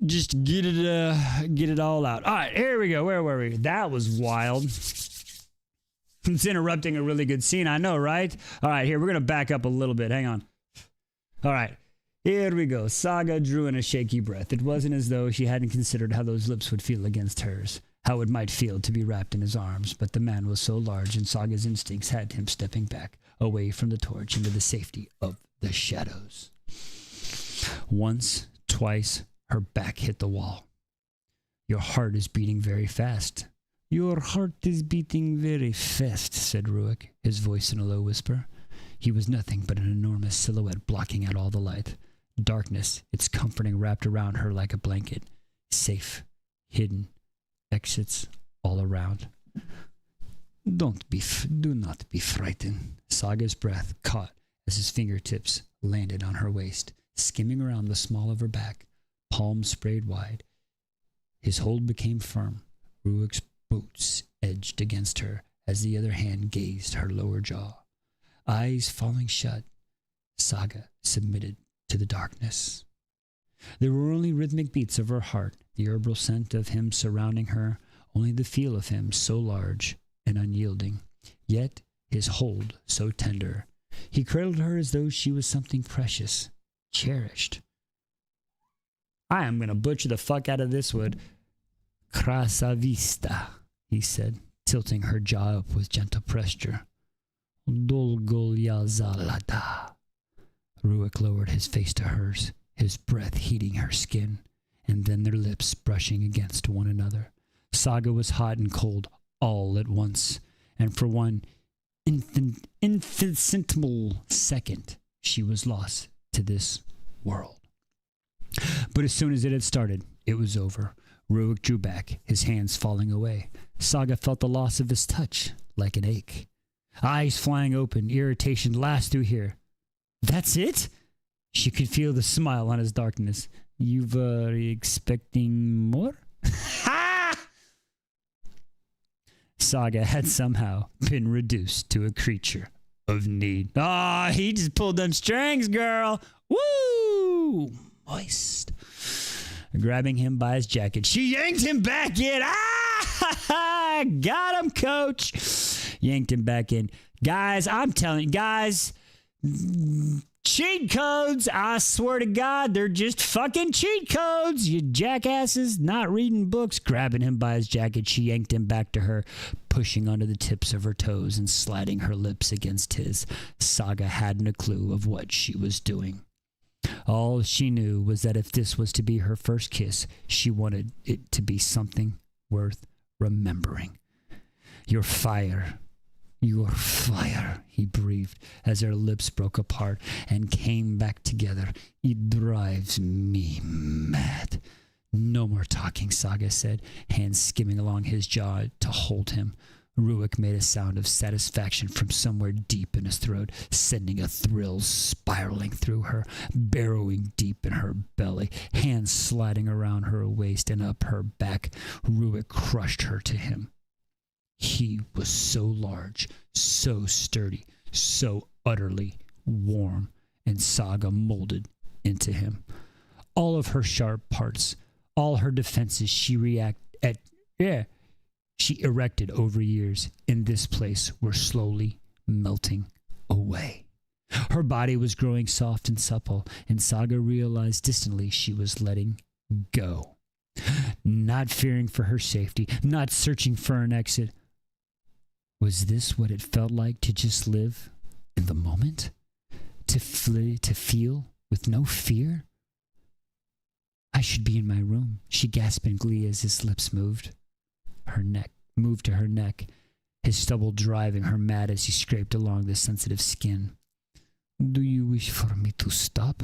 just get it all out. All right, here we go. Where were we? That was wild. It's interrupting a really good scene. I know, right? All right, here, we're going to back up a little bit. Hang on. All right. Here we go. Saga drew in a shaky breath. It wasn't as though she hadn't considered how those lips would feel against hers, how it might feel to be wrapped in his arms, but the man was so large and Saga's instincts had him stepping back, away from the torch into the safety of the shadows. Once, twice, her back hit the wall. Your heart is beating very fast. Your heart is beating very fast, said Ruik, his voice in a low whisper. He was nothing but an enormous silhouette blocking out all the light. Darkness, its comforting wrapped around her like a blanket. Safe, hidden, exits all around. Do not be frightened. Saga's breath caught as his fingertips landed on her waist, skimming around the small of her back, palms sprayed wide. His hold became firm. Ruik's boots edged against her as the other hand gazed her lower jaw. Eyes falling shut, Saga submitted to the darkness. There were only rhythmic beats of her heart, the herbal scent of him surrounding her, only the feel of him so large and unyielding, yet his hold so tender. He cradled her as though she was something precious, cherished. I am going to butcher the fuck out of this word. Krasavista, he said, tilting her jaw up with gentle pressure. Dolgolyazalata. Ruik lowered his face to hers, his breath heating her skin, and then their lips brushing against one another. Saga was hot and cold all at once, and for one infinitesimal second, she was lost to this world. But as soon as it had started, it was over. Ruik drew back, his hands falling away. Saga felt the loss of his touch, like an ache. Eyes flying open, irritation last through here. That's it? She could feel the smile on his darkness. You were expecting more? Ha! Saga had somehow been reduced to a creature of need. Ah, he just pulled them strings, girl. Woo! Moist. Grabbing him by his jacket, she yanked him back in. Ah! Got him, coach. Yanked him back in. Guys, I'm telling you, guys, cheat codes, I swear to God, they're just fucking cheat codes. You jackasses, not reading books. Grabbing him by his jacket, she yanked him back to her, pushing onto the tips of her toes and sliding her lips against his. Saga hadn't a clue of what she was doing. All she knew was that if this was to be her first kiss, she wanted it to be something worth remembering. Your fire, he breathed as their lips broke apart and came back together. It drives me mad. No more talking, Saga said, hands skimming along his jaw to hold him. Ruik made a sound of satisfaction from somewhere deep in his throat, sending a thrill spiraling through her, burrowing deep in her belly, hands sliding around her waist and up her back. Ruik crushed her to him. He was so large, so sturdy, so utterly warm, and Saga molded into him. All of her sharp parts, all her defenses she erected over years in this place were slowly melting away. Her body was growing soft and supple, and Saga realized distantly she was letting go. Not fearing for her safety, not searching for an exit. Was this what it felt like to just live in the moment? To feel with no fear? I should be in my room, she gasped in glee as his lips moved to her neck, his stubble driving her mad as he scraped along the sensitive skin. Do you wish for me to stop?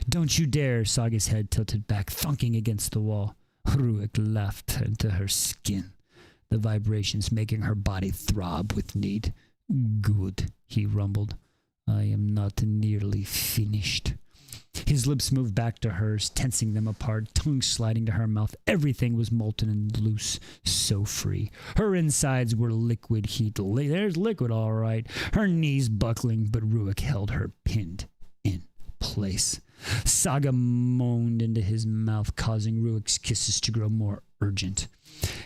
Don't you dare, Saga's head tilted back, thunking against the wall. Ruik laughed into her skin, the vibrations making her body throb with need. Good, he rumbled. I am not nearly finished. His lips moved back to hers, tensing them apart, tongue sliding to her mouth. Everything was molten and loose, so free. Her insides were liquid heat. There's liquid, all right. Her knees buckling, but Ruik held her pinned in place. Saga moaned into his mouth, causing Ruik's kisses to grow more urgent.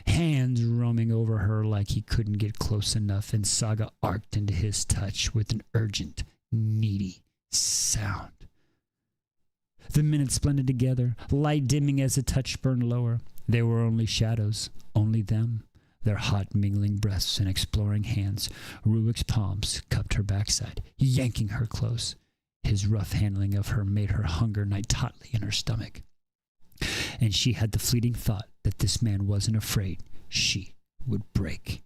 Hands roaming over her like he couldn't get close enough, and Saga arced into his touch with an urgent, needy sound. The minutes blended together, light dimming as the touch burned lower. They were only shadows, only them, their hot mingling breaths and exploring hands. Ruik's palms cupped her backside, yanking her close. His rough handling of her made her hunger night tautly in her stomach. And she had the fleeting thought that this man wasn't afraid she would break.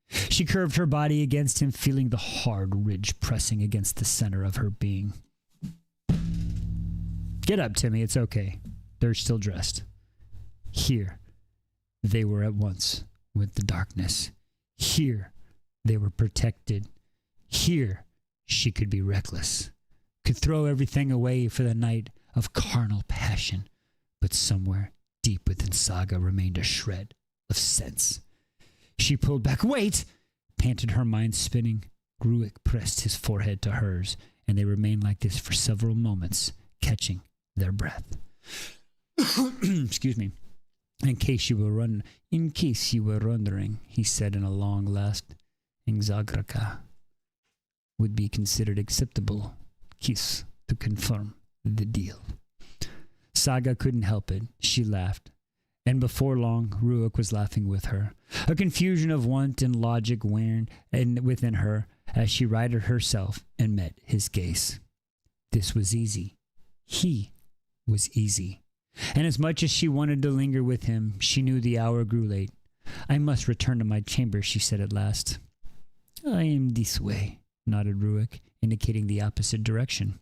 She curved her body against him, feeling the hard ridge pressing against the center of her being. Get up, Timmy. It's okay. They're still dressed. Here, they were at once with the darkness. Here, they were protected. Here, she could be reckless, could throw everything away for the night of carnal passion. But somewhere deep within Saga remained a shred of sense. She pulled back. Wait! Panted, her mind spinning. Ruik pressed his forehead to hers, and they remained like this for several moments, catching their breath. Excuse me. In case you were wondering, he said in a long last Ingzagraka would be considered acceptable kiss to confirm the deal. Saga couldn't help it. She laughed. And before long, Ruik was laughing with her. A confusion of want and logic within her as she righted herself and met his gaze. This was easy. He was easy. And as much as she wanted to linger with him, she knew the hour grew late. I must return to my chamber, she said at last. I am this way, nodded Ruik, indicating the opposite direction.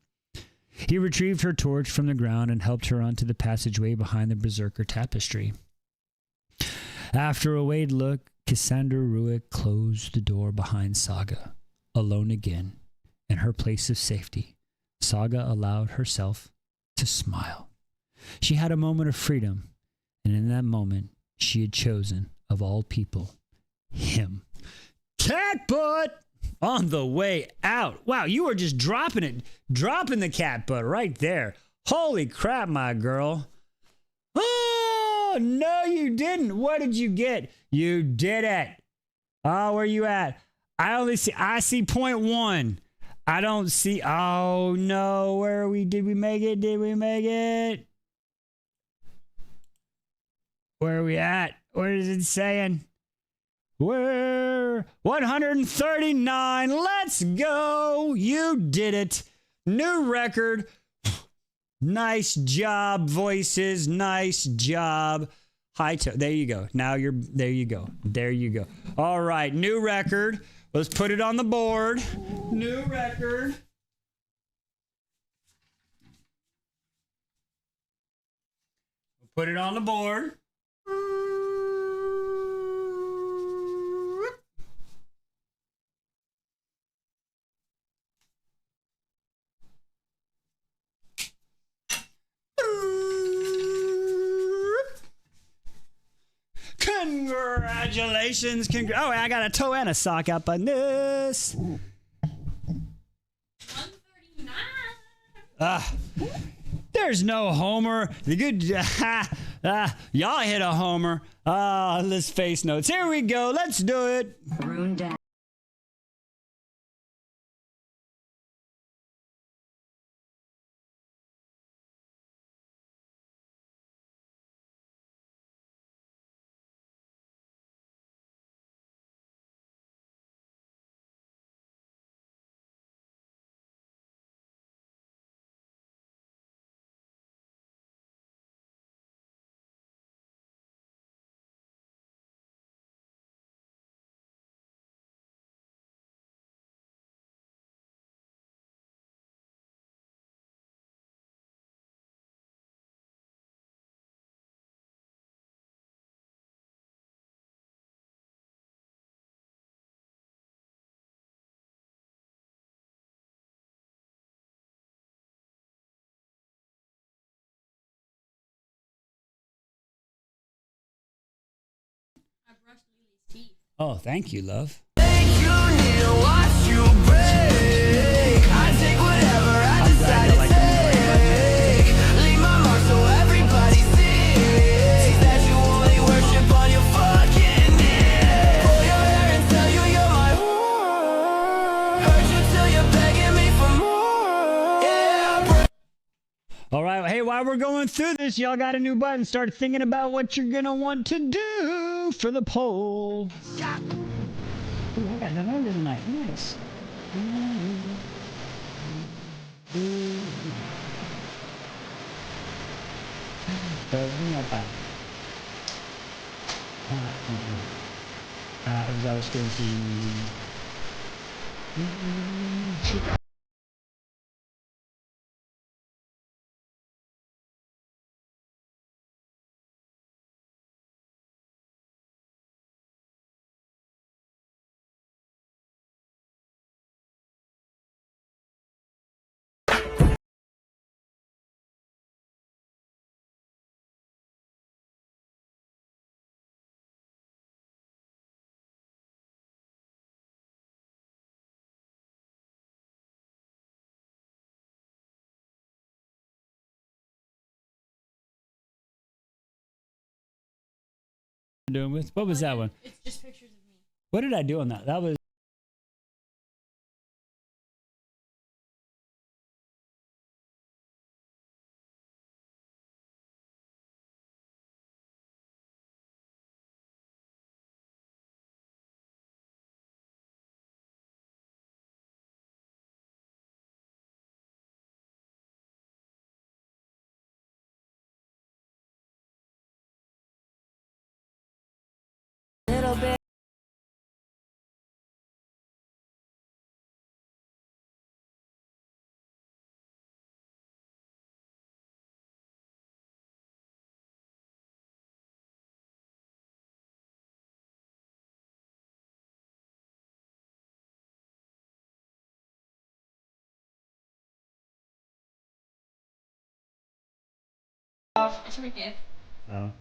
He retrieved her torch from the ground and helped her onto the passageway behind the berserker tapestry. After a weighed look, Cassandra Ruick closed the door behind Saga. Alone again, in her place of safety, Saga allowed herself to smile. She had a moment of freedom, and in that moment, she had chosen, of all people, him. Cat butt on the way out. Wow, you were just dropping it, dropping the cat butt right there. Holy crap, my girl. Oh, no, you didn't. What did you get? You did it. Oh, where you at? I see point one. I don't see. Oh, no. Where are we? Did we make it? Did we make it? Where are we at? What is it saying? We're 139. Let's go. You did it. New record. Nice job, voices. Nice job. There you go. Now there you go. There you go. All right. New record. Let's put it on the board. New record. We'll put it on the board. Congratulations. Oh, I got a toe and a sock up on this. 139. There's no homer. The good. Y'all hit a homer. Let's face notes. Here we go. Let's do it. Rune Dad. I brushed Lily's teeth. Oh, thank you, love. All right. Hey, while we're going through this, y'all got a new button. Start thinking about what you're going to want to do for the poll. Ooh, I got that under tonight. Nice. I was going to doing with? What was that one? It's just pictures of me. What did I do on that? That was It's right here. Oh.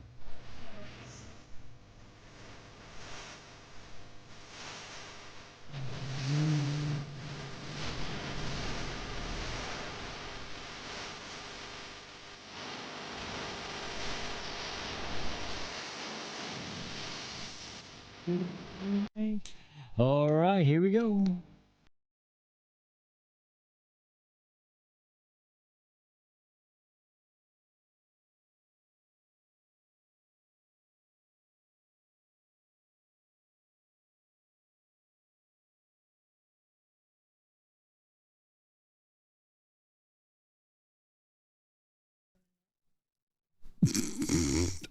All right, here we go.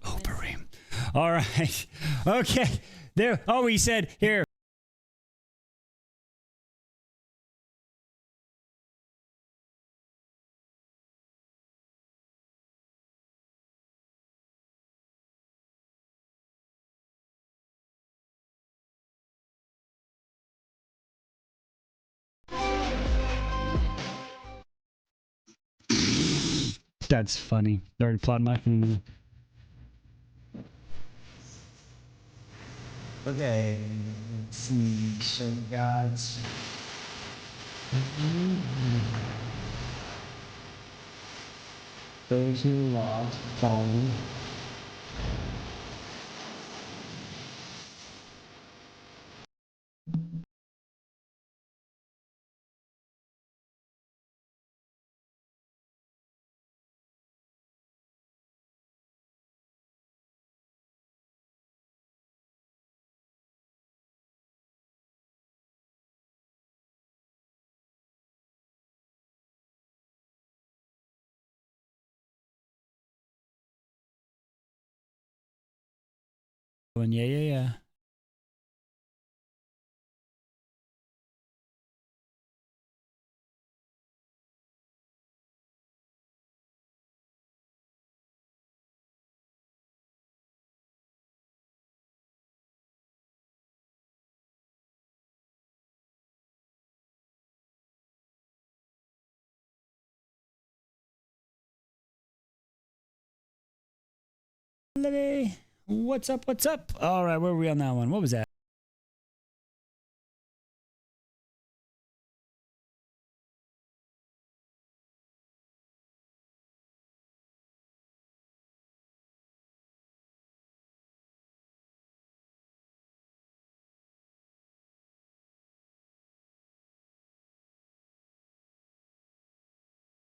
Oberheim. All right. Okay. There. Oh, he said here. That's funny. They're already plotting my funeral. Okay. So guys. Those who lost phone. Yeah. What's up? What's up? All right, where were we on that one? What was that?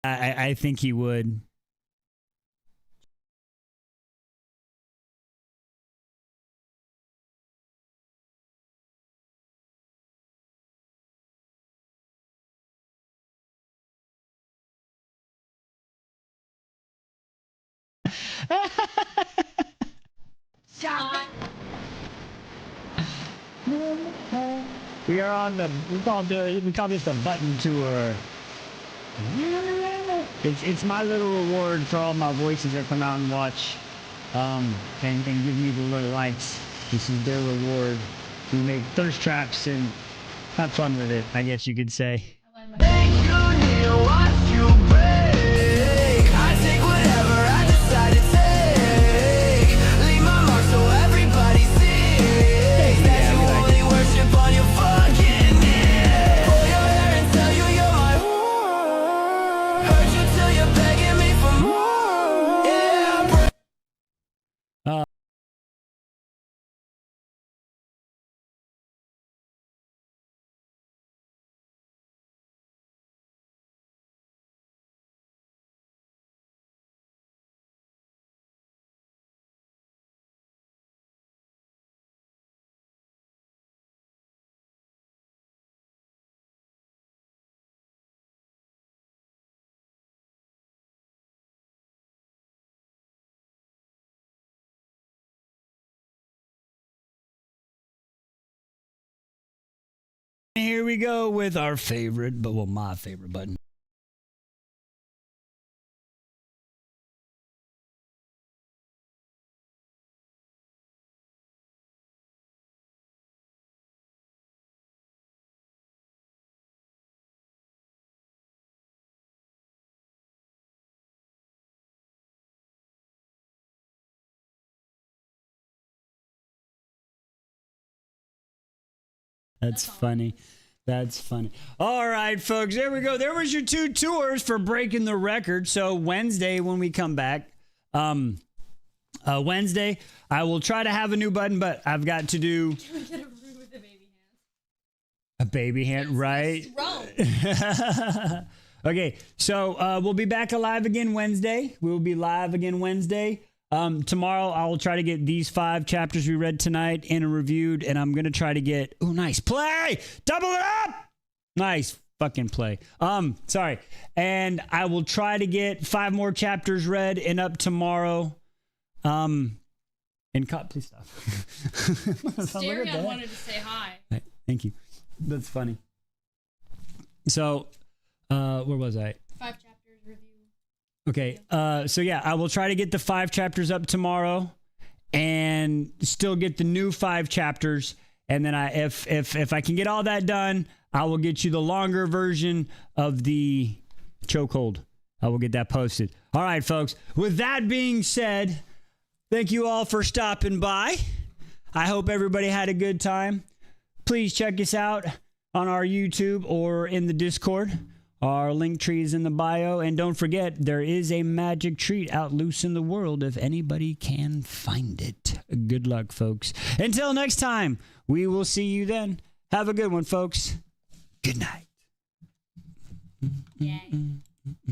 I think he would. We are on the we call this the button tour. It's my little reward for all my voices that come out and watch and give me the little likes. This is their reward. We make thirst traps and have fun with it, I guess you could say. Here we go with our favorite, but well, my favorite button. That's funny. That's funny. All right, folks. There we go. There was your 2 tours for breaking the record. So Wednesday when we come back, Wednesday, I will try to have a new button, but I've got to do Can we get a room with a baby hand? a baby hand, right? Throw. Okay, so we'll be back alive again Wednesday. We will be live again Wednesday. Tomorrow I will try to get these 5 chapters we read tonight in and reviewed, and I'm gonna try to get nice play, double it up, nice fucking play. Sorry, and I will try to get 5 more chapters read and up tomorrow. And cut, please stop. Stereo wanted to say hi. Right, thank you. That's funny. So, where was I? 5 chapters review. Okay. So yeah, I will try to get the 5 chapters up tomorrow, and still get the new 5 chapters. And then if I can get all that done, I will get you the longer version of the chokehold. I will get that posted. All right, folks. With that being said, thank you all for stopping by. I hope everybody had a good time. Please check us out on our YouTube or in the Discord. Our link tree is in the bio. And don't forget, there is a magic treat out loose in the world if anybody can find it. Good luck, folks. Until next time, we will see you then. Have a good one, folks. Good night. Yay.